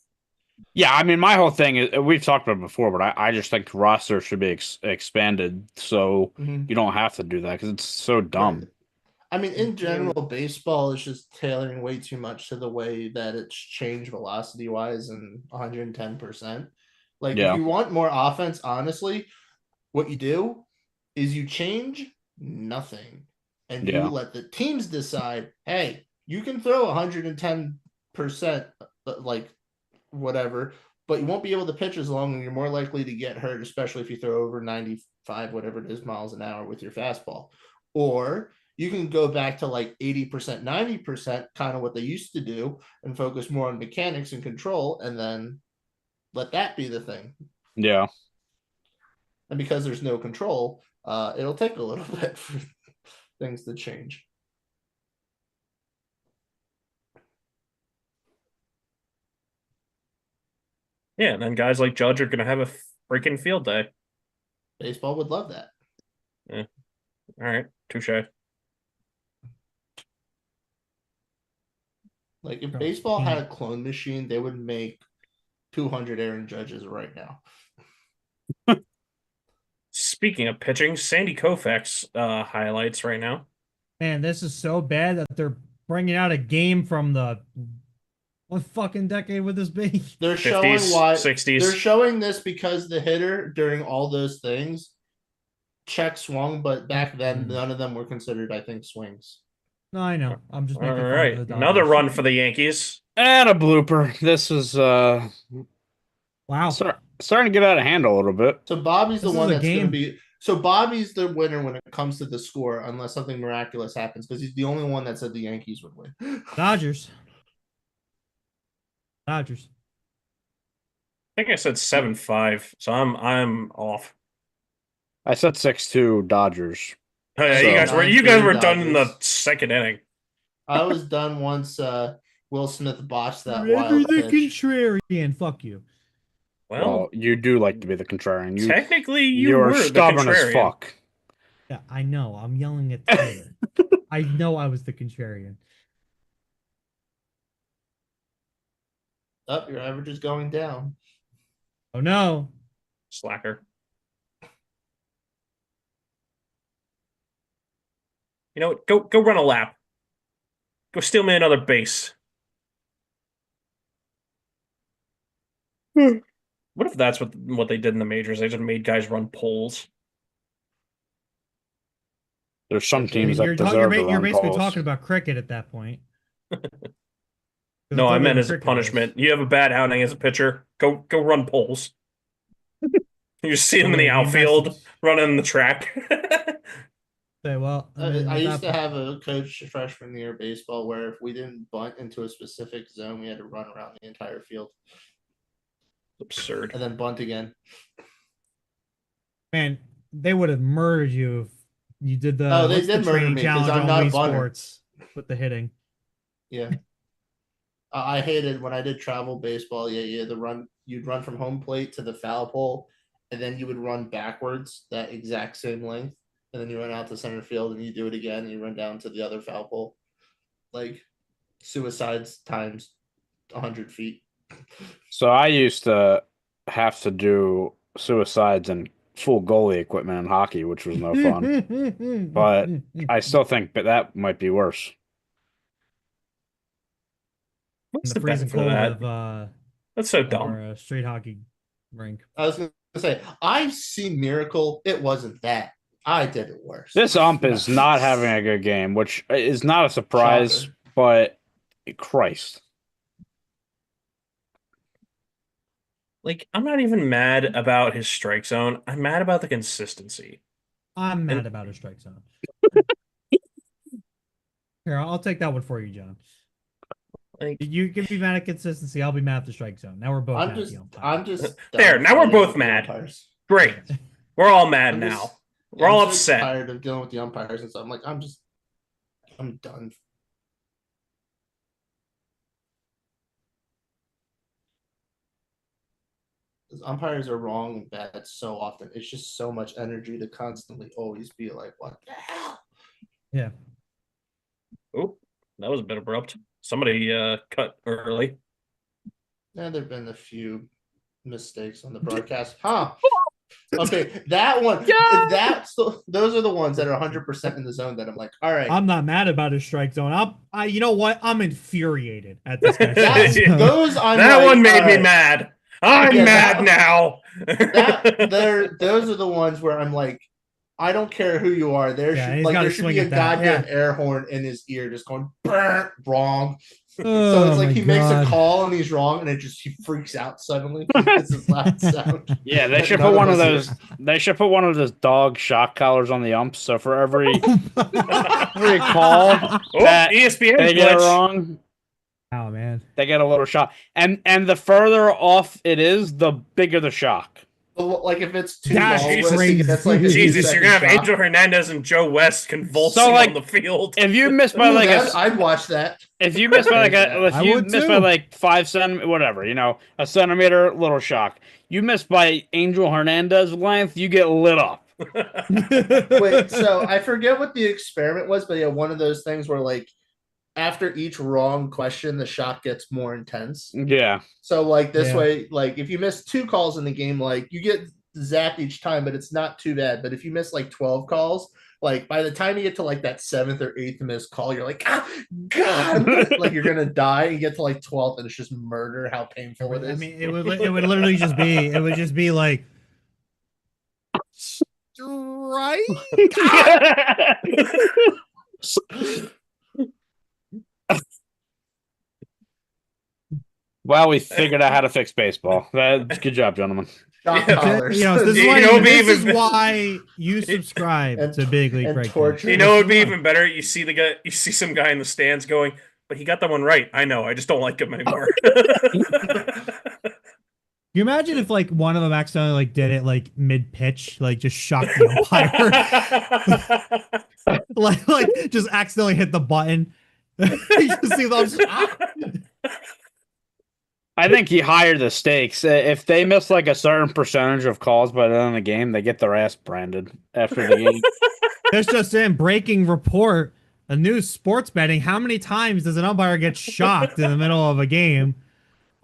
Yeah, I mean, my whole thing is we've talked about it before, but I just think roster should be expanded so Mhm. you don't have to do that because it's so dumb. I mean, in general, baseball is just tailoring way too much to the way that it's changed velocity wise and 110%. Like, if Yeah, you want more offense, honestly, what you do is you change nothing and you yeah, let the teams decide, hey, you can throw 110%, like whatever, but you won't be able to pitch as long and you're more likely to get hurt, especially if you throw over 95, whatever it is, miles an hour with your fastball. Or you can go back to like 80%, 90%, kind of what they used to do, and focus more on mechanics and control, and then let that be the thing. yeah. And because there's no control, it'll take a little bit for things to change. Yeah, and then guys like Judge are gonna have a freaking field day. Baseball would love that. Yeah. All right, touche. Like, if baseball had a clone machine, they would make 200 Aaron Judges right now. Speaking of pitching, Sandy Koufax highlights right now. man, this is so bad that they're bringing out a game from the what fucking decade would this be? They're showing 50s, why 60s. they're showing this because the hitter during all those things check swung, but back then none of them were considered, I think, swings. No, I know. I'm just All making fun right, of the another Dodgers. run for the Yankees. And a blooper. This is Wow. starting to get out of hand a little bit. So Bobby's This the is one a that's going to game. be. So Bobby's the winner when it comes to the score, unless something miraculous happens, because he's the only one that said the Yankees would win. Dodgers. Dodgers. I think I said 7-5, so I'm off. I said 6-2 Dodgers. Oh, yeah, So- you guys were done in the Dodgers. second inning. I was done once Will Smith botched that Remember wild the pitch. contrarian. Fuck you. Well, You do like to be the contrarian. technically, You're were the stubborn as contrarian. fuck. Yeah, I know. I'm yelling at Tyler. I know I was the contrarian. Up, your average is going down. Oh no. Slacker. You know what? Go run a lap. Go steal me another base. What if that's what they did in the majors? They just made guys run poles. There's some teams You're, that deserve to you're run basically polls. talking about cricket at that point. No, I meant as a cricket punishment. You have a bad outing as a pitcher. Go run poles. You see him in the Wait, outfield running the track. Say, well, I used to have a coach freshman year baseball where if we didn't bunt into a specific zone, we had to run around the entire field Absurd. and then bunt again. Man, they would have murdered you if you did the. Oh, they what's the did murder training me 'cause challenge I'm on not a Wii bunter. Sports with the hitting. Yeah. I hated when I did travel baseball. Yeah. You'd run from home plate to the foul pole, and then you would run backwards that exact same length, and then you run out to center field, and you do it again, and you run down to the other foul pole, like suicides times 100 feet. So I used to have to do suicides and full goalie equipment in hockey, which was no fun. But I still think that might be worse. in What's the the freezing benefit of cold that? of That's so dumb. our street hockey rink. I was gonna say I've seen Miracle. It wasn't that. I did it worse. This ump is not having a good game, which is not a surprise, Shocker. but Christ. Like, I'm not even mad about his strike zone. I'm mad about the consistency. I'm mad about a strike zone. Here, I'll take that one for you, John. Like, You can be mad at consistency. I'll be mad at the strike zone. Now we're both mad at the umpire. I'm just There, done now we're fighting both with the mad. umpires. great. We're all mad I'm now. just- We're all I'm so upset. tired of dealing with the umpires and stuff. I'm done. Because umpires are wrong and bad so often. It's just so much energy to constantly always be like, what the hell? Yeah. Oh, that was a bit abrupt. Somebody cut early. Yeah, there've been a few mistakes on the broadcast. Huh. Okay, that one. Those are the ones that are 100% in the zone that I'm like, all right. I'm not mad about his strike zone. You know what? I'm infuriated at this guy. Those I'm That like, one made all me right. mad. I'm Yeah, mad now. Those are the ones where I'm like, I don't care who you are. There Yeah, should he's like gotta there should swing be a at that. goddamn Yeah. air horn in his ear, just going "Brr," wrong. So Oh it's like my he makes a God. call and he's wrong, and he freaks out suddenly. It's his loud sound. Yeah, they that should none put one of us those. hear. They should put one of those dog shock collars on the umps. So for every call Oh, that ESPN they get it glitch. wrong, Oh man. they get a little shock. And the further off it is, the bigger the shock. But, like if it's too That's long, crazy. that's like a Jesus, you're gonna have 2-second Angel Hernandez and Joe West convulsing So, like, on the field. If you miss by Ooh, like I'd watch that. if you miss by like if I you would miss by too. like 5 centimeters, whatever, a centimeter, little shock. You miss by Angel Hernandez length, you get lit up. Wait, so I forget what the experiment was, but yeah, one of those things where like after each wrong question, the shock gets more intense. Yeah. So like this Yeah. way, like if you miss 2 calls in the game, like you get zapped each time, but it's not too bad. But if you miss like 12 calls, like by the time you get to like that 7th or 8th missed call, you're like, ah, God, like you're gonna die. You get to like 12th, and it's just murder. How painful it is. I mean, it would literally just be like strike. Well, we figured out how to fix baseball. Good job, gentlemen. Shock Yeah. collars. This You know, it'd be is even- why you subscribe And- to Big League and Breakdown. torture. You know, it'd be This is even better. You see some guy in the stands going, but he got that one right. I know. I just don't like him anymore. Can you imagine if like one of them accidentally like did it like mid pitch, like just shocked the umpire, like just accidentally hit the button. You just see them. I think he higher the stakes. If they miss like a certain percentage of calls by the end of the game, they get their ass branded after the game. There's just in breaking report, a new sports betting. How many times does an umpire get shocked in the middle of a game?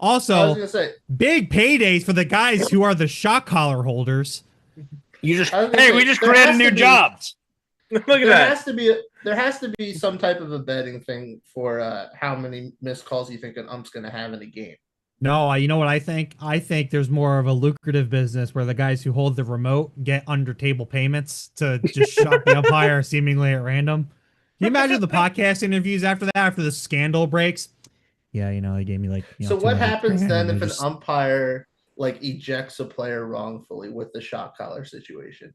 I was Also, gonna say, big paydays for the guys who are the shock collar holders. You just I was gonna hey, say, we just there created has to new be- jobs. Look at there that. has to be some type of a betting thing for how many missed calls you think an ump's gonna have in a game. No, you know what I think? I think there's more of a lucrative business where the guys who hold the remote get under table payments to just shock the umpire seemingly at random. Can you imagine the podcast interviews after that, after the scandal breaks? Yeah, they gave me like. So what 200 happens grand, then and if they an just- umpire like ejects a player wrongfully with the shock collar situation?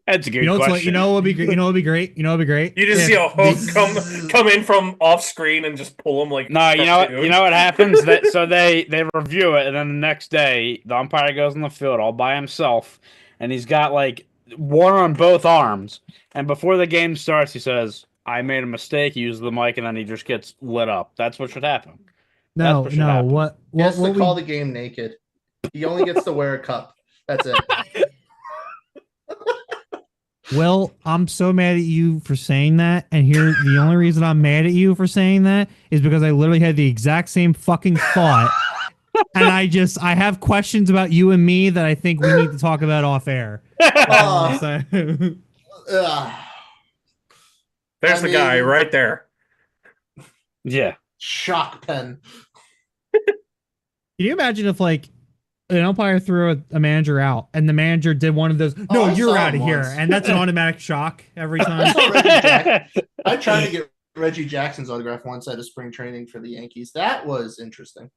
That's a good It's question. like, what would be great? What would be great? What would be great? You just If see a hook the- come in from off screen and just pull him like. No, cartoon. you know what happens? So they review it, and then the next day the umpire goes on the field all by himself, and he's got like one on both arms. And before the game starts, he says, "I made a mistake." He uses the mic, and then he just gets lit up. That's what should happen. No, what should happen. He has to we- call the game naked. He only gets to wear a cup. That's it. Well, I'm so mad at you for saying that, and here the only reason I'm mad at you for saying that is because I literally had the exact same fucking thought, and I have questions about you and me that I think we need to talk about off air. Uh, So- ugh. There's I the guy mean- right there. Yeah. Shock pen. Can you imagine if like an umpire threw a manager out and the manager did one of those? No, I you're saw out of him here, once. and that's an automatic shock every I time. saw Reggie Jackson. I tried to get Reggie Jackson's autograph once at a spring training for the Yankees. That was interesting.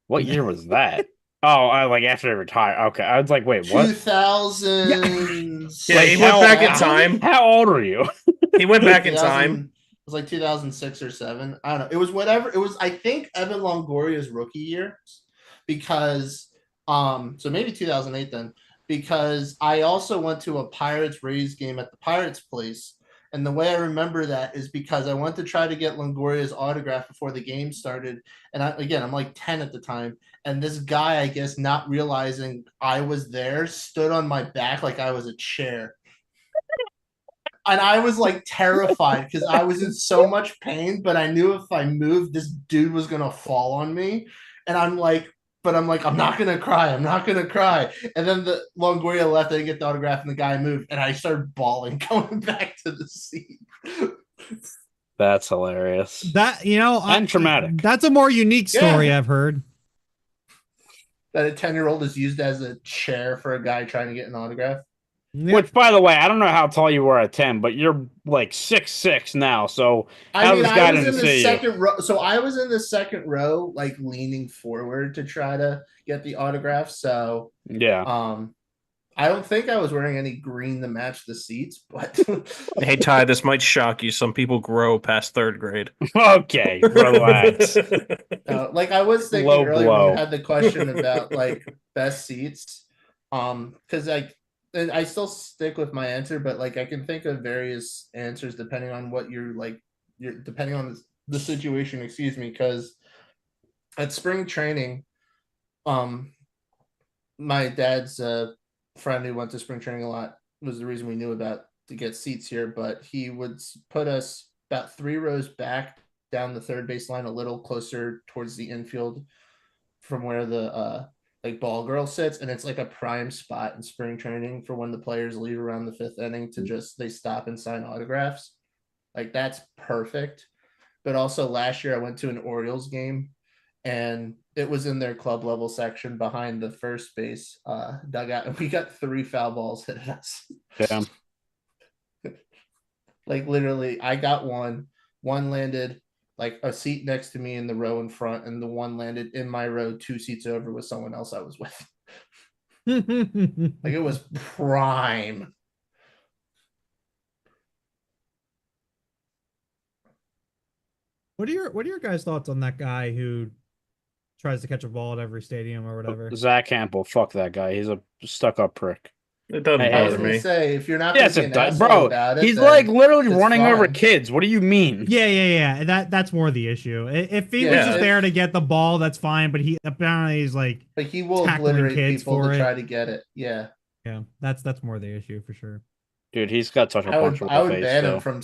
What year was that? Oh, like after they retired. Okay, I was like, wait, what? 2000s. Yeah, Like, he went how- back in how- time. How old are you? He went back in time. It was like 2006 or 7. I don't know. It was whatever. It was, I think, Evan Longoria's rookie year, because so maybe 2008 then, because I also went to a Pirates Rays game at the Pirates place. And the way I remember that is because I went to try to get Longoria's autograph before the game started. And I'm like 10 at the time. And this guy, I guess, not realizing I was there, stood on my back like I was a chair. And I was like terrified because I was in so much pain, but I knew if I moved, this dude was going to fall on me. And I'm like, I'm not going to cry. I'm not going to cry. And then the Longoria left, I didn't get the autograph, and the guy moved, and I started bawling going back to the seat. That's hilarious. That And traumatic. That's a more unique story Yeah. I've heard. That a 10-year-old is used as a chair for a guy trying to get an autograph. Yeah. Which, by the way, I don't know how tall you were at 10, but you're like 6'6" now. So How this guy I was didn't in see the you? second row. So I was in the second row, like leaning forward to try to get the autograph. So yeah, I don't think I was wearing any green to match the seats, but Hey Ty, this might shock you. Some people grow past third grade. okay, relax. like I was thinking Low earlier when blow. you had the question about like best seats, because and I still stick with my answer, but like I can think of various answers depending on what you're depending on the situation. Excuse me, because at spring training, my dad's friend who went to spring training a lot was the reason we knew about to get seats here, but he would put us about 3 rows back down the third base line, a little closer towards the infield from where the like ball girl sits, and it's like a prime spot in spring training for when the players leave around the 5th inning to just they stop and sign autographs. Like that's perfect. But also last year I went to an Orioles game, and it was in their club level section behind the first base dugout, and we got 3 foul balls hit at us. Damn. Like literally, I got one landed like a seat next to me in the row in front, and the one landed in my row 2 seats over with someone else I was with. Like it was prime. What are your guys' thoughts on that guy who tries to catch a ball at every stadium or whatever? Zach Campbell, fuck that guy. He's a stuck-up prick. It doesn't I I hate was bother him. gonna me. say, if you're not gonna Yes, be it an does, asshole bro. about it, He's like then literally it's running over fine. kids. What do you mean? Yeah. That's more the issue. If he was Yeah, just if- there to get the ball, that's fine. But he apparently is like But he will tackling obliterate kids people for to it. try to get it. Yeah. Yeah, that's more the issue for sure. Dude, he's got such a punchable I would face, ban him though. from.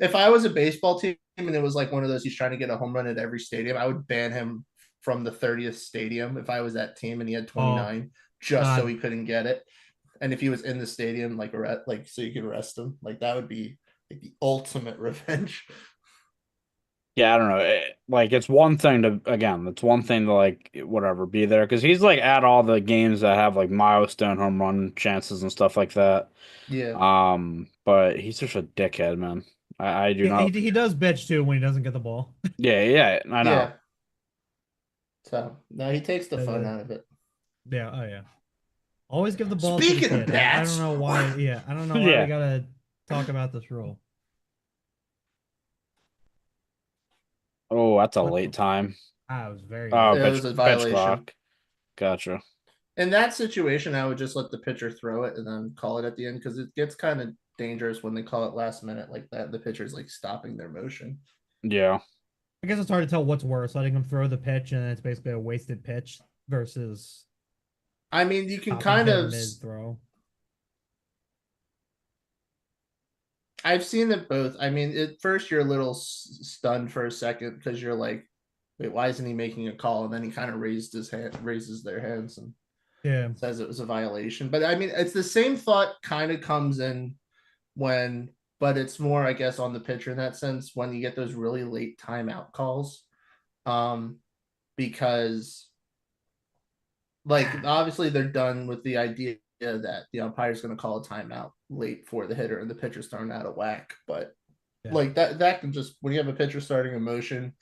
If I was a baseball team and it was like one of those he's trying to get a home run at every stadium, I would ban him from the 30th stadium if I was that team and he had 29 just so God. he couldn't get it. And if he was in the stadium, like so you could arrest him, like that would be like the ultimate revenge. Yeah, I don't know. Like, it's one thing to, again, it's one thing to, like, whatever, be there. Because he's, like, at all the games that have, like, milestone home run chances and stuff like that. Yeah. But he's just a dickhead, man. I do Yeah, not. he does bitch too when he doesn't get the ball. Yeah, I know. Yeah. So no, he takes the fun Uh, out of it. Yeah, oh yeah. Always give the ball to Speaking the of kid. I bats, don't know why. Yeah, I don't know why Yeah. we gotta talk about this rule. Oh, that's a What late the- time. I was very. Oh, it was a pitch violation. clock. Gotcha. In that situation, I would just let the pitcher throw it and then call it at the end because it gets kind of dangerous when they call it last minute like that. The pitcher's like stopping their motion. Yeah. I guess it's hard to tell what's worse, letting him throw the pitch and it's basically a wasted pitch versus I mean, you can stopping kind him of. mid throw. I've seen it both. I mean, at first you're a little stunned for a second because you're like, "Wait, why isn't he making a call?" And then he kind of raises their hands, and Yeah. says it was a violation. But I mean, it's the same thought kind of comes in when, but it's more, I guess, on the pitcher in that sense when you get those really late timeout calls. Because like obviously they're done with the idea that the umpire's going to call a timeout late for the hitter and the pitcher's thrown out of whack. But Yeah. like that can just, when you have a pitcher starting a motion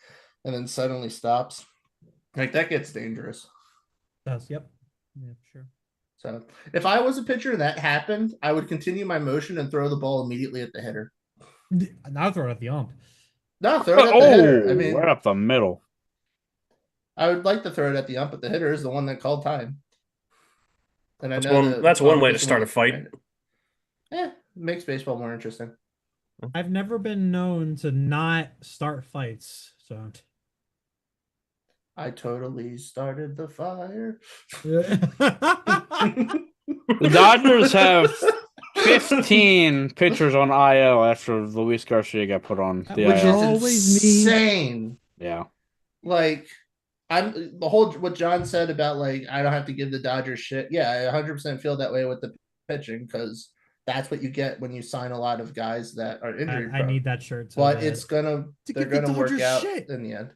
and then suddenly stops, like that gets dangerous. Does yep. Yeah, sure. So if I was a pitcher and that happened, I would continue my motion and throw the ball immediately at the hitter. Now throw it at the ump. No, throw it at the hitter. I Oh, mean, right up the middle. I would like to throw it at the ump, but the hitter is the one that called time. And I That's know one. the That's one way to competition start a will- fight. Yeah, makes baseball more interesting. I've never been known to not start fights, so I totally started the fire. The Dodgers have 15 pitchers on IL after Luis Garcia got put on the Which is IL. Always me. insane. Yeah. Like, I'm the whole what John said about like I don't have to give the Dodgers shit. Yeah, I 100% feel that way with the pitching because that's what you get when you sign a lot of guys that are injury I prone. need that shirt. So But bad. it's gonna To they're give the gonna work Dodgers out shit. in the end.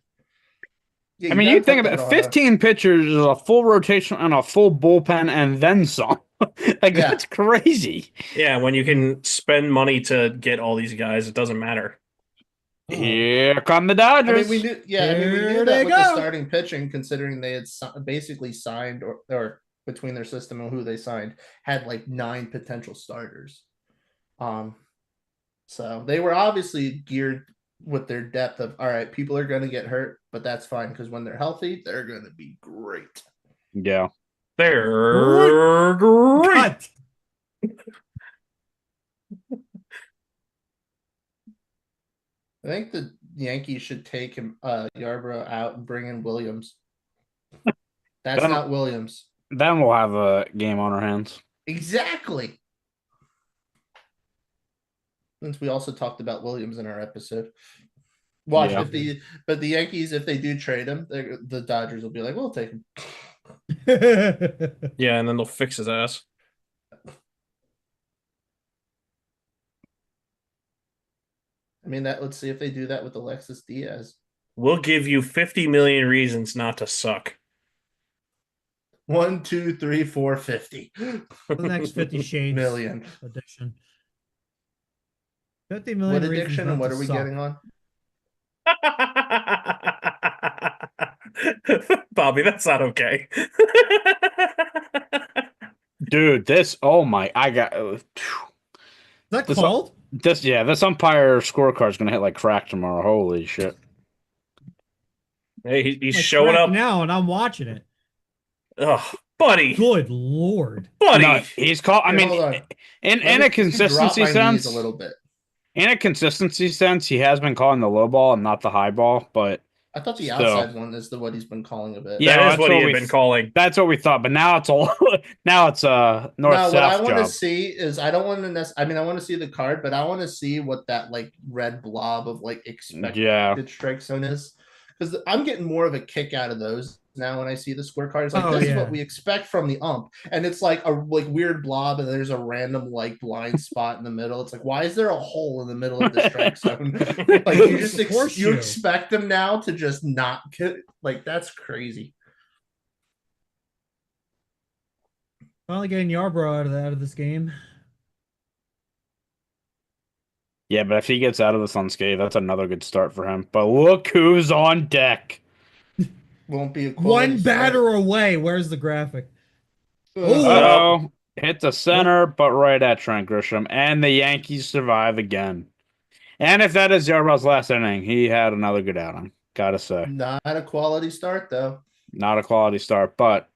Yeah, I mean, gotta you think put about that on 15 pitchers is a full rotation and a full bullpen and then some. Like, Yeah. that's crazy. Yeah, when you can spend money to get all these guys, it doesn't matter. Oh. Here come the I Dodgers. mean, we knew. Yeah, I mean, we Here knew they that with the go. starting pitching, considering they had basically signed or between their system and who they signed, had like 9 potential starters. So they were obviously geared with their depth of all right, people are going to get hurt, but that's fine because when they're healthy, they're going to be great. Yeah. They're great. Cut. I think the Yankees should take him Yarbrough out and bring in Williams. That's Then- not Williams. Then we'll have a game on our hands. Exactly. Since we also talked about Williams in our episode. Watch Yeah. but the Yankees, if they do trade him, the Dodgers will be like, we'll take him. Yeah, and then they'll fix his ass. I mean, let's see if they do that with Alexis Diaz. We'll give you 50 million reasons not to suck. 1, 2, 3, 4, 50 The next 50 Shades million. edition. 50 million. What reasons addiction not and what to are we suck. getting on? Bobby, that's not okay. Dude, this, oh my, I got that this, called? this umpire scorecard is gonna hit like crack tomorrow. Holy shit. Hey, he's Like showing crack up. now, and I'm watching it. Ugh, buddy, Good lord. No, buddy. he's called, I Here, mean, hold on. in a Let me drop consistency my knees a sense, little bit. in a consistency sense, he has been calling the low ball and not the high ball, but I thought the still. outside one is the what he's been calling a bit. Yeah, That well, is what he had been calling. that's what we thought, but now it's all now it's a No, what I north-south want to job. see is I don't want to. I mean, I want to see the card, but I want to see what that like red blob of like expected Yeah. strike zone is, because I'm getting more of a kick out of those now when I see the scorecard. It's like Oh, this is yeah. what we expect from the ump, and it's like a like weird blob, and there's a random like blind spot in the middle. It's like, why is there a hole in the middle of the strike zone? Like you just you expect them now to just not like that's crazy. Finally getting Yarbrough out of this game. Yeah, but if he gets out of this unscathed, that's another good start for him. But look who's on deck. Won't be a One batter away. Where's the graphic? Oh, hit the center, but right at Trent Grisham. And the Yankees survive again. And if that is Yarbrough's last inning, he had another good outing. Gotta say. Not a quality start, though. Not a quality start, but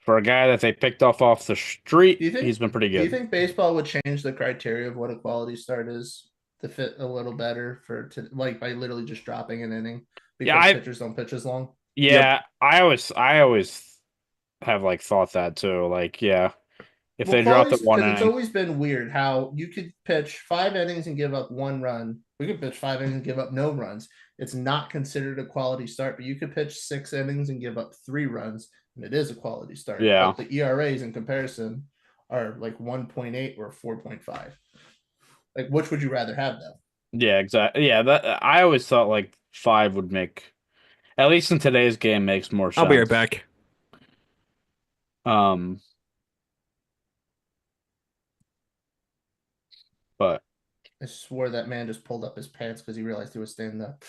for a guy that they picked off the street, he's been pretty good. Do you think baseball would change the criteria of what a quality start is to fit a little better like by literally just dropping an inning because pitchers don't pitch as long? Yeah, yep. I always have like thought that too. Like, yeah, if they drop the one inning, it's always been weird how you could pitch 5 innings and give up 1 run. We could pitch 5 innings and give up no runs. It's not considered a quality start, but you could pitch 6 innings and give up 3 runs, and it is a quality start. Yeah. But the ERAs in comparison are like 1.8 or 4.5. Like, which would you rather have, though? Yeah, exactly. Yeah, that I always thought like 5 would make, at least in today's game, makes more sense. I'll be right back. But I swore that man just pulled up his pants because he realized he was standing up.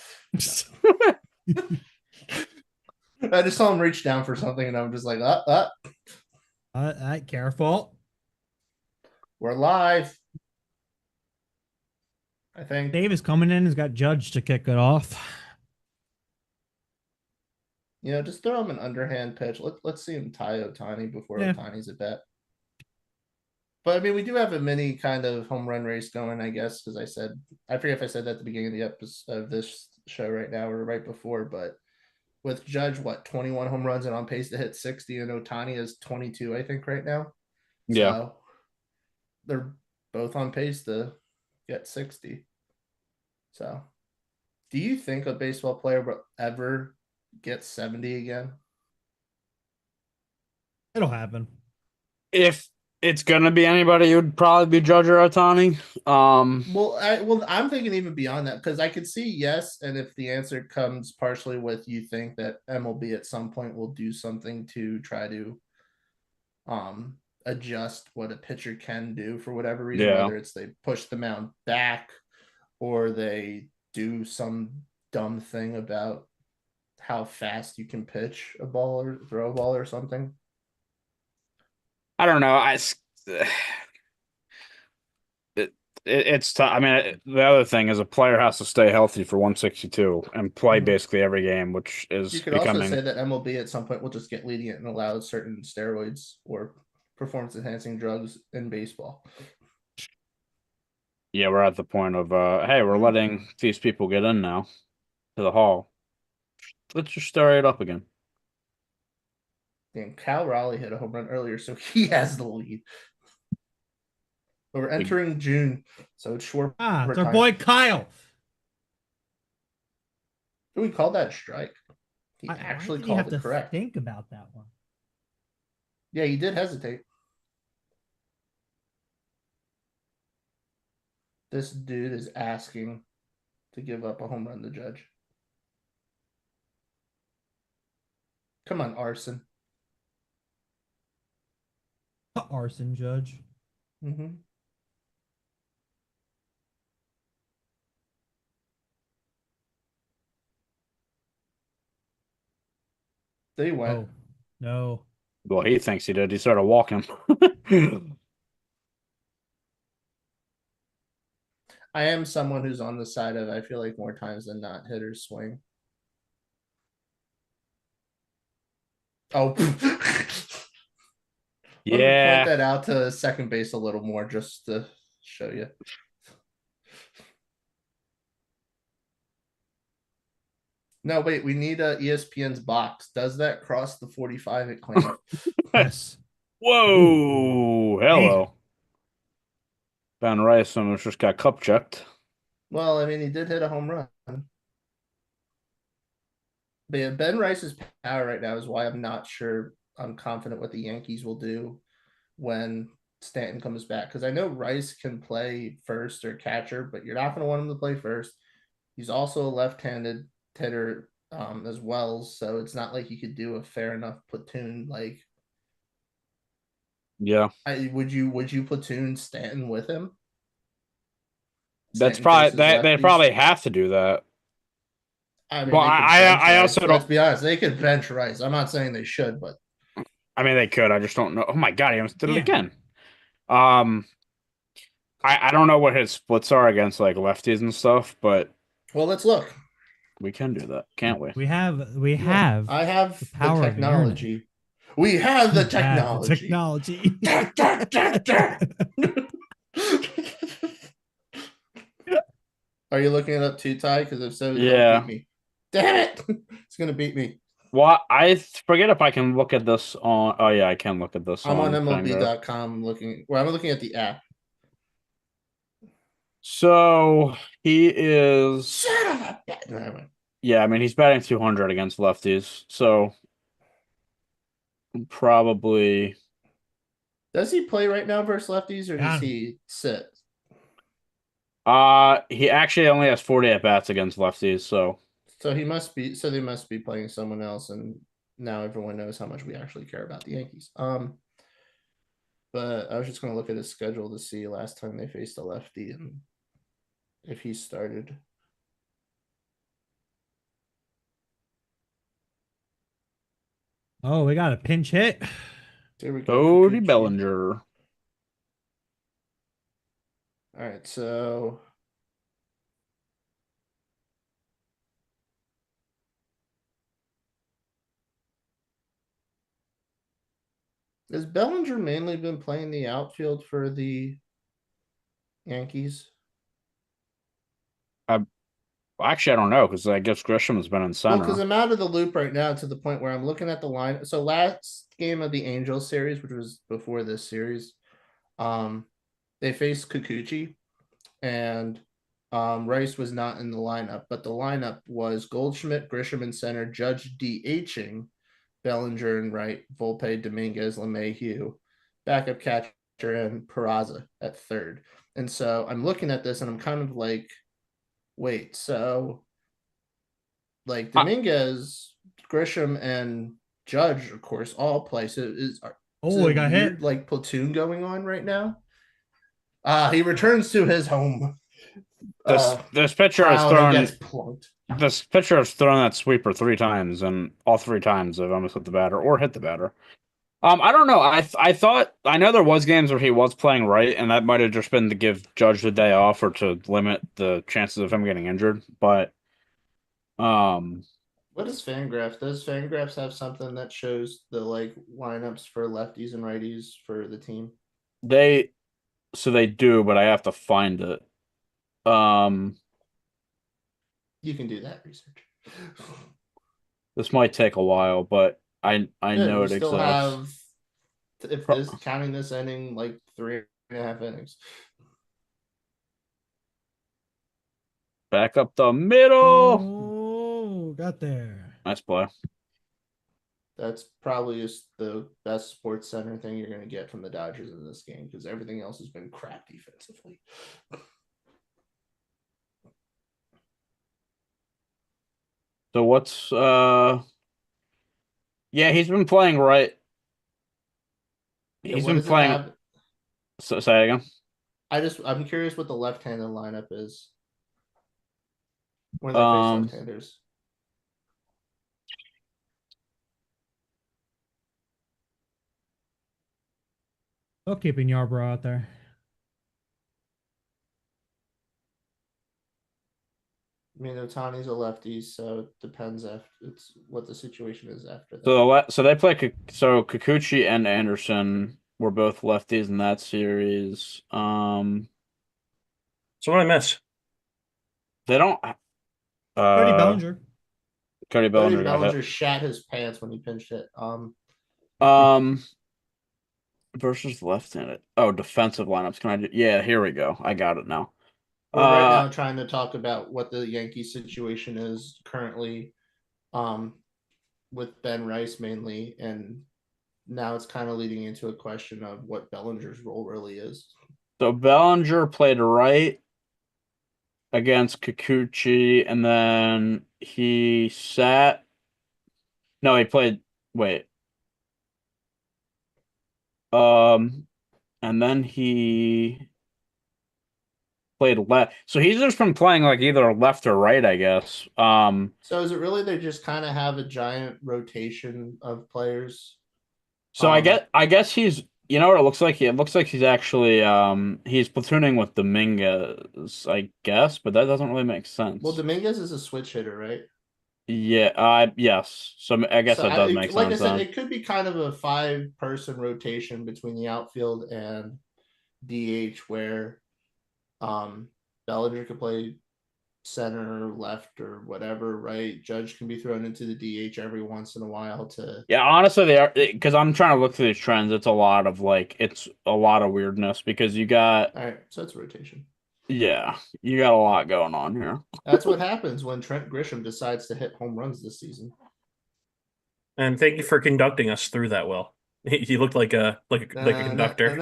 I just saw him reach down for something, and I'm just like, careful. We're live. I think Dave is coming in. Has got Judge to kick it off. Just throw him an underhand pitch. Let's see him tie Ohtani before Ohtani's at bat. But I mean, we do have a mini kind of home run race going, I guess, because I forget if I said that at the beginning of the episode of this show right now or right before, but with Judge, 21 home runs and on pace to hit 60, and Ohtani is 22, I think, right now. Yeah. So they're both on pace to get 60. So do you think a baseball player will ever get 70 again? It'll happen. If it's gonna be anybody, it would probably be Judge or Ohtani. I'm thinking even beyond that, because I could see yes, and if the answer comes partially with you think that MLB at some point will do something to try to adjust what a pitcher can do for whatever reason, whether it's they push the mound back or they do some dumb thing about how fast you can pitch a ball or throw a ball or something. I don't know. It's tough. I mean, the other thing is a player has to stay healthy for 162 and play basically every game, which is you could also say that MLB at some point will just get lenient and allow certain steroids or performance enhancing drugs in baseball. Yeah, we're at the point of hey, we're letting these people get in now to the hall. Let's just stir it up again. And Cal Raleigh hit a home run earlier, so he has the lead. But we're entering June, so it's short. It's our boy Kyle. We called that strike. He actually called it correct. Think about that one. Yeah, he did hesitate. This dude is asking to give up a home run to Judge. Come on, Arson. Arson Judge. They went. Oh, no. Well, he thinks he did. He started walking. I am someone who's on the side of I feel like more times than not hitters swing. Oh, let me point Yeah. that out to second base a little more just to show you. No, wait, we need a ESPN's box. Does that cross the 45 at claim? Yes. Ooh, Whoa. damn. Hello. Ben Rice almost just got cup checked. Well, I mean, he did hit a home run. But yeah, Ben Rice's power right now is why I'm not sure I'm confident what the Yankees will do when Stanton comes back. Because I know Rice can play first or catcher, but you're not going to want him to play first. He's also a left-handed hitter as well, so it's not like you could do a fair enough platoon. Like, Yeah. would you platoon Stanton with him? That's Stanton probably faces they lefties. probably have to do that. I mean, Well, they could bench I Rice. also Let's don't. be honest, they could bench Rice. I'm not saying they should, but I mean, they could. I just don't know. Oh my God, he almost did it Damn. again. Um, I don't know what his splits are against like lefties and stuff, but well, let's look. we can do that, can't we? We Yeah, have I have the the power of the internet. technology. We have the We have the technology. technology. Are you looking it up too, Ty? Because if so, don't beat Yeah. me. Damn it! It's gonna beat me. Well, I forget if I can look at this on. Oh yeah, I can look at this I'm on on Fangraph. MLB.com looking. Well, I'm looking at the app. So he is. Son of a bitch. No, Yeah, I mean he's batting 200 against lefties, so probably. does he play right now versus lefties, or does Got him. he sit? He actually only has 40 at bats against lefties, so So he must be. So they must be playing someone else, and now everyone knows how much we actually care about the Yankees. But I was just gonna look at his schedule to see last time they faced a lefty and if he started. Oh, we got a pinch hit. There we go. Cody Kikuchi. Bellinger. All right, so has Bellinger mainly been playing the outfield for the Yankees? I actually I don't know because I guess Grisham has been in Well, because center. I'm out of the loop right now to the point where I'm looking at the line. So last game of the Angels series, which was before this series, they faced Kikuchi and Rice was not in the lineup, but the lineup was Goldschmidt, Grisham in center, Judge DHing, Bellinger and right, Volpe, Dominguez, LeMahieu, backup catcher, and Peraza at third. And so I'm looking at this and I'm kind of like, wait, so like I, Dominguez, Grisham, and Judge, of course, all play. So is Oh, it he a got hit. weird like platoon going on right now? He returns to his home. this pitcher has Crowd and gets thrown plunked. this pitcher has thrown that sweeper 3 times, and all 3 times have almost hit the batter or hit the batter. I don't know. I thought I know there was games where he was playing right, and that might have just been to give Judge the day off or to limit the chances of him getting injured. But um, What is Fangraphs? Does Fangraphs have something that shows the like lineups for lefties and righties for the team? they so they do, but I have to find it. Um, You can do that research. this might take a while, but I Yeah, know we it still exists. have if Pro- this counting this inning like 3.5 innings. Back up the middle. Oh, got there. Nice play. That's probably just the best sports center thing you're gonna get from the Dodgers in this game because everything else has been crap defensively. So what's yeah, he's been playing right. Yeah, He's what been does it playing. have? So say it again. I'm curious what the left-handed lineup is when they face Um, left-handers. Still keeping Yarbrough out there. I mean, Otani's a lefty, so it depends after it's what the situation is after that. So they play so Kikuchi and Anderson were both lefties in that series. So what I miss? They don't. Cody Uh, Bellinger. Cody Cody Bellinger got hit. Bellinger shat his pants when he pinched it. Um, versus left-handed. Oh, defensive lineups. Can I do? Yeah, here we go. I got it now. We're right now trying to talk about what the Yankee situation is currently, with Ben Rice mainly, and now it's kind of leading into a question of what Bellinger's role really is. So Bellinger played right against Kikuchi, and then he sat. No, he played. Wait. And then he played left. So he's just been playing like either left or right, I guess. So is it really they just kind of have a giant rotation of players? So I guess he's you know what it looks like? It looks like he's actually he's platooning with Dominguez, I guess, but that doesn't really make sense. Well, Dominguez is a switch hitter, right? Yeah, yes. So I guess So that does make like I sense said, then. it could be kind of a 5-person rotation between the outfield and DH, where Bellinger could play center, left, or whatever, right? Judge can be thrown into the DH every once in a while to. Yeah, honestly, they are because I'm trying to look through these trends. It's a lot of it's a lot of weirdness because you got All right, so it's a rotation. yeah, you got a lot going on here. That's what happens when Trent Grisham decides to hit home runs this season. And thank you for conducting us through that, Will. He looked like a conductor.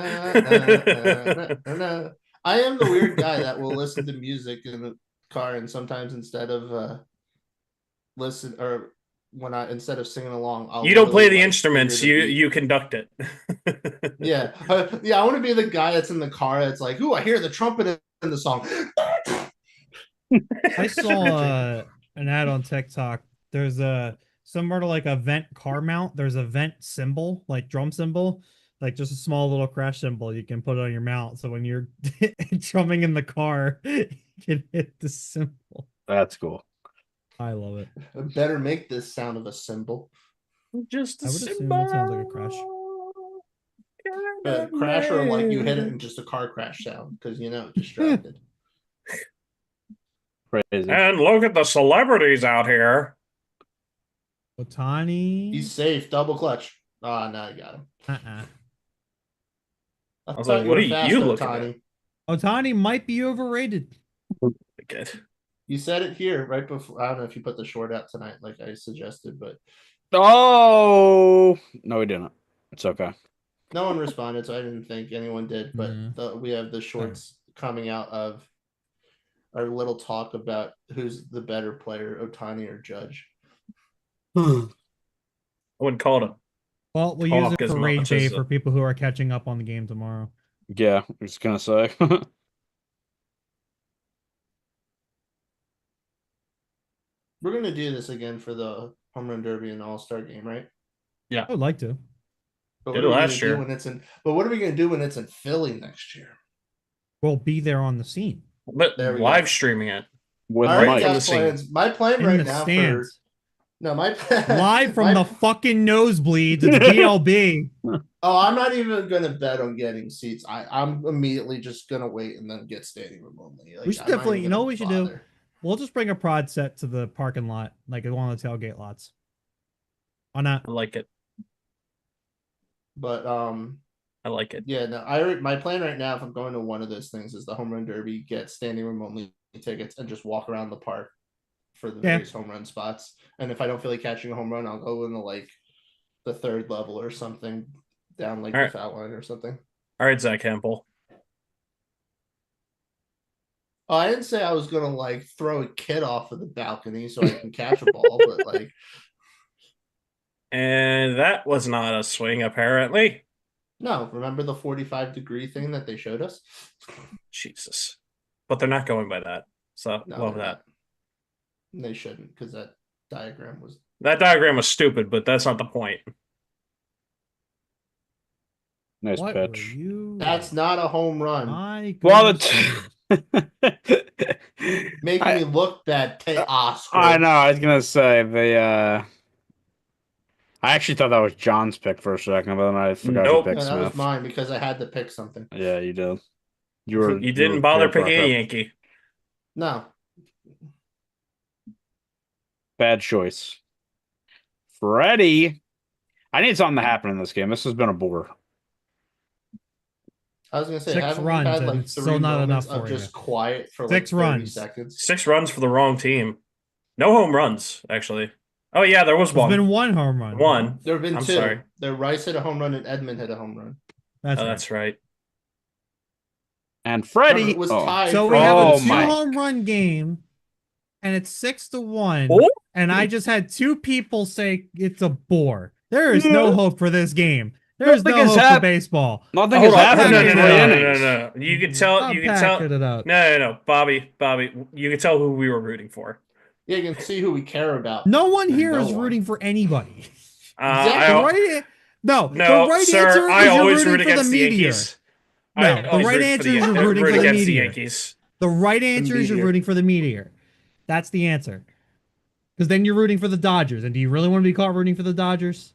I am the weird guy that will listen to music in the car, and sometimes instead of listen or when I instead of singing along, I'll You don't play literally, the like, instruments, figure the beat. you conduct it. Yeah, yeah. I want to be the guy that's in the car that's like, "Ooh, I hear the trumpet in the song." I saw an ad on TikTok. There's a somewhere to like a vent car mount. There's a vent symbol, like drum symbol, like just a small little crash symbol you can put on your mount. So when you're drumming in the car, you can hit the symbol. That's cool. I love it. I better make this sound of a cymbal. Just a I would assume it sounds like a crash. Crash, or like you hit it and just a car crash sound because distracted. Crazy. And look at the celebrities out here. Otani. He's safe. Double clutch. Ah, now you got him. I was thought like, you what were are fast, you looking Otani. Otani might be overrated. Good. You said it here right before. I don't know if you put the short out tonight, like I suggested, but Oh no, we didn't. It's okay. no one responded, so I didn't think anyone did. But Yeah. we have the shorts coming out of our little talk about who's the better player, Otani or Judge. I wouldn't call it Well, we'll use talk it as for much rage bait as for people who are catching up on the game tomorrow. Yeah, I was gonna say. We're gonna do this again for the home run derby and all-star game, right? yeah. I would like to. But Did what it are we last gonna year. do when it's in? But what are we gonna do when it's in Philly next year? We'll be there on the scene. But There we live go. streaming it. With I Right already from got the scene. plans. My plan In right the now stands. my Live from my- the fucking nosebleeds. It's BLB. Oh, I'm not even gonna bet on getting seats. I'm immediately just gonna wait and then get standing room only. Like, We should I'm not definitely, even you know gonna what we should do? bother. We'll just bring a prod set to the parking lot, like at one of the tailgate lots. Why not? I like it. But I like it. yeah, no. My plan right now, if I'm going to one of those things, is the home run derby, get standing room only tickets, and just walk around the park for the various home run spots. And if I don't feel like catching a home run, I'll go in the third level or something, down like All the right. foul line or something. All right, Zach Campbell. Oh, I didn't say I was gonna throw a kid off of the balcony so I can catch a ball, but And that was not a swing, apparently. no. Remember the 45-degree thing that they showed us? Jesus. But they're not going by that. So No, love they're that. not. They shouldn't, because that diagram was. That diagram was stupid, but that's not the point. Nice What were pitch. you? That's not a home run. My Well, goodness. Making me look bad, Oscar. I know. I was gonna say I actually thought that was John's pick for a second, but then I forgot you Nope. picked Yeah, that was Smith. mine because I had to pick something. Yeah, you did. You You didn't bother picking a Yankee. No. Bad choice. Freddie. I need something to happen in this game. This has been a bore. I was gonna say, 6 haven't we runs, had and like it's 3 still not moments enough of for just you. quiet for 6 like 30 runs. seconds? 6 runs for the wrong team. No home runs, actually. Oh yeah, there was There's one. been 1 home run. One. There have been I'm 2. sorry. The Rice hit a home run and Edmund hit a home run. That's Oh, right. that's right. And Remember, Freddie. it was Oh. tied. So for we have a Oh 2 my. home run game, and it's 6-1. Oh. And I just had 2 people say it's a bore. There is no hope for this game. There is Nothing no has hope for hap- baseball. Nothing Hold has on. happened No, in no, 3 no, no, no, innings. no, no. You could tell. I'm You could tell. packing it up. No, Bobby. You could tell who we were rooting for. Yeah, you can see who we care about. No one here No is one. rooting for anybody. Exactly. The right, no, No, the right sir. answer I is you're always rooting root for the against the meteor. Yankees. No, I the always right root for answer the is you're Yan- rooting root for the against the meteor. Yankees. The right answer is you're meteor. rooting for the meteor. That's the answer. Because then you're rooting for the Dodgers. And do you really want to be caught rooting for the Dodgers?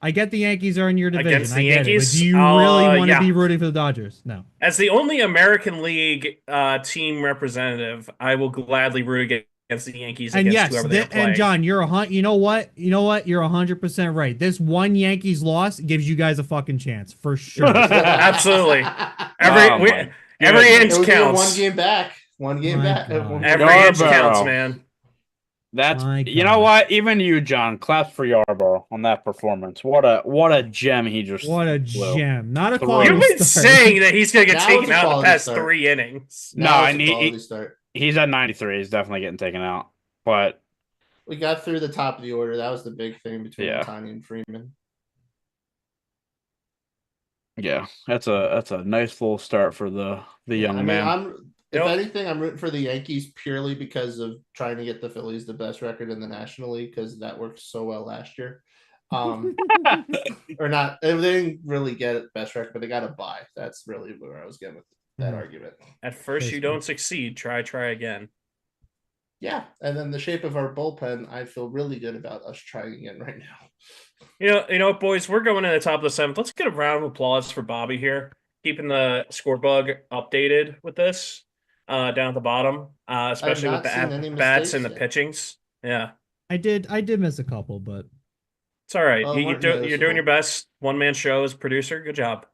I get the Yankees are in your division. Against the I get it. Yankees? But do you really want to Yeah. be rooting for the Dodgers? No. As the only American League team representative, I will gladly root against the Yankees And against yes, whoever they're playing. and John, you're you know what? You know what? You're 100% right. This one Yankees loss gives you guys a fucking chance for sure. Absolutely. Oh, Every my every goodness. inch It would be a counts. 1 game back. 1 game My back. God. One Every game inch Yarborough. counts, man. That's My you know God. what? Even you, John, claps for Yarborough on that performance. What a gem he just What a blew. gem. Not a Throw. quality You've been start. saying that he's going to get Now taken it's a out in the quality past start. 3 innings. No, Now I it's a need- quality start. He's at 93. He's definitely getting taken out. But We got through the top of the order. That was the big thing between Yeah. Tiny and Freeman. yeah, that's a nice little start for the young I mean, man. if Nope. anything, I'm rooting for the Yankees purely because of trying to get the Phillies the best record in the National League because that worked so well last year. Or not, they didn't really get it best record, but they got a bye. That's really where I was getting with that argument. At first, you Basically. don't succeed. Try again. Yeah, and then the shape of our bullpen, I feel really good about us trying again right now. You know what, boys? We're going in the top of the 7th. Let's get a round of applause for Bobby here, keeping the score bug updated with this down at the bottom, especially with not the seen any bats and the mistakes yet. pitchings. Yeah, I did miss a couple, but it's all right. Oh, You're weren't doing noticeable. your best. One man show as producer. Good job.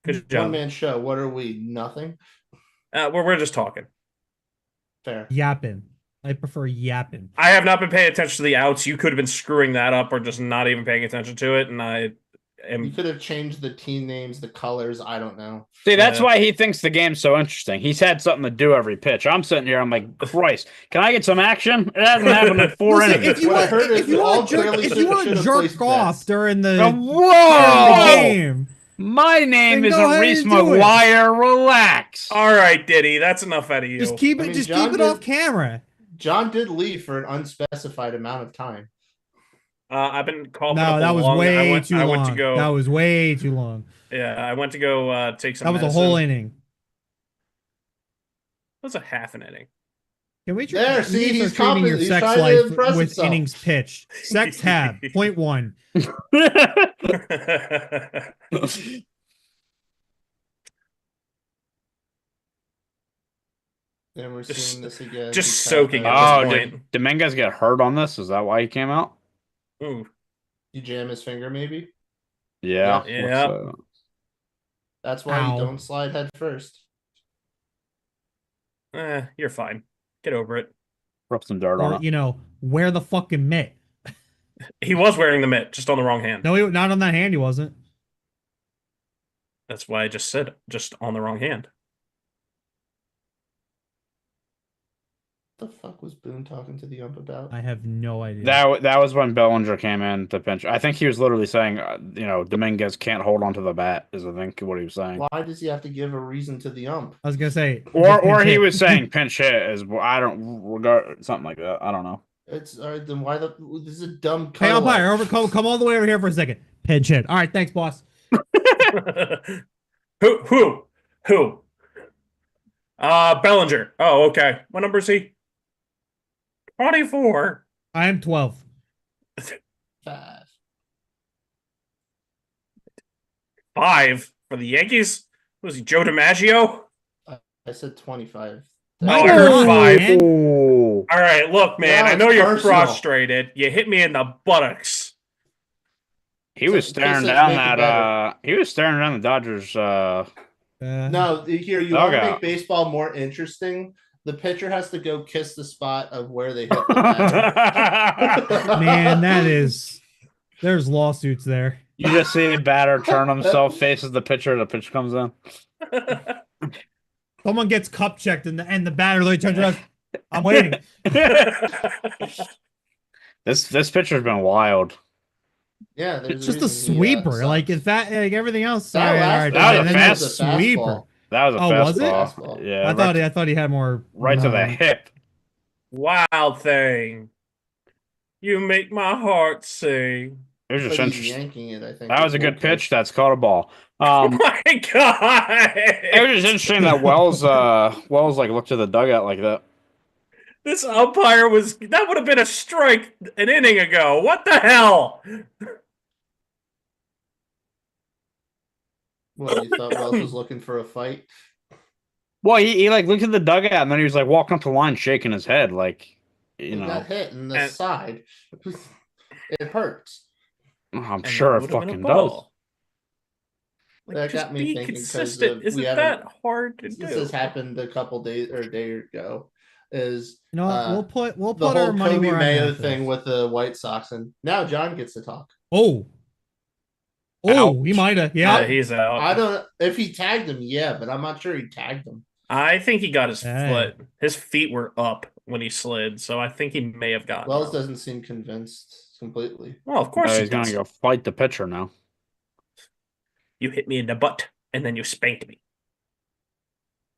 Good job. One man show. What are we? Nothing. We're just talking. Fair. yapping. I prefer yapping. I have not been paying attention to the outs. You could have been screwing that up or just not even paying attention to it, and I You am. could have changed the team names, the colors. I don't know. See, that's Yeah. why he thinks the game's so interesting. He's had something to do every pitch. I'm sitting here, I'm like, Christ, can I get some action? It hasn't happened in 4 Listen, innings. if you What I want, heard is if you we all want to jerk, clearly if you want to should've jerk placed off bets. during the Whoa! game, My name Then isn't go ahead Reese and do it. McGuire. Relax. All right, Diddy, that's enough out of you. just keep I it. mean, Just John keep it did- off camera. John did leave for an unspecified amount of time. I've been called. No, that was way too long. I went to go. That was way too long. Yeah, I went to go take some. That was a medicine. whole inning. That was a half an inning. Can we There, you see, need to he's start treating your confident. He's sex trying to life impress with himself. innings pitched? Sex tab, point 1. And we're Just- seeing this again. just because soaking I- at Oh, this did point. Dominguez get hurt on this? Is that why he came out? Ooh, You jam his finger, maybe. Yeah. Yeah. That's why Ow. you don't slide head first. you're fine. Get over it. Rub some dirt on Or it. wear the fucking mitt. He was wearing the mitt, just on the wrong hand. No, not on that hand. He wasn't. That's why I just said just on the wrong hand. What the fuck was Boone talking to the ump about? I have no idea. That was when Bellinger came in to pinch. I think he was literally saying, Dominguez can't hold onto the bat. Is I think what he was saying. Why does he have to give a reason to the ump? I was gonna say, Or he hit. was saying pinch hit is I don't regard something like that. I don't know. It's then why this is a dumb Hey, cutoff. umpire, come all the way over here for a second. Pinch hit. All right, thanks, boss. Who? Bellinger. Oh, okay. What number is he? 24. I am 12. 5. 5 for the Yankees? Was he Joe DiMaggio? I said 25. My I heard God, 5. man. Ooh. All right, look, man. No, I know it's you're personal. frustrated. You hit me in the buttocks. He was So, staring says down make it that better. he was staring down the Dodgers No, here you want to dugout. make baseball more interesting. The pitcher has to go kiss the spot of where they hit the batter. Man, there's lawsuits there. You just see a batter turn himself, faces the pitcher, the pitch comes in. Someone gets cup checked and the batter literally turns around. I'm waiting. This pitcher's been wild. Yeah, there's It's just a reason sweeper. sucks. Like is that like everything else? That All last right, that was and a then fast- was a sweeper. fastball. That was a Oh, was it? Fastball. Yeah, I thought he had more right to the hip. Wild thing. You make my heart sing. It was just But he's interesting. yanking it, I think. That was a with good bull pitch. kick. That's caught a ball. Oh my It God. was just interesting that Wells like looked to the dugout like that. This umpire that would have been a strike an inning ago. What the hell? What, you thought Wells was looking for a fight? Well, he like looked at the dugout and then he was like walking up the line, shaking his head, like He you know. got hit in the And- side. It hurts. I'm And sure that it would've been a fucking does. ball. That just got me be thinking 'cause consistent. Isn't we that haven't- hard to This do? has happened a couple days or a day ago. Is You know, uh, we'll the put our whole money Kobe where our Mayo mouth thing is. with the White Sox, and now John gets to talk. Oh, he might have. Yeah, Yeah. he's out. I don't know if he tagged him, yeah, but I'm not sure he tagged him. I think he got his Hey. foot. His feet were up when he slid, so I think he may have gotten Wells out. doesn't seem convinced completely. Well, of course Oh, he he's gonna does. go fight the pitcher now. You hit me in the butt, and then you spanked me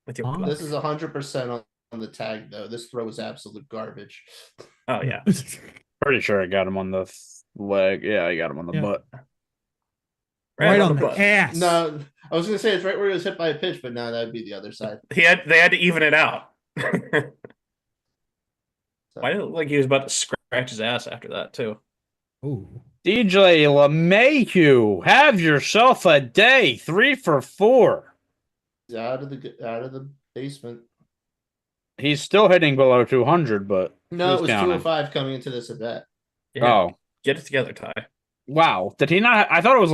with your Huh? glove. This is 100% on the tag, though. This throw was absolute garbage. Oh yeah, Pretty sure I got him on the leg. Yeah, I got him on the Yeah. butt. Right on the butt. ass. No, I was gonna say it's right where he was hit by a pitch, but no, that'd be the other side. They had to even it out. So, Why did it look like he was about to scratch his ass after that too? Ooh. DJ LeMahieu, have yourself a day. 3 for 4. he's out of the basement. He's still hitting below 200, but No, who's it was counting? 205 coming into this event. Yeah, Oh, get it together, Ty. wow. Did he not? I thought he's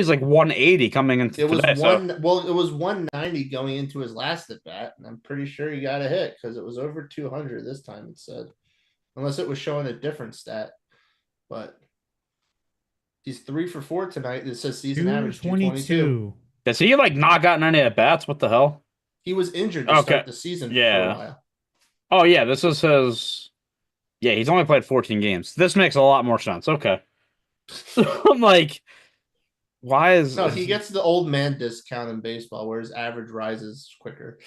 like 180 coming into It was today. So it was 190 going into his last at bat, and I'm pretty sure he got a hit because it was over 200 this time. It said, unless it was showing a different stat, but he's 3 for 4 tonight. It says season average 222. 222. has he like not gotten any at bats? What the hell? He was injured to Okay. start the season for Yeah. a while. Oh yeah, this is his. Yeah, he's only played 14 games. This makes a lot more sense. Okay. I'm like, why is No, he gets the old man discount in baseball, where his average rises quicker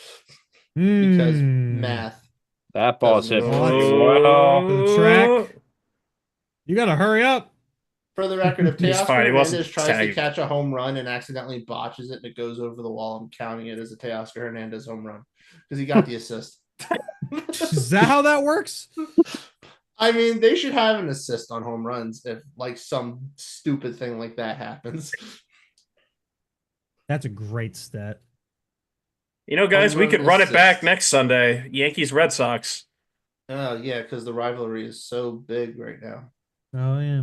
because Mm. math. that ball's hit Doesn't pretty roll. well? The track. You gotta hurry up. For the record, if He's fine, he Teoscar wasn't Hernandez tries to tagged. catch a home run and accidentally botches it and it goes over the wall, I'm counting it as a Teoscar Hernandez home run because he got the assist. Is that how that works? I mean, they should have an assist on home runs if like some stupid thing like that happens. That's a great stat. You know, guys, Home we run could run it back assist. next Sunday. Yankees Red Sox. Oh yeah, because the rivalry is so big right now. Oh yeah.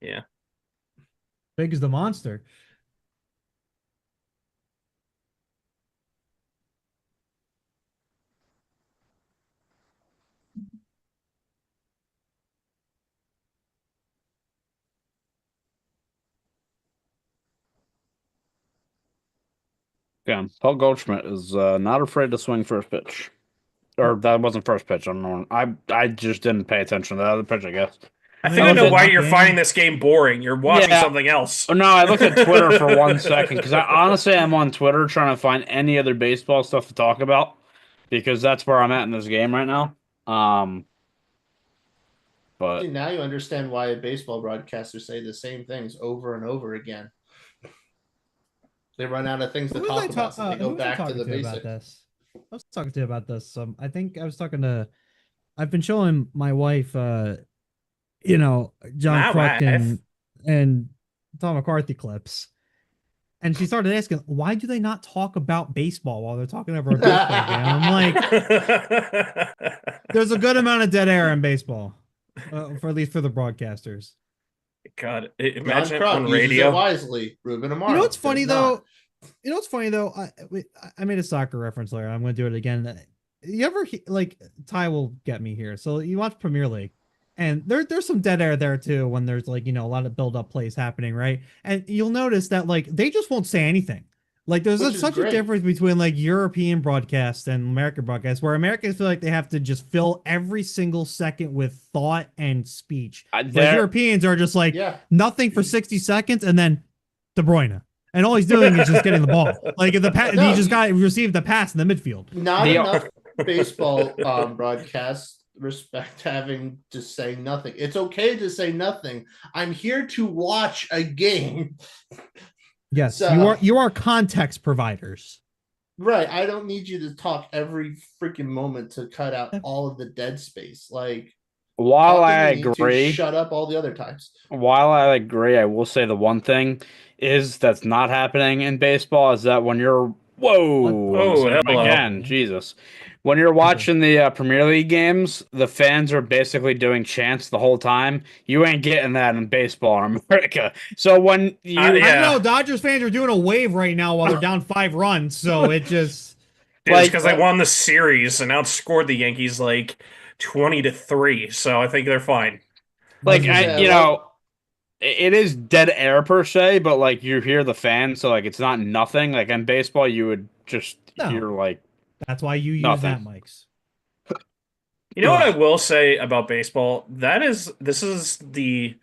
Yeah. Big as the monster. Yeah, Paul Goldschmidt is not afraid to swing first pitch. Or that wasn't first pitch. I don't know. I just didn't pay attention to the other pitch, I guess. I Well, think I was know it why not you're game? finding this game boring. You're watching Yeah. something else. Oh, no, I looked at Twitter for 1 second because I honestly am on Twitter trying to find any other baseball stuff to talk about because that's where I'm at in this game right now. But See, now you understand why baseball broadcasters say the same things over and over again. They run out of things to Who was talk I about, so they go who was I back to talking the to about basics. this? I was talking to you about this. I think I was talking to. I've been showing my wife, John My Kruk wife. and Tom McCarthy clips, and she started asking, why do they not talk about baseball while they're talking over a baseball game? I'm like, there's a good amount of dead air in baseball, for at least for the broadcasters. God, John imagine it on Kruk uses it radio. wisely. Ruben You know Amaro what's funny does not. though? You know what's funny though? I made a soccer reference later. I'm going to do it again. You ever like Ty will get me here. So you watch Premier League, and there's some dead air there too when there's like a lot of build up plays happening, right? And you'll notice that like they just won't say anything. Like there's Which is such a great. difference between like European broadcasts and American broadcasts, where Americans feel like they have to just fill every single second with thought and speech. Whereas There, Europeans are just like Yeah. nothing for 60 seconds and then De Bruyne. And all he's doing is just getting the ball. Like the No, he just got received the pass in the midfield. Not the enough baseball broadcasts respect having to say nothing. It's okay to say nothing. I'm here to watch a game. Yes, So- you are context providers. Right. I don't need you to talk every freaking moment to cut out all of the dead space. Like, while talk I when you need to, agree, shut up all the other times. I will say the one thing is that's not happening in baseball is that when you're whoa, Oh, hello. again, Jesus, when you're watching the Premier League games, the fans are basically doing chants the whole time. You ain't getting that in baseball in America. So when you, Yeah. I know Dodgers fans are doing a wave right now while they're down 5 runs, so it just Dude, it's like, because they won the series and outscored the Yankees like 20-3. So I think they're fine. like That's I, what you I like. know, it is dead air per se, but like you hear the fans, so like it's not nothing. Like in baseball, you would just hear no. like That's why you use nothing. that mics. You know what I will say about baseball? This is the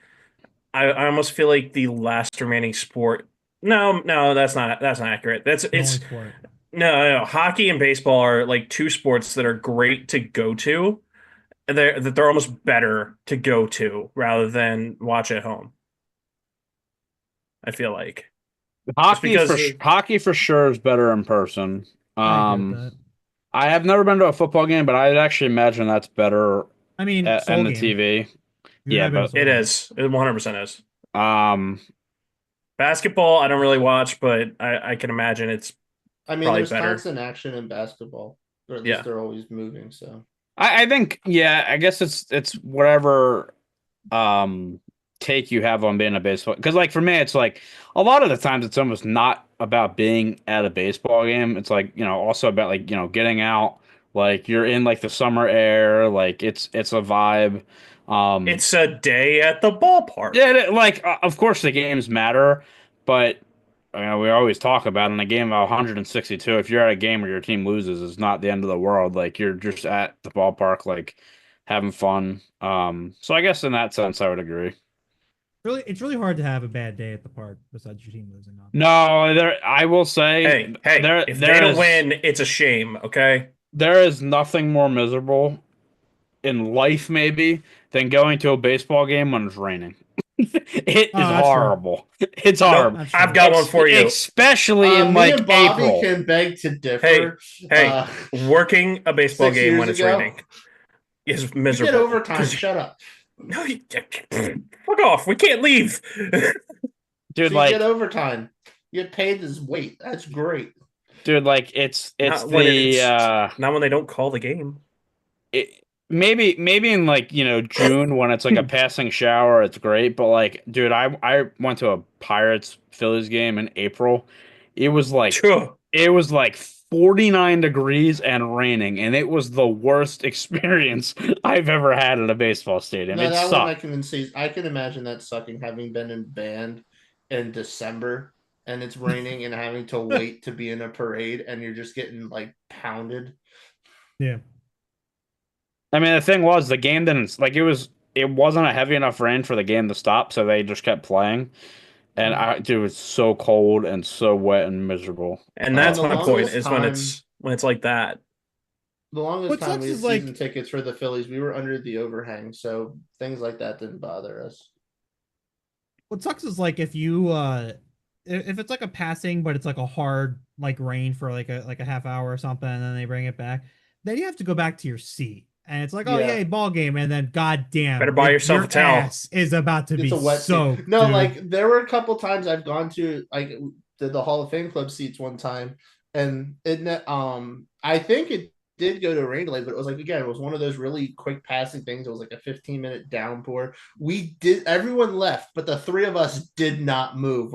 I almost feel like the last remaining sport. No, that's not accurate. That's The only it's sport. no. Hockey and baseball are like two sports that are great to go to. They're almost better to go to rather than watch at home. I feel like just because Hockey for sure is better in person. I agree with Um, that. I have never been to a football game, but I'd actually imagine that's better I mean, in soul the game. TV. You're Yeah, not been a but soul it game. is. It 100% is. um, Basketball, I don't really watch, but I can imagine it's I mean, probably there's better. constant action in basketball, or at Yeah. least they're always moving. So I think yeah, I guess it's whatever take you have on being a baseball because like for me it's like a lot of the times it's almost not about being at a baseball game. It's like also about like getting out, like you're in like the summer air, like it's a vibe. It's a day at the ballpark. Yeah, like of course the games matter, but we always talk about in a game of 162, if you're at a game where your team loses, it's not the end of the world. Like you're just at the ballpark, like having fun. So I guess in that sense, I would agree. It's really hard to have a bad day at the park besides your team losing on. No, I will say, Hey, if they don't win, it's a shame, okay? There is nothing more miserable in life, maybe, than going to a baseball game when it's raining. It is that's true. horrible. It's horrible. That's true. I've got one for you. Especially in me like and Bobby April. can beg to differ. Hey, working a baseball 6 game years when it's ago, raining is we miserable. get overtime. 'Cause- Shut up. No, fuck off. We can't leave. Dude, So you like get overtime. You get paid this weight. That's great. dude, like it's Not when the not when they don't call the game. maybe in like June when it's like a passing shower, it's great. But like, dude, I went to a Pirates Phillies game in April. It was like Sure. 49 degrees and raining, and it was the worst experience I've ever had at a baseball stadium. No, It that one I sucked. can see. I can imagine that sucking, having been in band in December and it's raining and having to wait to be in a parade and you're just getting like pounded. Yeah. I mean, the thing was, the game didn't like it wasn't a heavy enough rain for the game to stop, so they just kept playing. And dude, it was so cold and so wet and miserable. And that's the my point, longest is time- when it's like that. The longest What time sucks we had is, like- season tickets for the Phillies, we were under the overhang, so things like that didn't bother us. What sucks is like if you if it's like a passing, but it's like a hard like rain for like a half hour or something, and then they bring it back, then you have to go back to your seat. And it's like, oh Yeah. yay, ball game, and then Better goddamn, buy yourself a your towel. ass is about to It's be a wet seat. soaked. No, dude. like there were a couple times I've gone to like the Hall of Fame Club seats one time, and I think it did go to a rain delay, but it was like again, it was one of those really quick passing things. It was like a 15-minute downpour. Everyone left, but the three of us did not move.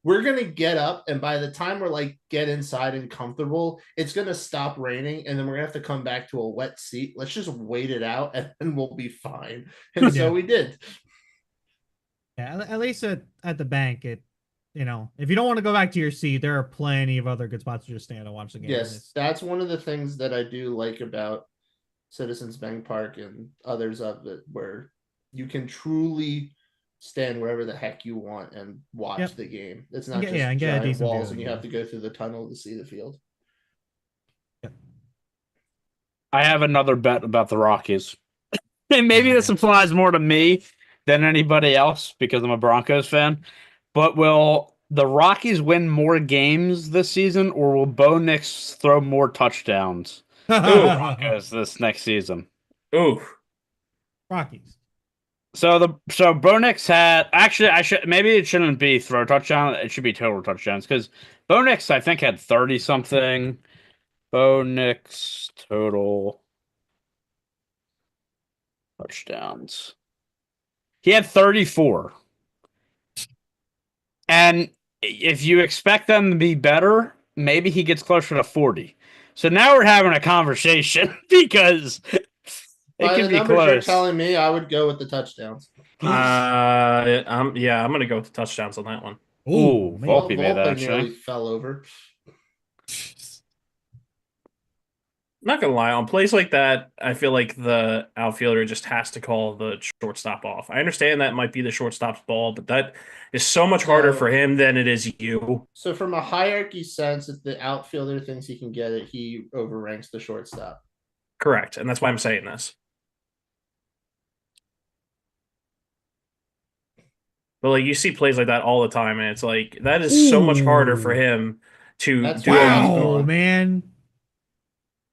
We're gonna get up, and by the time we're like get inside and comfortable, it's gonna stop raining, and then we're gonna have to come back to a wet seat. Let's just wait it out, and then we'll be fine. And so we did. Yeah, at least at the bank, if you don't want to go back to your seat, there are plenty of other good spots to just stand and watch the game. Yes, that's one of the things that I do like about Citizens Bank Park and others of it, where you can truly stand wherever the heck you want and watch the game. It's not just and get a giant decent walls view, and you have to go through the tunnel to see the field. I have another bet about the Rockies. And maybe this applies more to me than anybody else because I'm a Broncos fan. But will the Rockies win more games this season, or will Bo Nix throw more touchdowns to the Broncos this next season? Ooh. Rockies. So Bo Nix had actually maybe it shouldn't be throw touchdown, it should be total touchdowns because Bo Nix I think had 30 something. Bo Nix total touchdowns. He had 34. And if you expect them to be better, maybe he gets closer to 40. So now we're having a conversation because it By can the be numbers you're close. telling me, I would go with the touchdowns. I'm gonna go with the touchdowns on that one. Ooh, man. Volpe made that Volpe actually. nearly fell over. I'm not gonna lie, on plays like that, I feel like the outfielder just has to call the shortstop off. I understand that might be the shortstop's ball, but that is so much harder for him than it is you. So from a hierarchy sense, if the outfielder thinks he can get it, he overranks the shortstop. Correct, and that's why I'm saying this. But like you see plays like that all the time, and it's like that is so much harder for him to That's do what he's Wow, doing. man.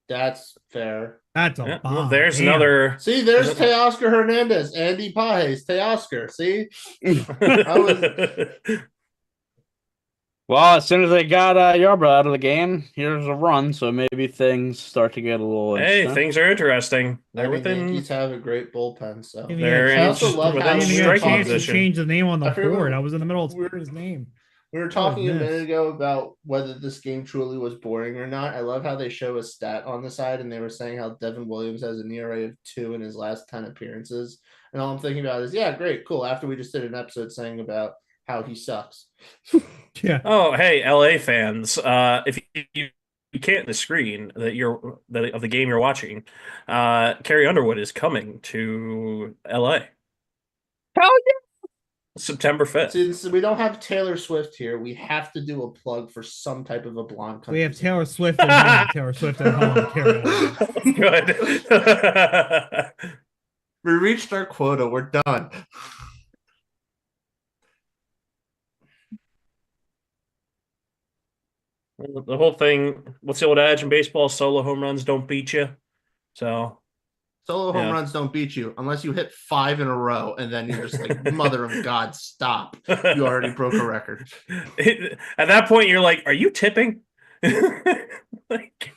That's fair. That's a Yeah, bomb. well, there's Damn. another. See, there's Teoscar Hernandez, Andy Pajes, Teoscar. See, Well, as soon as they got Yarbrough out of the game, here's a run, so maybe things start to get a little Hey, interesting. things are interesting. I They're mean, within. Yankees have a great bullpen, so Didn't They're even I in, also love within how didn't we even were get a striking chance to position. change the name on the I forget board. what- I was in the middle of typing his name. We were talking a Goodness. minute ago about whether this game truly was boring or not. I love how they show a stat on the side, and they were saying how Devin Williams has an ERA of 2 in his last 10 appearances. And all I'm thinking about is, yeah, great, cool. After we just did an episode saying about how he sucks. Yeah. Oh, hey, LA fans! If you can't the screen that of the game you're watching, Carrie Underwood is coming to LA. Hell September 5th. Since we don't have Taylor Swift here, we have to do a plug for some type of a blonde country. We have Taylor Swift at home. Taylor Swift at home. Carry on. Good. We reached our quota. We're done. The whole thing, what's the old adage in baseball? Solo home runs don't beat you. So Solo home Yeah. runs don't beat you unless you hit 5 in a row, and then you're just like, mother of God, stop. You already broke a record. At that point, you're like, are you tipping? Like,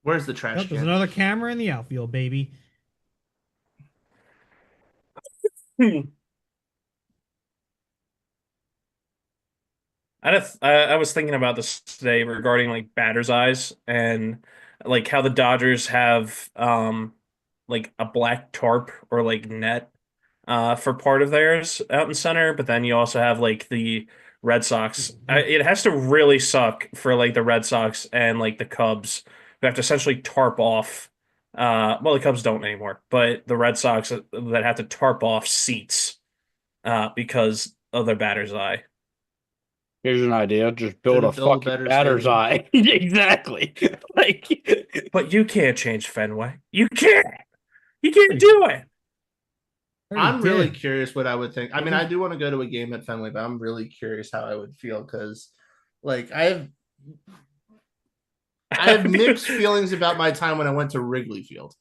Where's the trash Yep, there's can? another camera in the outfield, baby. I was thinking about this today regarding like batter's eyes and like how the Dodgers have like a black tarp or like net for part of theirs out in center, but then you also have like the Red Sox. It has to really suck for like the Red Sox and like the Cubs who have to essentially tarp off. Well, the Cubs don't anymore, but the Red Sox that have to tarp off seats because of their batter's eye. Here's an idea: just build a Should've built a fucking better batter's stadium. eye. Exactly. Like, But you can't change Fenway. You can't. You can't do it. I'm really did. curious what I would think. I mean, I do want to go to a game at Fenway, but I'm really curious how I would feel because, like, I have mixed feelings about my time when I went to Wrigley Field.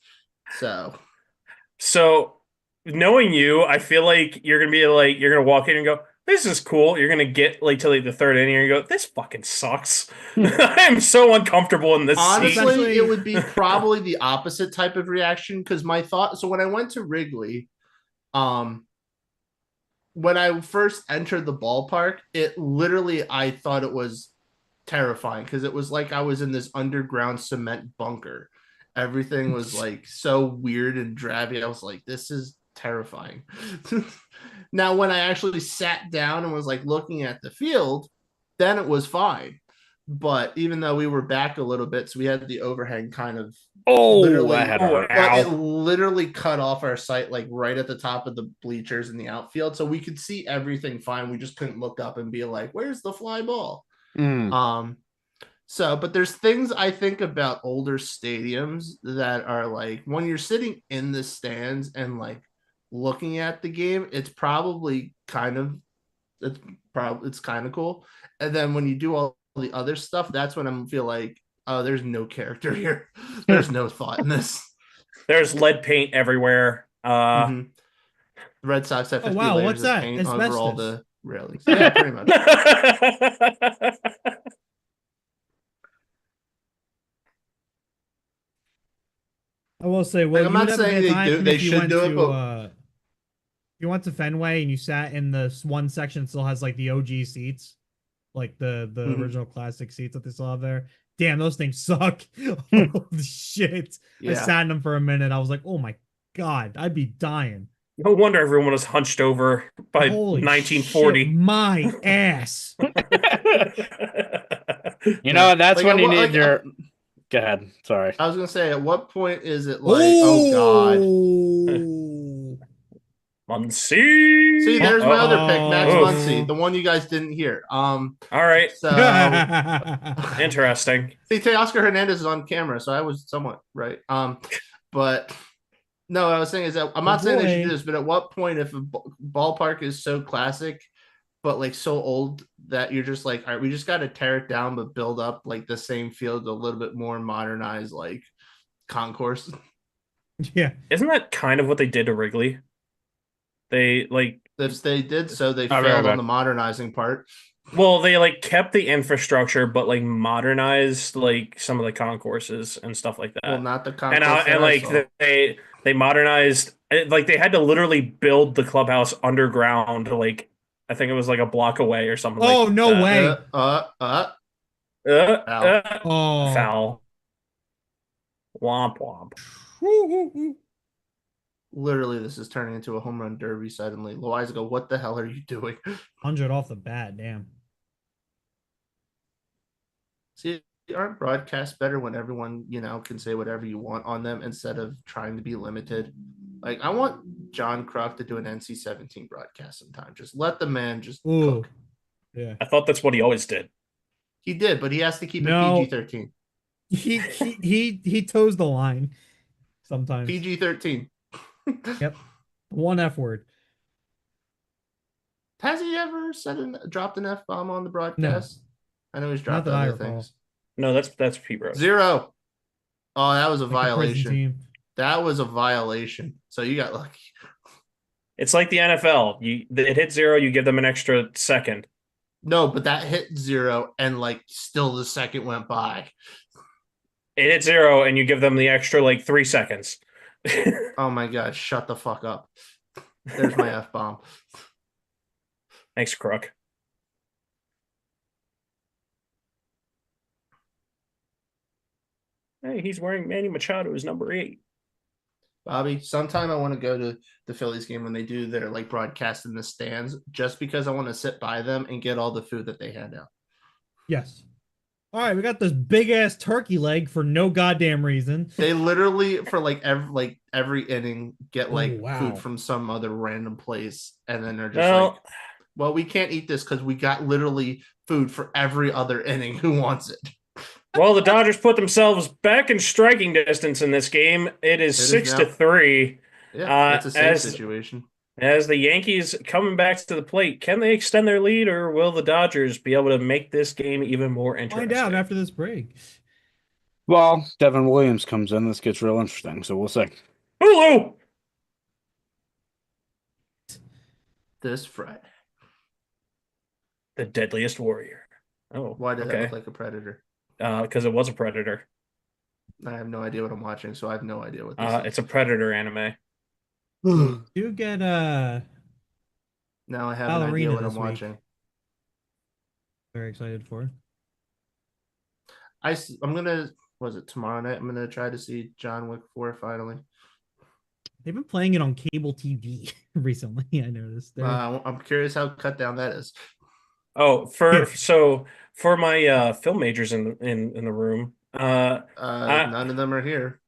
So knowing you, I feel like you're gonna walk in and go, "This is cool." You're gonna get like to like the third inning and you go, "This fucking sucks." I am so uncomfortable in this seat. Honestly, it would be probably the opposite type of reaction because my thought. So when I went to Wrigley, um, when I first entered the ballpark, it literally I thought it was terrifying because it was like I was in this underground cement bunker. Everything was like so weird and drabby. I was like, this is terrifying. Now, when I actually sat down and was like looking at the field, then it was fine. But even though we were back a little bit, so we had the overhang kind of literally, that had to hurt. but it literally cut off our sight like right at the top of the bleachers in the outfield. So we could see everything fine. We just couldn't look up and be like, where's the fly ball? So, but there's things I think about older stadiums that are like when you're sitting in the stands and like looking at the game, it's kind of cool. And then when you do all the other stuff, that's when I feel like, oh, there's no character here. There's no thought in this. There's lead paint everywhere. The Red Sox have 50 layers what's of that? paint Asbestos. over all the railings. Yeah, pretty much. I will say, well, Like, I'm you not would have a saying good they time do. They if you should went do it, to, but if you went to Fenway and you sat in the one section that still has like the OG seats, like the original classic seats that they still have there. Damn, those things suck. Holy shit. I yeah. sat in them for a minute. I was like, oh my God, I'd be dying. No wonder everyone was hunched over by Holy 1940. shit, my ass. You know, that's Like, when you what- need like, your. Go ahead. Sorry. I was gonna say, at what point is it like, oh God? Muncie. See, there's my other pick, Max Oh. Muncy, the one you guys didn't hear. All right. So Interesting. see, Teoscar Hernandez is on camera, so I was somewhat right. But no, what I was saying is that I'm not saying they should do this, but at what point, if a ballpark is so classic, but like so old that you're just like, all right, we just got to tear it down, but build up like the same field, a little bit more modernized, like concourse. Yeah. Isn't that kind of what they did to Wrigley? They like If they did so, they right failed back. on the modernizing part. well, they like kept the infrastructure, but like modernized like some of the concourses and stuff like that. Well, not the concourse. and that I like saw. they modernized like they had to literally build the clubhouse underground, like I think it was like a block away or something. Oh, like no that. way. Foul. Foul. Womp womp. Literally, this is turning into a home run derby suddenly. Loiza go, what the hell are you doing? 100 off the bat, damn. See, aren't broadcasts better when everyone, can say whatever you want on them instead of trying to be limited? Like, I want John Kruk to do an NC-17 broadcast sometime. Just let the man just cook. Yeah. I thought that's what he always did. He did, but he has to keep it PG-13. He toes the line sometimes. PG-13. Yep. One F word. Has he ever dropped an F-bomb on the broadcast? No. I know he's dropped Not that I other recall. things. No, that's Pete Rose. 0. Oh, that was a Like the prison violation. team. That was a violation. So you got lucky. It's like the NFL. It hit 0, you give them an extra second. No, but that hit 0 and like still the second went by. It hit 0 and you give them the extra like 3 seconds. Oh my God, shut the fuck up. There's my F-bomb. Thanks, Crook. Hey, he's wearing Manny Machado's number 8. Bobby, sometime I want to go to the Phillies game when they do their like broadcast in the stands, just because I want to sit by them and get all the food that they hand out. Yes. All right, we got this big ass turkey leg for no goddamn reason. They literally for every inning get wow. food from some other random place, and then they're just well, we can't eat this because we got literally food for every other inning. Who wants it? Well, the Dodgers put themselves back in striking distance in this game. It is 6-3. Yeah, it's a safe situation. As the Yankees coming back to the plate, can they extend their lead, or will the Dodgers be able to make this game even more Find out interesting? after this break. Well, Devin Williams comes in. This gets real interesting, so we'll see. Hulu! This Friday. The Deadliest Warrior. Oh, Why did that look okay. like a predator? Because it was a Predator. I have no idea what I'm watching, so I have no idea what this is. It's a Predator anime. You get Now I have an Ballerina idea what this I'm week. watching. Very excited for. I'm gonna. Was it tomorrow night? I'm gonna try to see John Wick 4 finally. They've been playing it on cable TV recently. I noticed. I'm curious how cut down that is. Oh, for my film majors in the room, None of them are here.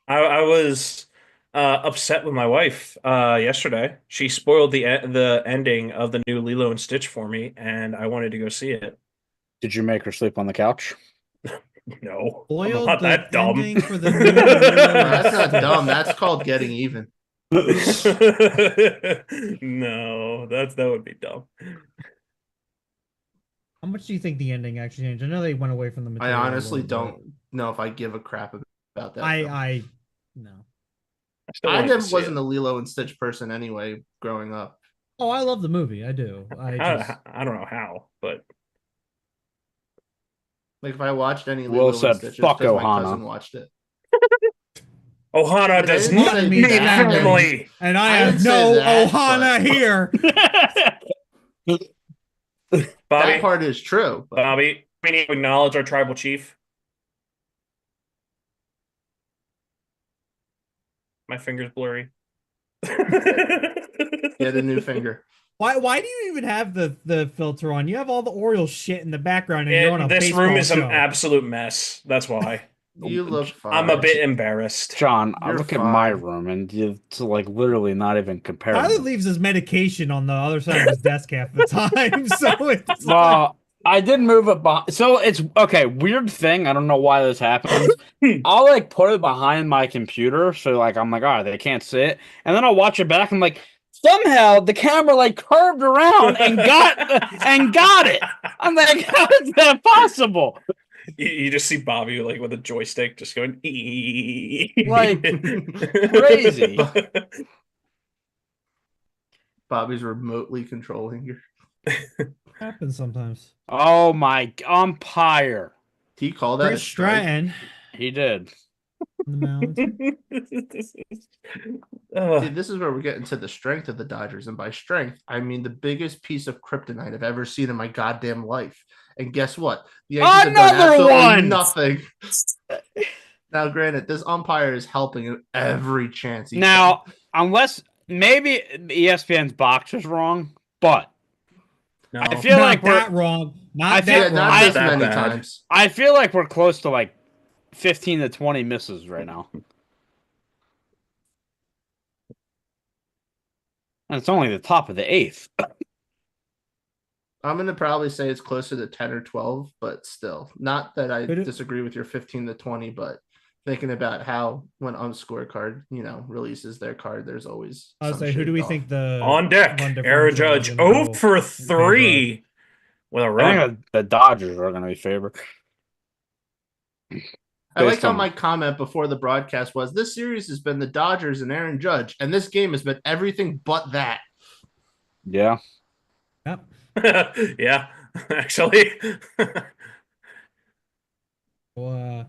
I was upset with my wife yesterday. She spoiled the ending of the new Lilo and Stitch for me, and I wanted to go see it. Did you make her sleep on the couch? No, I'm Spoiled not the that dumb. ending for the new Lilo and That's not Stitch. dumb. That's called getting even. No, that would be dumb. How much do you think the ending actually changed? I know they went away from the I material. honestly a little bit. don't know if I give a crap about that. I no. I wasn't a Lilo and Stitch person anyway growing up. Oh, I love the movie. I do. I don't know how, but Like if I watched any Will Lilo said, and Stitch, it's "Fuck because my Ohana." cousin watched it. Ohana But I does didn't not say need that. family. And I I have didn't say no that, Ohana but- here. Bobby, That part is true. But Bobby, we need to acknowledge our tribal chief. My finger's blurry. get a new finger. Why do you even have the filter on? You have all the Orioles shit in the background and you're on a This baseball room is show. an absolute mess. That's why. You look fine. I'm a bit embarrassed. John, I You're look at my fine. room and it's like literally not even Tyler comparable. leaves his medication on the other side of his desk half the time, so it's Well, I did move it behind. So it's okay. Weird thing. I don't know why this happens. I'll like put it behind my computer, so like I'm like, all right, they can't see it, and then I'll watch it back. I'm like, somehow the camera like curved around and got it. I'm like, how is that possible? You just see Bobby like with a joystick just going Like crazy. Bobby's remotely controlling your. happens sometimes. Oh my umpire. He called that a Chris strike. Stratton He did. on the mound. See, this is where we're getting to the strength of the Dodgers, and by strength, I mean the biggest piece of kryptonite I've ever seen in my goddamn life. And guess what? The Yankees have done Another absolutely one! nothing. Now, granted, this umpire is helping in every chance. Now, unless maybe ESPN's box is wrong, but No. I feel Not like that we're wrong. Not I feel- that not wrong. this that many bad. times. I feel like we're close to like 15 to 20 misses right now. And it's only the top of the eighth. I'm gonna probably say it's closer to 10 or 12, but still, not that I Could it- disagree with your 15 to 20, but thinking about how when unscorecard, releases their card, there's always. I was some like, who shade do we off. think the On deck, run Aaron differential Judge is gonna 0 go for in favor 3 with a I run. think the Dodgers are going to be favored. I like based how on- my comment before the broadcast was this series has been the Dodgers and Aaron Judge, and this game has been everything but that. Yeah. Yep. Yeah, actually. Well,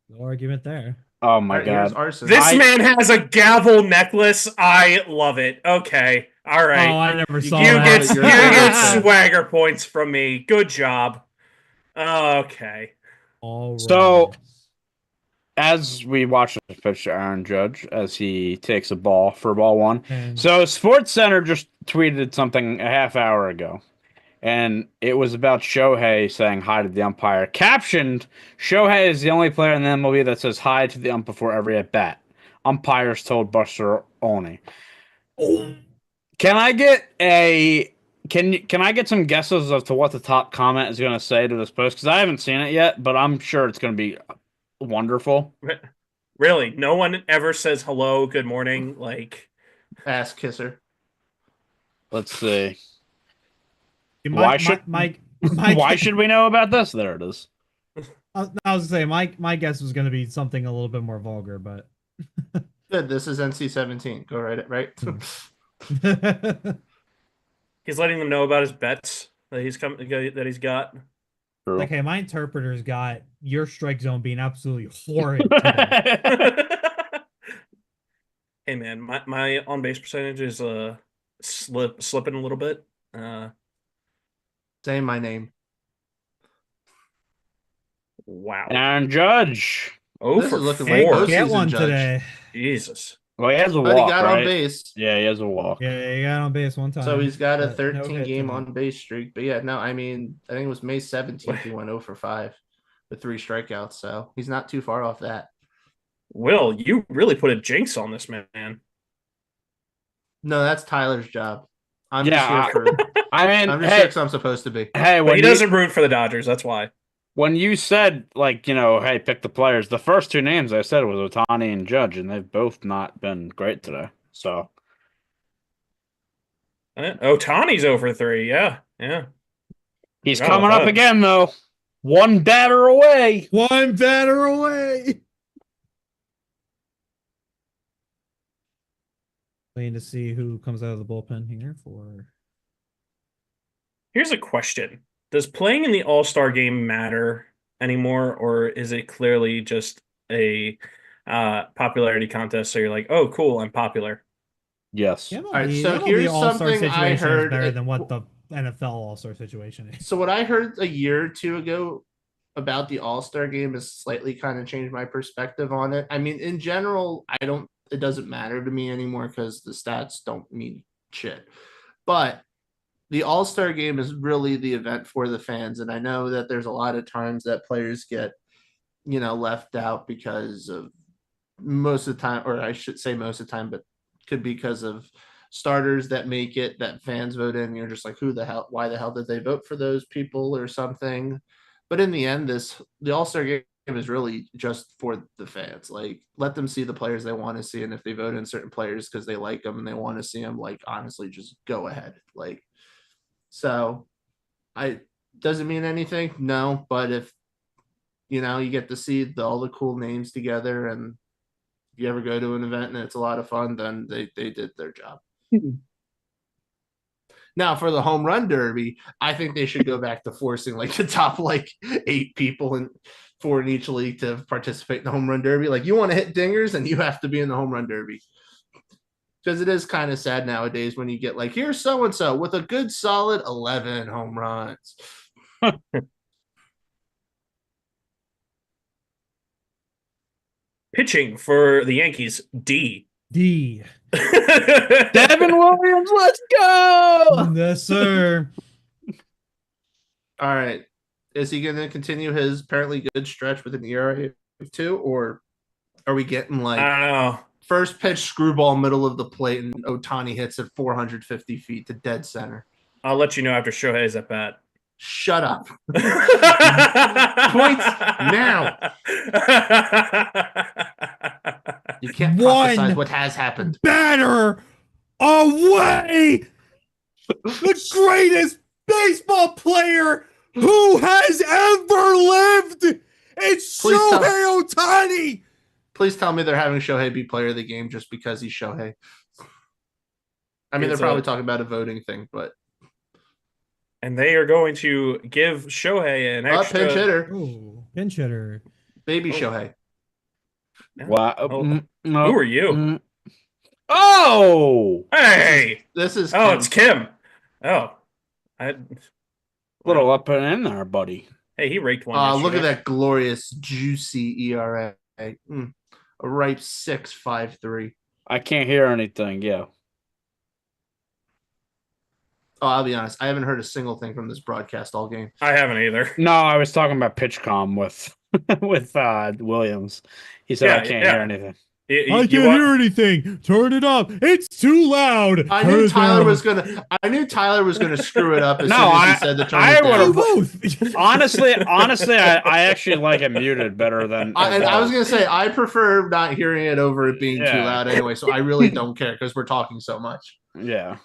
no argument there. Oh my All right, here's God. Arson. This man has a gavel necklace. I love it. Okay. All Oh, right. I never saw You You that. get it. you You're get right. swagger points from me. Good job. Okay. All So- right. As we watch the pitch to Aaron Judge as he takes a ball for ball one. And So Sports Center just tweeted something a half hour ago. And it was about Shohei saying hi to the umpire. Captioned, Shohei is the only player in the MLB that says hi to the ump before every at bat. Umpires told Buster Olney. Can I get can I get some guesses as to what the top comment is going to say to this post? Because I haven't seen it yet, but I'm sure it's going to be wonderful. Really? No one ever says hello, good morning, like Ass kisser. Let's see. My, Why should my why should we know about this? There it is. I was gonna say my guess was gonna be something a little bit more vulgar, but Good. This is NC-17. Go right. He's letting them know about his bets that he's got. True. like, hey, my interpreter's got your strike zone being absolutely horrid today. Hey man, my on base percentage is slipping a little bit. Say my name. Wow. And Judge. Oh, This for is looking Can't like four. get postseason one Judge. today. Jesus. Well, he has a But he walk, got on right? base. Yeah, he has a walk. Yeah, he got on base one time. So he's got a but no 13 hit game tonight. on base streak. But yeah, no, I mean, I think it was May 17th. He went 0 for 5 with 3 strikeouts. So he's not too far off that. Will, you really put a jinx on this man. No, that's Tyler's job. I'm Yeah, just here for. I mean, I'm just hey, here because I'm supposed to be. hey, But when he you, doesn't root for the Dodgers, that's why. when you said like, hey, pick the players, the first two names I said was Otani and Judge, and they've both not been great today. So Otani's over 3. Yeah. he's Forgot coming about up that. again, though. One batter away. One batter away. Waiting to see who comes out of the bullpen here for. Here's a question. Does playing in the All-Star game matter anymore, or is it clearly just a popularity contest? So you're like, oh, cool, I'm popular. Yes. The right, MLB, so the MLB here's All-Star something I situation is heard- better than what the NFL All-Star situation is. So what I heard a year or two ago about the All-Star game has slightly kind of changed my perspective on it. I mean, in general, it doesn't matter to me anymore because the stats don't mean shit. But the All-Star game is really the event for the fans. And I know that there's a lot of times that players get, left out because of most of the time, or I should say most of the time, but could be because of starters that make it that fans vote in. You're just like, why the hell did they vote for those people or something? But in the end, the All-Star game is really just for the fans. Like, let them see the players they want to see. And if they vote in certain players because they like them and they want to see them, like, honestly, just go ahead. Like, so doesn't mean anything. No, but if, you get to see all the cool names together, and if you ever go to an event and it's a lot of fun, then they did their job. Now for the home run derby, I think they should go back to forcing like the top 8 people and 4 in each league to participate in the home run derby. Like, you want to hit dingers and you have to be in the home run derby. Because it is kind of sad nowadays when you get like, here's so-and-so with a good solid 11 home runs. Pitching for the Yankees, D. D. Devin Williams, let's go. Yes, sir. All right. Is he going to continue his apparently good stretch with an ERA of 2, or are we getting I like don't know. first pitch screwball middle of the plate and Otani hits it 450 feet to dead center? I'll let you know after Shohei's at bat. Shut up. Points now. You can't prophesize what has happened. Batter away. The greatest baseball player who has ever lived. It's Please Shohei Ohtani. Please tell me they're having Shohei be player of the game just because he's Shohei. I mean, It's they're probably a- talking about a voting thing, but And they are going to give Shohei an extra. pinch hitter, Ooh, pinch hitter. baby Oh. Shohei. Wow. Oh, No. Who are you? Oh, Hey! This is Oh, Kim. it's Kim. Oh. little Wow. up and in there, buddy. Hey, he raked one. Look at yesterday. that glorious, juicy ERA. A ripe 6.53. I can't hear anything. Yeah. Oh, I'll be honest. I haven't heard a single thing from this broadcast all game. I haven't either. No, I was talking about PitchCom with with Williams. He said I Yeah, can't yeah. hear anything. You I can't want- hear anything. Turn it up. It's too loud. I Turn knew it Tyler down. was gonna screw it up as No, soon as he I- said to turn I it would've- down. both. Honestly, I actually like it muted better than. And I was gonna say I prefer not hearing it over it being too Yeah. loud anyway, so I really don't care because we're talking so much. Yeah.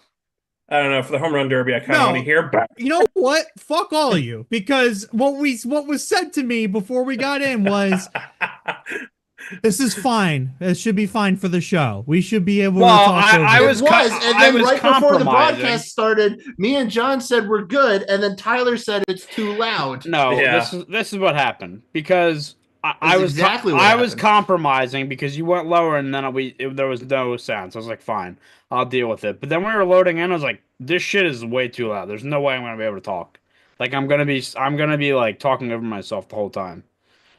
I don't know. For the home run derby, I kind of want to No. hear. You know what? Fuck all of you. Because what was said to me before we got in was this is fine. It should be fine for the show. We should be able to Well, talk over I It it. was was, and I then was right before the compromising. broadcast started, me and John said we're good, and then Tyler said it's too loud. No, Yeah. this is what happened because I That's was exactly what I was happened. compromising because you went lower and then there was no sound. So I was like, fine, I'll deal with it. But then when we were loading in, I was like, this shit is way too loud. There's no way I'm gonna be able to talk. Like I'm gonna be like talking over myself the whole time.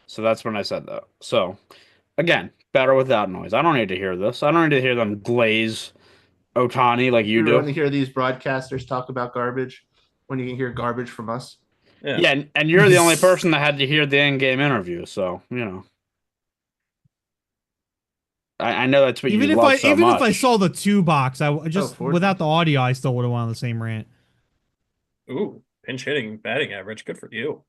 So that's when I said that. So again, better without noise. I don't need to hear this. I don't need to hear them glaze Otani like you You do. want to hear these broadcasters talk about garbage when you can hear garbage from us? Yeah. Yeah, and you're the only person that had to hear the in-game interview, so you know. I know that's what you love so Even if I much. saw the 2 box, just fourth without box. the audio, I still would have went on the same rant. Ooh, pinch hitting batting average. Good for you.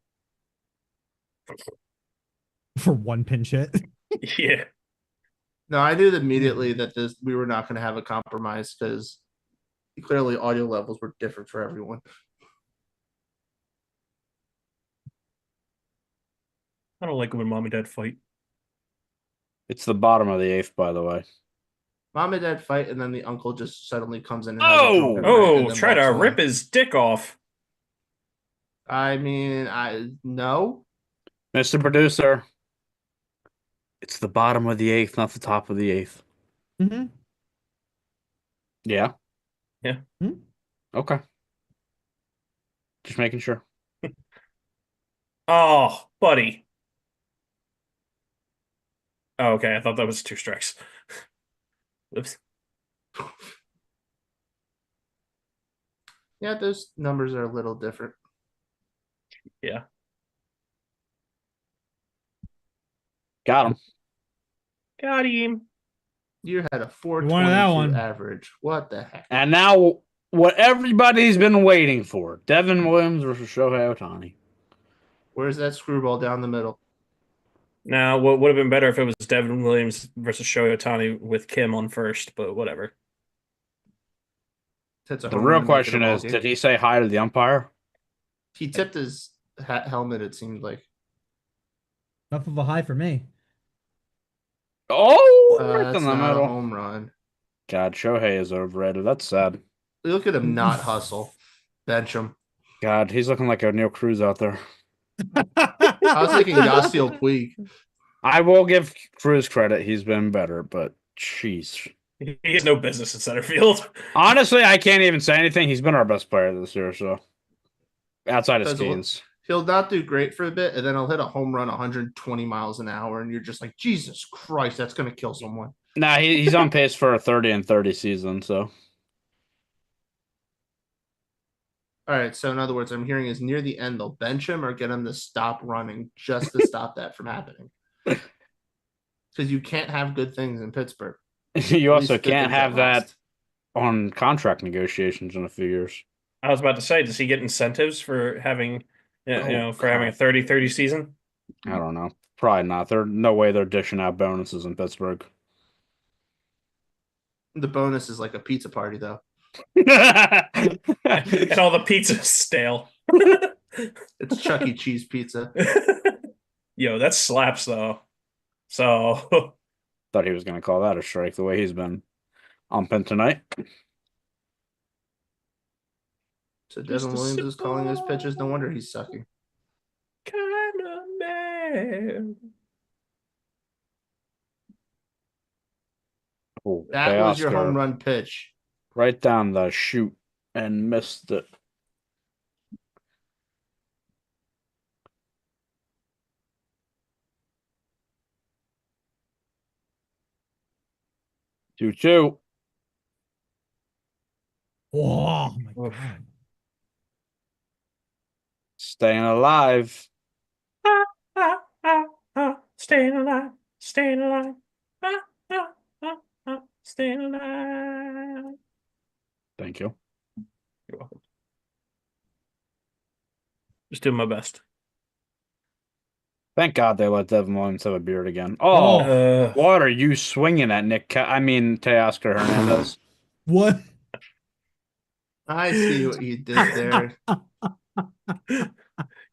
For one pinch hit. Yeah. No, I knew immediately that we were not going to have a compromise because clearly audio levels were different for everyone. I don't like it when mom and dad fight. It's the bottom of the eighth, by the way. Mom and dad fight, and then the uncle just suddenly comes in and has a Oh! drunken rant Oh, and then try to walks away. rip his dick off. I mean, I no. Mr. Producer, it's the bottom of the eighth, not the top of the eighth. Mm-hmm. Yeah? Yeah. Hmm? Okay. Just making sure. Oh, buddy. Oh, okay. I thought that was 2 strikes. Oops. Yeah, those numbers are a little different. Yeah. Got him. Got him. You had a You wanted that 422 one. average. What the heck? And now, what everybody's been waiting for. Devin Williams versus Shohei Ohtani. Where's that screwball down the middle? Now, what would have been better if it was Devin Williams versus Shohei Ohtani with Kim on first, but whatever. That's a The home real run to make it a question ball is, game. did he say hi to the umpire? He tipped his helmet, it seemed like. Enough of a high for me. Oh, right That's in the not a middle. home run. God, Shohei is overrated. That's sad. Look at him not hustle. Bench him. God, he's looking like a Neil Cruz out there. I was thinking Yasiel Puig. I will give Cruz credit. He's been better, but jeez. He has no business in center field. Honestly, I can't even say anything. He's been our best player this year, so outside of Does a little- Skeens. He'll not do great for a bit, and then he'll hit a home run 120 miles an hour, and you're just like, Jesus Christ, that's going to kill someone. Nah, he's on pace for a 30-30 season, so All right, so in other words, I'm hearing is near the end, they'll bench him or get him to stop running just to stop that from happening. Because you can't have good things in Pittsburgh. you At also least good can't things have that last. on contract negotiations in a few years. I was about to say, does he get incentives for having, Oh, for having a 30-30 season? I don't know. Probably not. There's no way they're dishing out bonuses in Pittsburgh. The bonus is like a pizza party, though. And all the pizza's stale. It's Chuck E. Cheese pizza. Yo, that slaps though. So Thought he was going to call that a strike the way he's been umping tonight. So Just Devin a Williams is calling his simple- pitches. No wonder he's sucking. kind of man. Oh, That was your Teoscar home run pitch. right down the chute and missed it. Two. Oh my Oof. god. Staying alive. Staying alive, staying alive, staying alive. Thank you. You're welcome. Just doing my best. Thank God they let Devin Williams have a beard again. Oh, Uh, what are you swinging at, Teoscar Hernandez? What? I see what you did there.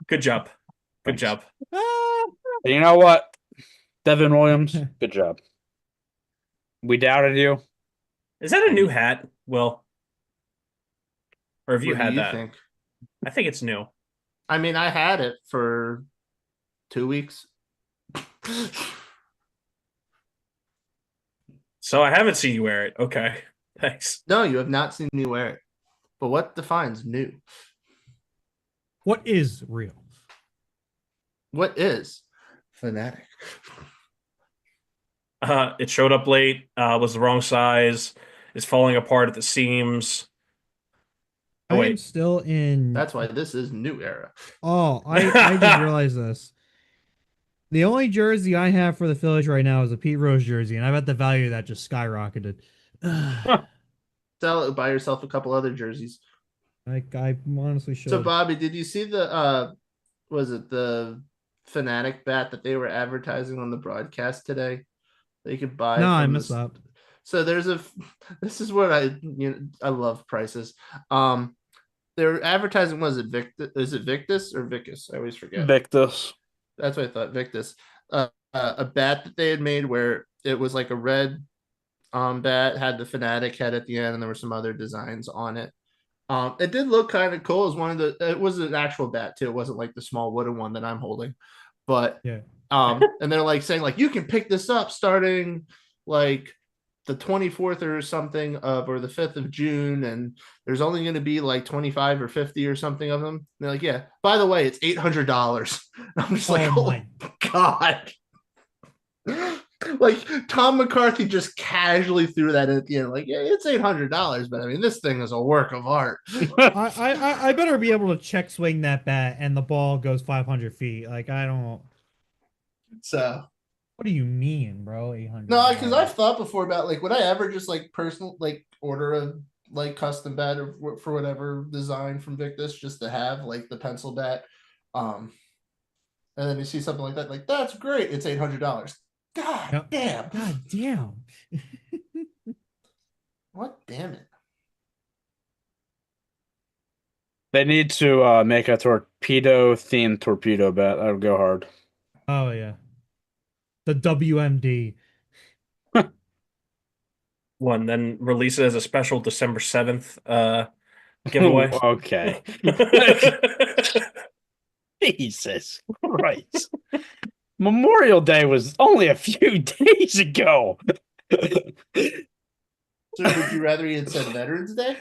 Good job. Good Thanks. job. You know what, Devin Williams, good job. We doubted you. Is that a new hat, Will? Or have you What do had you that? think? I think it's new. I mean, I had it for 2 weeks. So I haven't seen you wear it. Okay. Thanks. No, you have not seen me wear it. But what defines new? What is real? What is fanatic? It showed up late, was the wrong size, is falling apart at the seams. Oh, I am wait. still in. That's why this is new era. Oh, I just realized this. The only jersey I have for the Phillies right now is a Pete Rose jersey, and I bet the value of that just skyrocketed. Sell it, buy yourself a couple other jerseys. I honestly should. So, Bobby, did you see the was it the Fanatic bat that they were advertising on the broadcast today? They could buy. No, I from missed this. that. So there's a. This is what I love prices. They're advertising. Was it Victus? Is it Victus or Vicus? I always forget. Victus. That's what I thought. Victus. A bat that they had made where it was like a red bat, had the Fanatic head at the end, and there were some other designs on it. It did look kind of cool. It was one of the. It was an actual bat too. It wasn't like the small wooden one that I'm holding, but Yeah. and they're like saying like you can pick this up starting like the 24th or something of or the 5th of June, and there's only going to be like 25 or 50 or something of them. And they're like, yeah. By the way, it's $800. I'm just like, oh my god. Like Tom McCarthy just casually threw that in at the end, like, yeah, it's $800, but I mean, this thing is a work of art. I better be able to check swing that bat and the ball goes 500 feet. Like I don't. So What do you mean, bro? 800. no, because I've thought before about like would I ever just like personal like order a like custom bat or for whatever design from Victus just to have like the pencil bat, and then you see something like that, like that's great. It's $800. God Yep. damn. God damn. What damn it? They need to make a torpedo themed torpedo bat. That would go hard. Oh yeah. The WMD. One, then release it as a special December 7th giveaway. Okay. Jesus Christ. Memorial Day was only a few days ago. So would you rather he had said Veterans Day?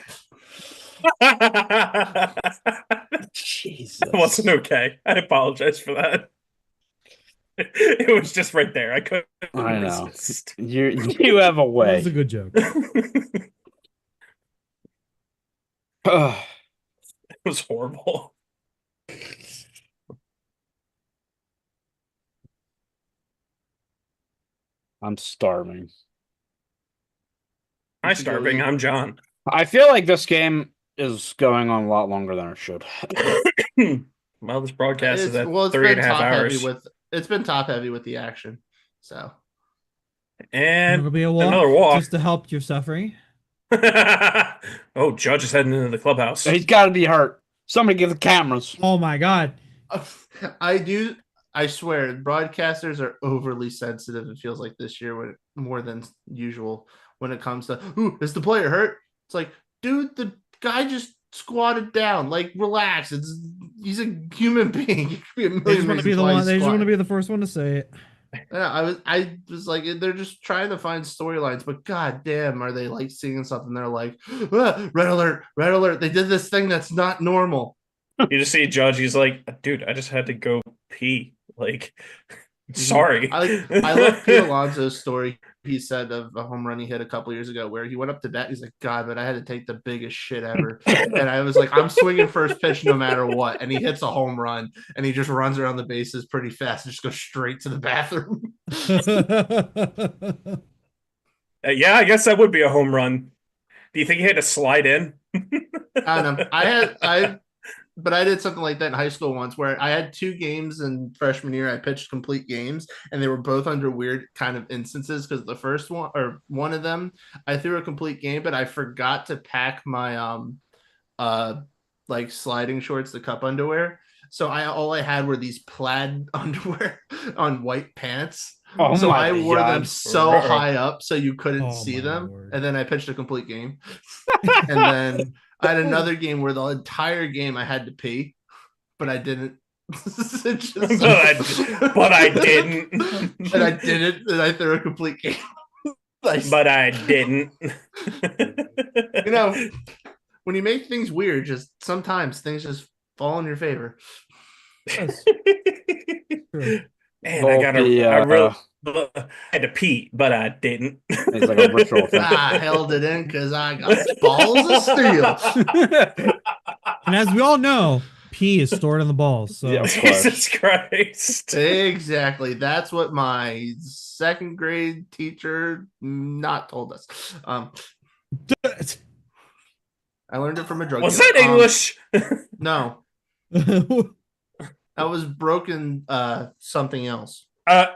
Jesus. That wasn't okay. I apologize for that. It was just right there. I couldn't I know. resist. You have a That way. was a good joke. It Ugh. was horrible. I'm starving. Hi, starving. I'm John. I feel like this game is going on a lot longer than it should. Well, this broadcast is at It's 3.5 been top hours. heavy with it's been top heavy with the action. So And It'll be a walk, another walk. just to help your suffering. Oh, Judge is heading into the clubhouse. He's got to be hurt. Somebody get the cameras. Oh my god. I swear broadcasters are overly sensitive. It feels like this year when more than usual when it comes to is the player hurt? It's like, dude, the guy just squatted down. Like, relax. He's a human being. He could be a million They just want to be the one. They just want to be. be the first one to say it. I was like, they're just trying to find storylines, but god damn, are they like seeing something? They're like, red alert, red alert. They did this thing that's not normal. You just see Judge. He's like, dude, I just had to go pee. Like, sorry. I love Pete Alonso's story. He said of a home run he hit a couple years ago where he went up to bat. He's like, God, but I had to take the biggest shit ever. And I was like, I'm swinging first pitch no matter what. And he hits a home run and he just runs around the bases pretty fast and just goes straight to the bathroom. Yeah, I guess that would be a home run. Do you think he had to slide in? I don't know. But I did something like that in high school once where I had 2 games in freshman year. I pitched complete games and they were both under weird kind of instances because the first one or one of them, I threw a complete game, but I forgot to pack my like sliding shorts, the cup underwear. So all I had were these plaid underwear on white pants. Oh So my I wore them God. so high up so you couldn't Oh see my them. lord. And then I pitched a complete game. And then I had another game where the entire game I had to pee, but I didn't. But I didn't. And I didn't. And I threw a complete game. But I didn't. You know, when you make things weird, just sometimes things just fall in your favor. Yes. True. Man, I had to pee, but I didn't. It's like a ritual thing. I held it in because I got balls of steel. And as we all know, pee is stored in the balls. So Yeah, of course. Jesus Christ. Exactly. That's what my second grade teacher not told us. I learned it from a drug Was dealer. that English? No, that was broken something else. Er.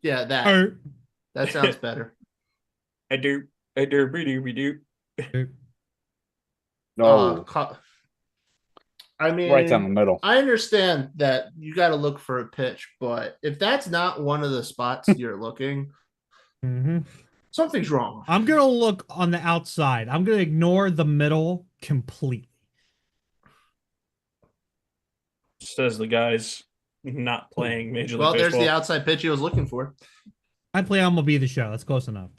Yeah, that sounds better. I do. We do. No, I mean, right down the middle. I understand that you got to look for a pitch, but if that's not one of the spots you're looking, something's wrong. I'm gonna look on the outside. I'm gonna ignore the middle completely. Says the guys not playing Major League Well, there's Baseball. the outside pitch he was looking for. I play MLB The Show. That's close enough.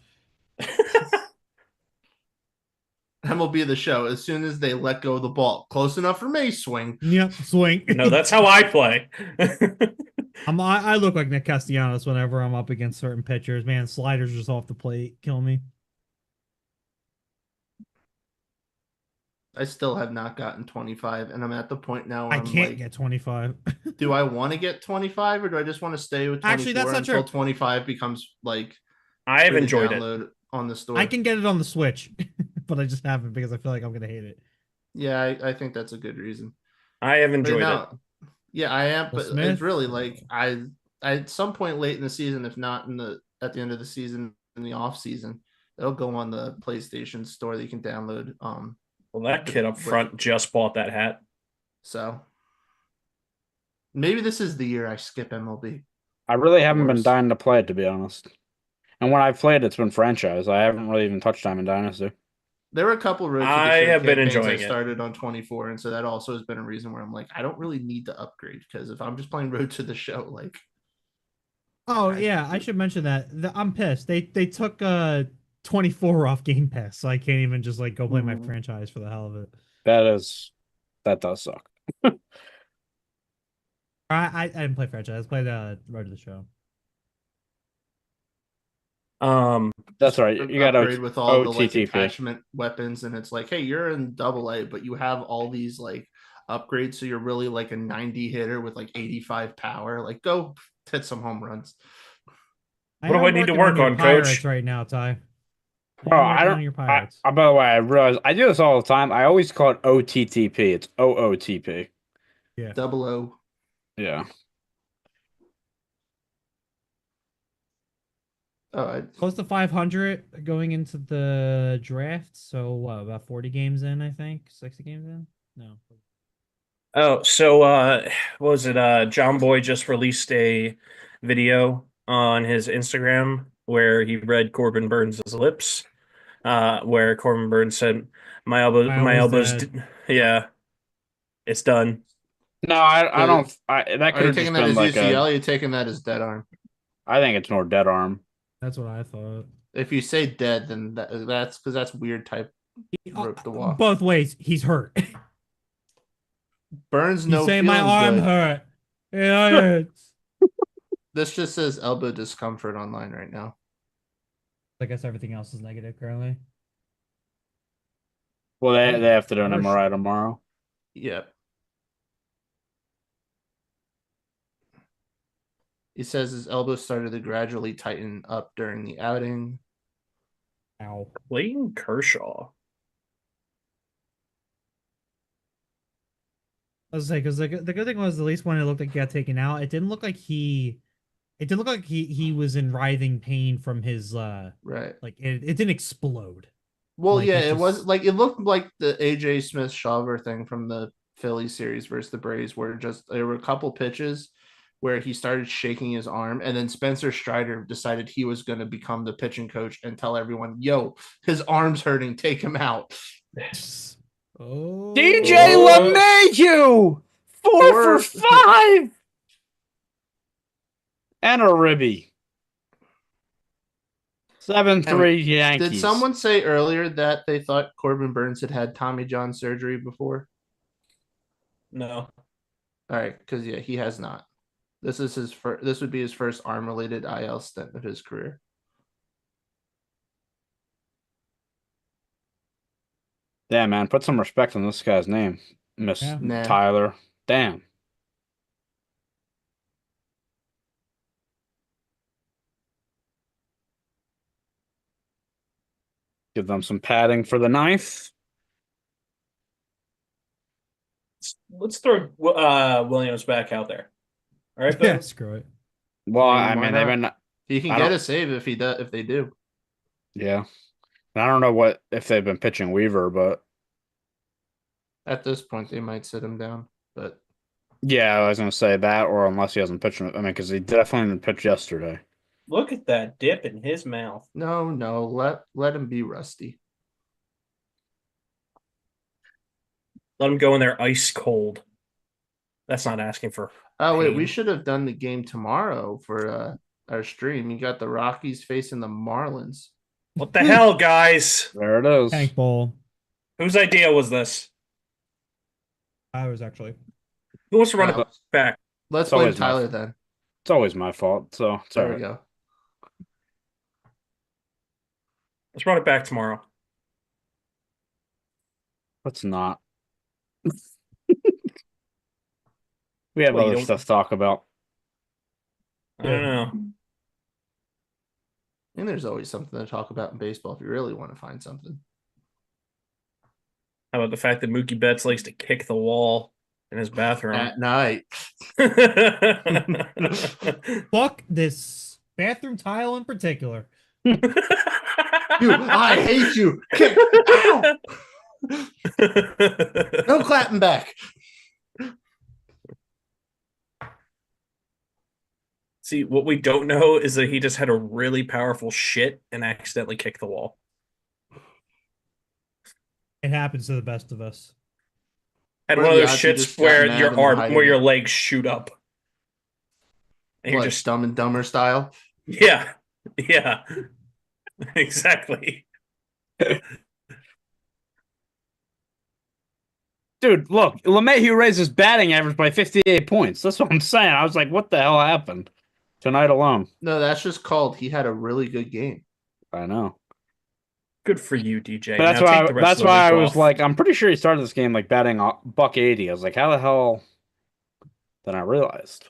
MLB The Show. As soon as they let go of the ball, close enough for me, swing. Yep, swing. No, that's how I play. I look like Nick Castellanos whenever I'm up against certain pitchers. Man, sliders just off the plate kill me. I still have not gotten 25, and I'm at the point now where I I'm can't like, get 25. do I want to get 25 or do I just want to stay with 24 Actually, that's not until true. 25 becomes like I have free to enjoyed it. download on the store? I can get it on the Switch, but I just haven't because I feel like I'm gonna hate it. Yeah, I think that's a good reason. I have But enjoyed it. now, yeah, I am, Will but Smith? it's really like I at some point late in the season, if not at the end of the season in the off season, it'll go on the PlayStation store that you can download. Well, that kid up front just bought that hat. So maybe this is the year I skip MLB. I really haven't been Worse. dying to play it, to be honest. And when I've played, it's been franchise. I haven't really even touched Diamond Dynasty. There were a couple road to the I show have been campaigns enjoying I it. started on 24, and so that also has been a reason where I'm like, I don't really need to upgrade because if I'm just playing road to the show, like, Oh yeah, I should mention that. I'm pissed. They took 24 off Game Pass, so I can't even just like go play my franchise for the hell of it. That does suck. I didn't play franchise. I played Road to the Show. That's right. You got upgrade with all the like OTTP. attachment weapons, and it's like, hey, you're in double A, but you have all these like upgrades, so you're really like a 90 hitter with like 85 power. Like, go hit some home runs. What do I need to working work your on, Pirates Coach? right now, Ty. Oh, I'm I working on don't. your Pirates. By the way, I realize I do this all the time. I always call it OTTP. It's OOTP. Double O. Yeah. Oh, Close to 500 going into the draft. So what, about 40 games in, I think? 60 games in? No. Oh, so what was it? John Boy just released a video on his Instagram where he read Corbin Burns' lips, where Corbin Burns said, my elbows, yeah, it's done. No, I don't. That are could you have taking just that been as like UCL? Or are you taking that as dead arm? I think it's more dead arm. That's what I thought. If you say dead, then that's because that's weird type rope to walk. Both ways, he's hurt. Burns You no say my feeling arm good. hurt. It hurts. This just says elbow discomfort online right now. I guess everything else is negative currently. Well, they have to do an For MRI sure. tomorrow. Yep. He says his elbow started to gradually tighten up during the outing. Ow. Clayton Kershaw. I was say because the good thing was at least when it looked like he got taken out, it didn't look like he was in writhing pain from his Right. like it didn't explode. Well, Like, yeah, it's it was just- like it looked like the AJ Smith Shawver thing from the Philly series versus the Braves, where just there were a couple pitches where he started shaking his arm, and then Spencer Strider decided he was going to become the pitching coach and tell everyone, "Yo, his arm's hurting, take him out." DJ Oh. LeMahieu, 4 for Or 5, and a ribby. 7-3 did Yankees. someone say earlier that they thought Corbin Burns had had Tommy John surgery before? No. All right, because yeah, he has not. This is his first. This would be his first arm-related IL stint of his career. Damn, man, put some respect on this guy's name, Miss Yeah. Nah. Tyler. Damn. Give them some padding for the ninth. Let's throw Williams back out there. All right, Yeah, Ben? screw it. Well, I mean, I why mean, they've not? been. He can I get don't- a save if he does. If they do, Yeah. I don't know what if they've been pitching Weaver, but at this point, they might sit him down. But yeah, I was gonna say that, or unless he hasn't pitched. I mean, because he definitely didn't pitch yesterday. Look at that dip in his mouth. no, let him be rusty. Let him go in there ice cold. That's not asking for. Oh wait, we pain. should have done the game tomorrow for our stream. You got the Rockies facing the Marlins. What the hell, guys? There it is. Tank Bowl. Whose idea was this? I was actually. Who wants to run Well, it back? let's It's blame always my Tyler fault. then. It's always my fault. So it's all There we right. go. Let's run it back tomorrow. Let's not. We have Well, you other don't- stuff to talk about. I don't know. And there's always something to talk about in baseball if you really want to find something. How about the fact that Mookie Betts likes to kick the wall in his bathroom? At night. Fuck this bathroom tile in particular. You, I hate you. Kick. Ow! No clapping back. See, what we don't know is that he just had a really powerful shit and accidentally kicked the wall. It happens to the best of us. Had What one are of the those odds he shits just got where mad your and we're arm, hiding where your it? legs shoot up, and you're Like just Dumb and Dumber style. yeah, exactly. Dude, look, LeMahieu raised his batting average by 58 points. That's what I'm saying. I was like, what the hell happened tonight alone? No, that's just called he had a really good game. I know. Good for you, DJ. But that's Now why take the rest that's of the why I week was off. like, I'm pretty sure he started this game like batting $180. I was like, how the hell? Then I realized.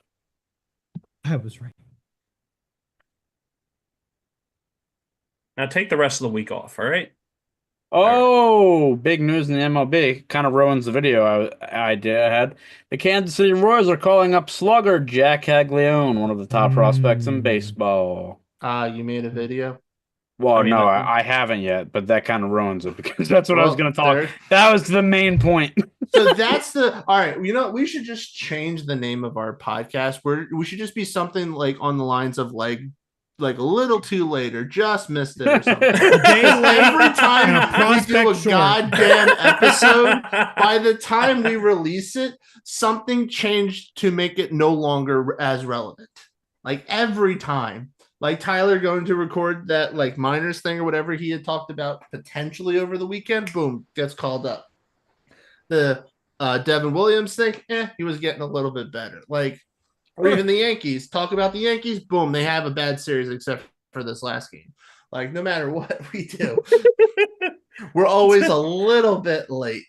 I was right. Now take the rest of the week off. All right. Oh, big news in the MLB. Kind of ruins the video I had. The Kansas City Royals are calling up slugger Jack Caglione, one of the top prospects in baseball. You made a video. Well, I mean, no, I haven't yet, but that kind of ruins it because that's what I was Well, going to talk. there- That was the main point. So that's the all right. You know, we should just change the name of our podcast. We should just be something like on the lines of like a little too late or just missed it or something. A day late Every and a time we do a prospect short. goddamn episode, by the time we release it, something changed to make it no longer as relevant. Like every time. Like Tyler going to record that like minors thing or whatever he had talked about potentially over the weekend, boom, gets called up. The Devin Williams thing, he was getting a little bit better. Like, or even the Yankees, talk about the Yankees, boom, they have a bad series except for this last game. Like, no matter what we do, we're always a little bit late.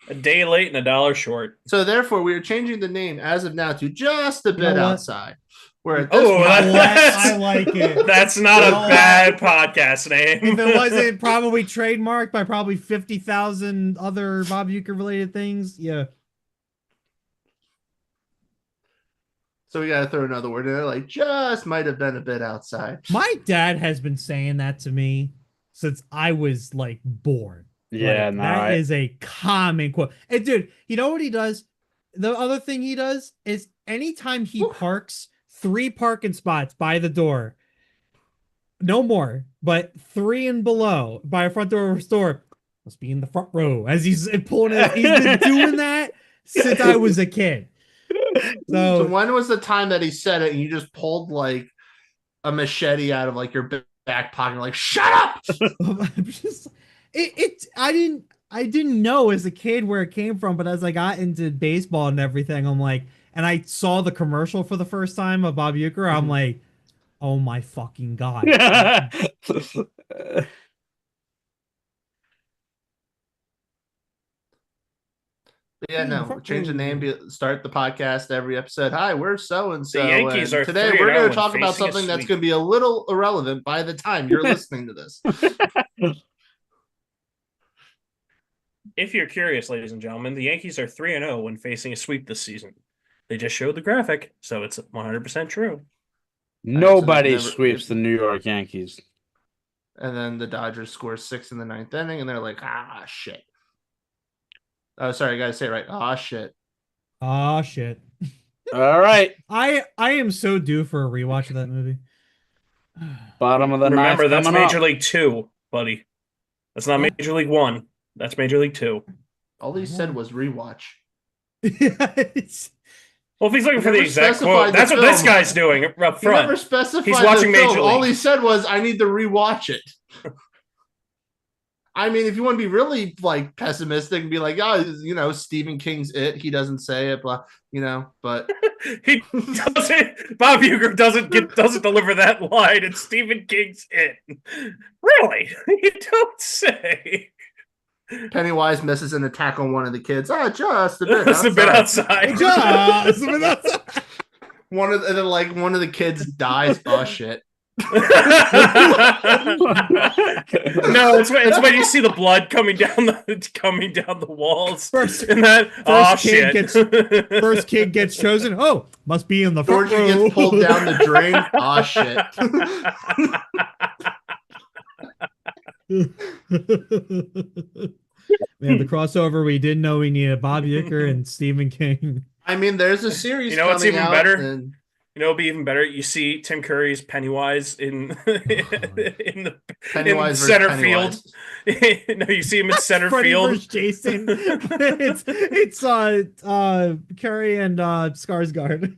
A day late and a dollar short. So therefore, we are changing the name as of now to just a know bit what? outside. Where at this Oh, point, that's- I like it. That's not a You know what? bad podcast name. If it wasn't probably trademarked by probably 50,000 other Bob Uecker related things, yeah. so we got to throw another word in there, like just might have been a bit outside. My dad has been saying that to me since I was like born. Yeah, Like, no, that is a common quote. And dude, you know what he does? The other thing he does is anytime he parks 3 parking spots by the door, no more, but 3 and below by a front door of a store, must be in the front row as he's pulling it. He's been doing that since I was a kid. So So when was the time that he said it and you just pulled like a machete out of like your back pocket and like, shut up? I'm just I didn't know as a kid where it came from, but as I got into baseball and everything, I'm like, and I saw the commercial for the first time of Bob Uecker, I'm like, oh my fucking god. Yeah, no, change the name, start the podcast every episode. Hi, we're so and so. The Yankees are today 3-0 we're going when to talk about facing a something that's sweep. going to be a little irrelevant by the time you're listening to this. If you're curious, ladies and gentlemen, the Yankees are 3-0 when facing a sweep this season. They just showed the graphic, so it's 100% true. Nobody sweeps the New York Yankees. And then the Dodgers score 6 in the 9th inning, and they're like, ah, shit. Oh, sorry, I got to say it right. Ah, shit. Oh shit. All right. I am so due for a rewatch of that movie. Bottom of the ninth. Remember, that's coming Major up. League 2, buddy. That's not Yeah. Major League 1. That's Major League 2. All he said was rewatch. It's- Well, if he's looking for the never exact specified quote, the that's what this film. guy's doing up He never front. specified He's watching the film. Major All League. he said was, I need to rewatch it. I mean, if you want to be really like pessimistic and be like, oh, you know, Stephen King's It, he doesn't say it, blah, you know, but He doesn't. Bob Uecker doesn't deliver that line. It's Stephen King's It. Really? You don't say. Pennywise misses an attack on one of the kids. Oh, just a bit. It's a bit outside. Just a minute. And then like one of the kids dies. Oh shit. No, it's when you see the blood coming down the walls. First, And that first kid gets chosen. Oh, must be in the front Georgie row. gets pulled down the drain. Oh shit. Man, the crossover we didn't know we needed Bob Uecker and Stephen King. I mean, there's a series. You know what's coming even out better? and- You know, it'd be even better. You see Tim Curry's Pennywise in the Pennywise versus center Pennywise. field. No, you see him in center Freddy field. versus Jason. it's Curry and Skarsgård.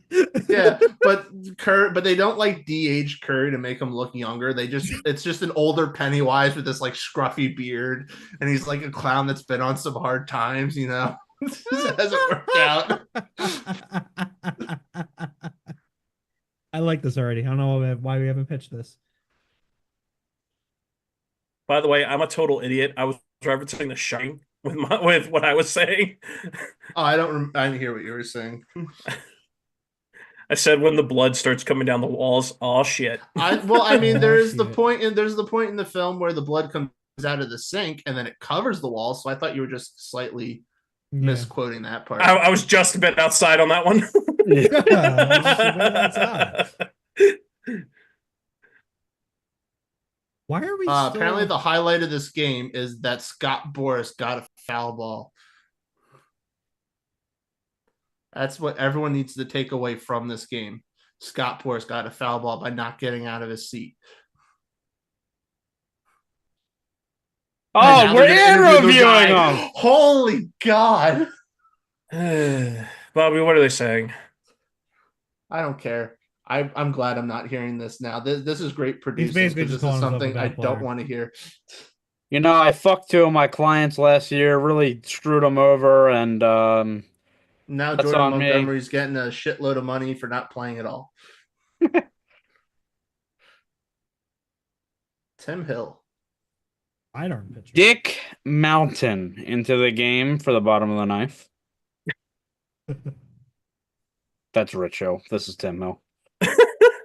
Yeah, but they don't like de-age Curry to make him look younger. It's just an older Pennywise with this like scruffy beard, and he's like a clown that's been on some hard times, you know. It hasn't worked out. I like this already. I don't know why we haven't pitched this. By the way, I'm a total idiot. I was referencing The Shining with what I was saying. Oh, I didn't hear what you were saying. I said when the blood starts coming down the walls. Oh shit! I mean, Oh, there's the shit. point in the film where the blood comes out of the sink and then it covers the wall. So I thought you were just slightly misquoting that part. I was just a bit outside on that one. Why are we Apparently the highlight of this game is that Scott Boras got a foul ball. That's what everyone needs to take away from this game. Scott Boras got a foul ball by not getting out of his seat. Oh, we're interviewing them. Holy God. Bobby, what are they saying? I don't care. I'm glad I'm not hearing this now. This is great producing. basically This just is calling himself a something bad I player. don't want to hear. You know, I fucked 2 of my clients last year, really screwed them over, and Now That's Jordan on me. Montgomery's getting a shitload of money for not playing at all. Tim Hill. I don't pitch. Dick Mountain into the game for the bottom of the ninth. That's Richo. This is Tim Hill.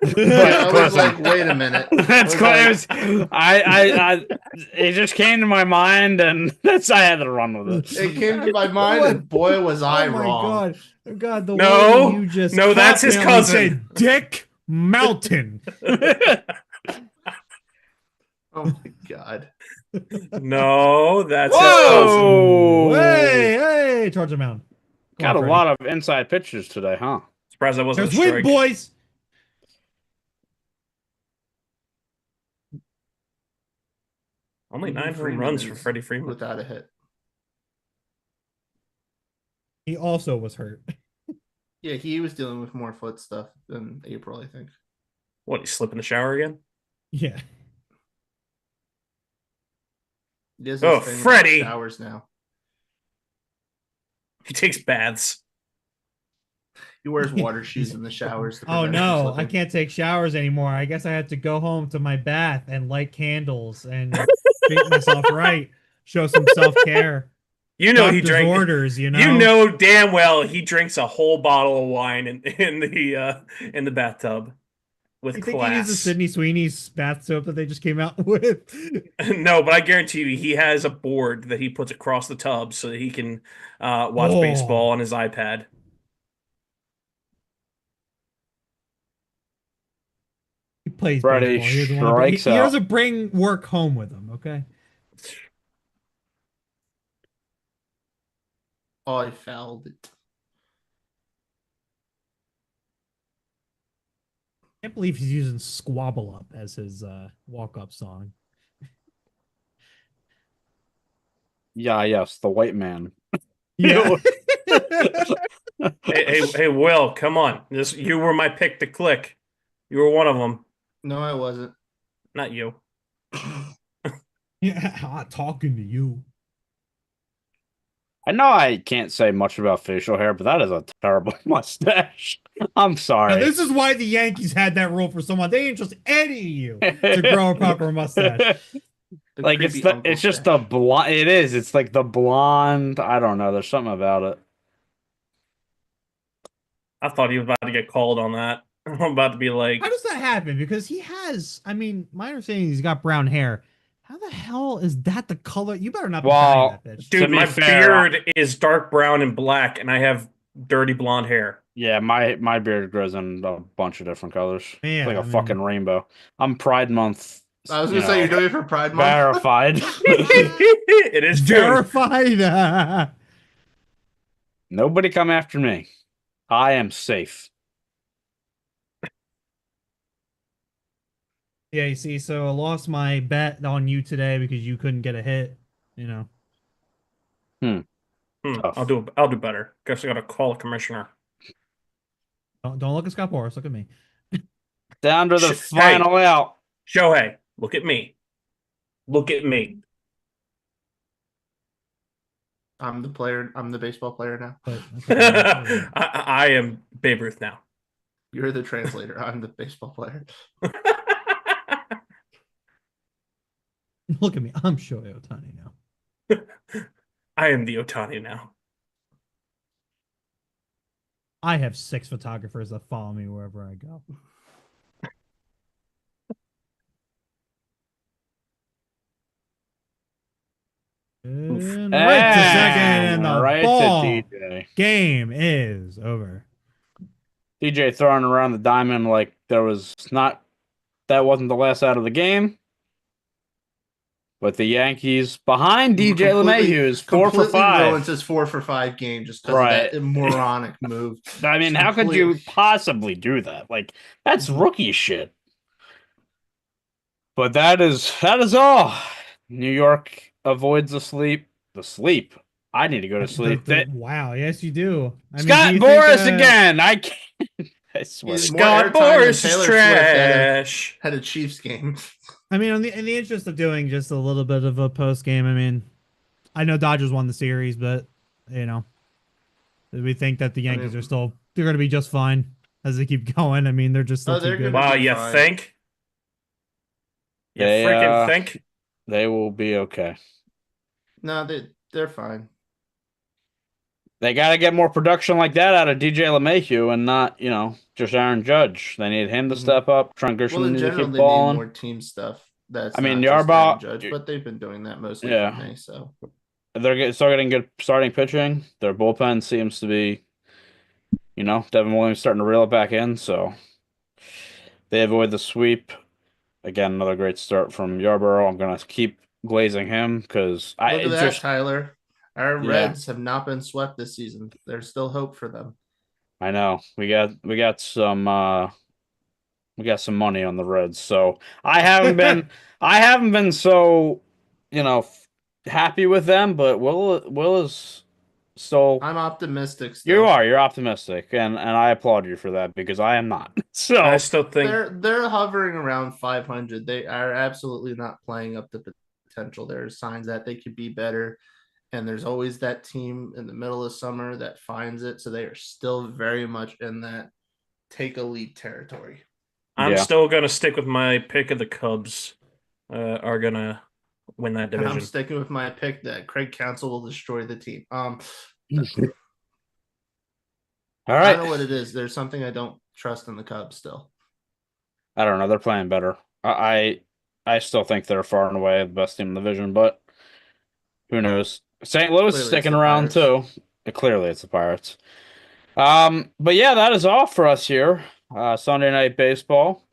I was like, wait a minute. That's close. It just came to my mind, and I had to run with it. It came to my mind, and boy, was I Oh my wrong. god! Oh god, the No. way you just No, that's his confidently cousin. said Dick Mountain. Oh my god. No, that's his cousin. Whoa! Hey, hey, Charger Mound. Come Got on, a Freddie. lot of inside pitches today, huh? Surprised that wasn't a There's wind, strike. boys. Only Even 9 home Freeman runs for is Freddie Freeman. without a hit. He also was hurt. Yeah, he was dealing with more foot stuff than April, I think. What, he slip in the shower again? Yeah. He does Oh, this thing Freddie! about showers now. He takes baths. He wears water shoes in the showers to Oh prevent from no, I slipping. can't take showers anymore. I guess I have to go home to my bath and light candles and treat myself right. Show some self-care. You know he Doctor's drank. orders, you know. You know damn well he drinks a whole bottle of wine in the bathtub with You think he uses class. Sydney Sweeney's bath soap that they just came out with? No, but I guarantee you he has a board that he puts across the tub so that he can watch Oh. baseball on his iPad. He plays Freddie baseball. He doesn't want to bring, strikes he out. doesn't bring work home with him, okay? Oh, I fouled it. I can't believe he's using Squabble Up as his walk-up song. Yeah, yes, the white man. Yeah. Hey, Will, come on! You were my pick to click. You were one of them, No, I wasn't. not you. Yeah, I'm not talking to you. I know I can't say much about facial hair, but that is a terrible mustache. I'm Now, sorry. this is why the Yankees had that rule for someone. They didn't trust any of you to grow a proper mustache. The Like it's creepy uncle it's just stash. the blonde. It is. It's like the blonde. I don't know. There's something about it. I thought he was about to get called on that. I'm about to be like, How does that happen? Because he has, I mean, my understanding is he's got brown hair. How the hell is that the color? You better not be Well, dyeing that bitch. dude, be my fair, beard is dark brown and black, and I have dirty blonde hair. Yeah, my beard grows in a bunch of different colors. Yeah, It's like a I mean- fucking rainbow. I'm Pride Month. I was gonna say you're doing it for Pride Month. verified. It is June. Verified. Nobody come after me. I am safe. Yeah, you see, so I lost my bet on you today because you couldn't get a hit. You know. Tough. I'll do better. Guess I gotta call a commissioner. Don't look at Scott Boras. Look at me. Down to the Hey. final out. Shohei, look at me. Look at me. I'm the player. I'm the baseball player now. But okay, I am Babe Ruth now. You're the translator. I'm the baseball player. look at me. I'm Shohei Ohtani now. I am the Otani now. I have 6 photographers that follow me wherever I go. And right to second, and the right ball to DJ. game is over. DJ throwing around the diamond like that wasn't the last out of the game. But the Yankees behind DJ LeMahieu is 4 for Completely 5. ruins his 4 for 5 game just because Right. of that moronic move. I mean, how could you Completely. possibly do that? Like, that's rookie shit. But that is all. New York avoids the sleep. The sleep. I need to go to sleep. Wow, yes, you do. I mean, Scott do you Boras think, again. I can't. I swear. He's more Scott airtime than Boras is Taylor Swift trash. had a Chiefs game. I mean, in the interest of doing just a little bit of a post game, I mean, I know Dodgers won the series, but you know, we think that the Yankees mean- are they're going to be just fine as they keep going. I mean, they're just still Oh, too they're good. gonna- Wow, be you fine. think? You They, freaking think? They will be okay. No, they're fine. They got to get more production like that out of DJ LeMahieu and not, just Aaron Judge. They need him to Mhm. step up. Trent Grisham Well, in needs to general, keep they need balling. more team stuff. That's I mean, not just Yarbrough- Aaron Judge, but they've been doing that mostly Yeah. for me. So They're still getting good starting pitching. Their bullpen seems to be, Devin Williams starting to reel it back in. So they avoid the sweep. again, another great start from Yarborough. I'm gonna keep glazing him because I Look at it that, just Tyler. Our yeah, Reds have not been swept this season. There's still hope for them. I know we got some money on the Reds, so I haven't been so you know happy with them, but Will is still. I'm optimistic You still. are. You're optimistic, and I applaud you for that because I am not. I So, still think They're hovering around 500. They are absolutely not playing up to potential. There are signs that they could be better, and there's always that team in the middle of summer that finds it. So they are still very much in that take a lead territory. I'm yeah. still gonna stick with my pick of the Cubs are gonna win that And I'm division. sticking with my pick that Craig Counsell will destroy the team. All I right. don't know what it is. There's something I don't trust in the Cubs still. I don't know. They're playing better. I still think they're far and away the best team in the division, but who knows? St. Louis is Clearly, it's sticking the around Pirates. too. Clearly, it's the Pirates. But yeah, that is all for us here. Sunday night baseball.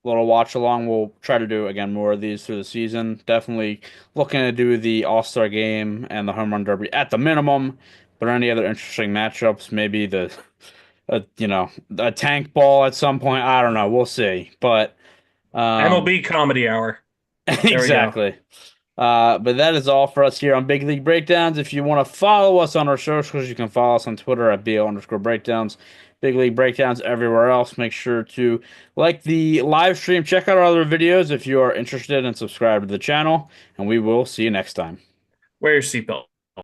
Little watch along. We'll try to do again more of these through the season. Definitely looking to do the All-Star game and the Home Run Derby at the minimum. But any other interesting matchups, maybe a tank ball at some point. I don't know. We'll see. But um, MLB Comedy Hour. There we go. exactly. But that is all for us here on Big League Breakdowns. If you want to follow us on our socials, you can follow us on Twitter at BO_breakdowns. Big League Breakdowns everywhere else. Make sure to like the live stream. Check out our other videos if you are interested and subscribe to the channel. And we will see you next time. Wear your seatbelt.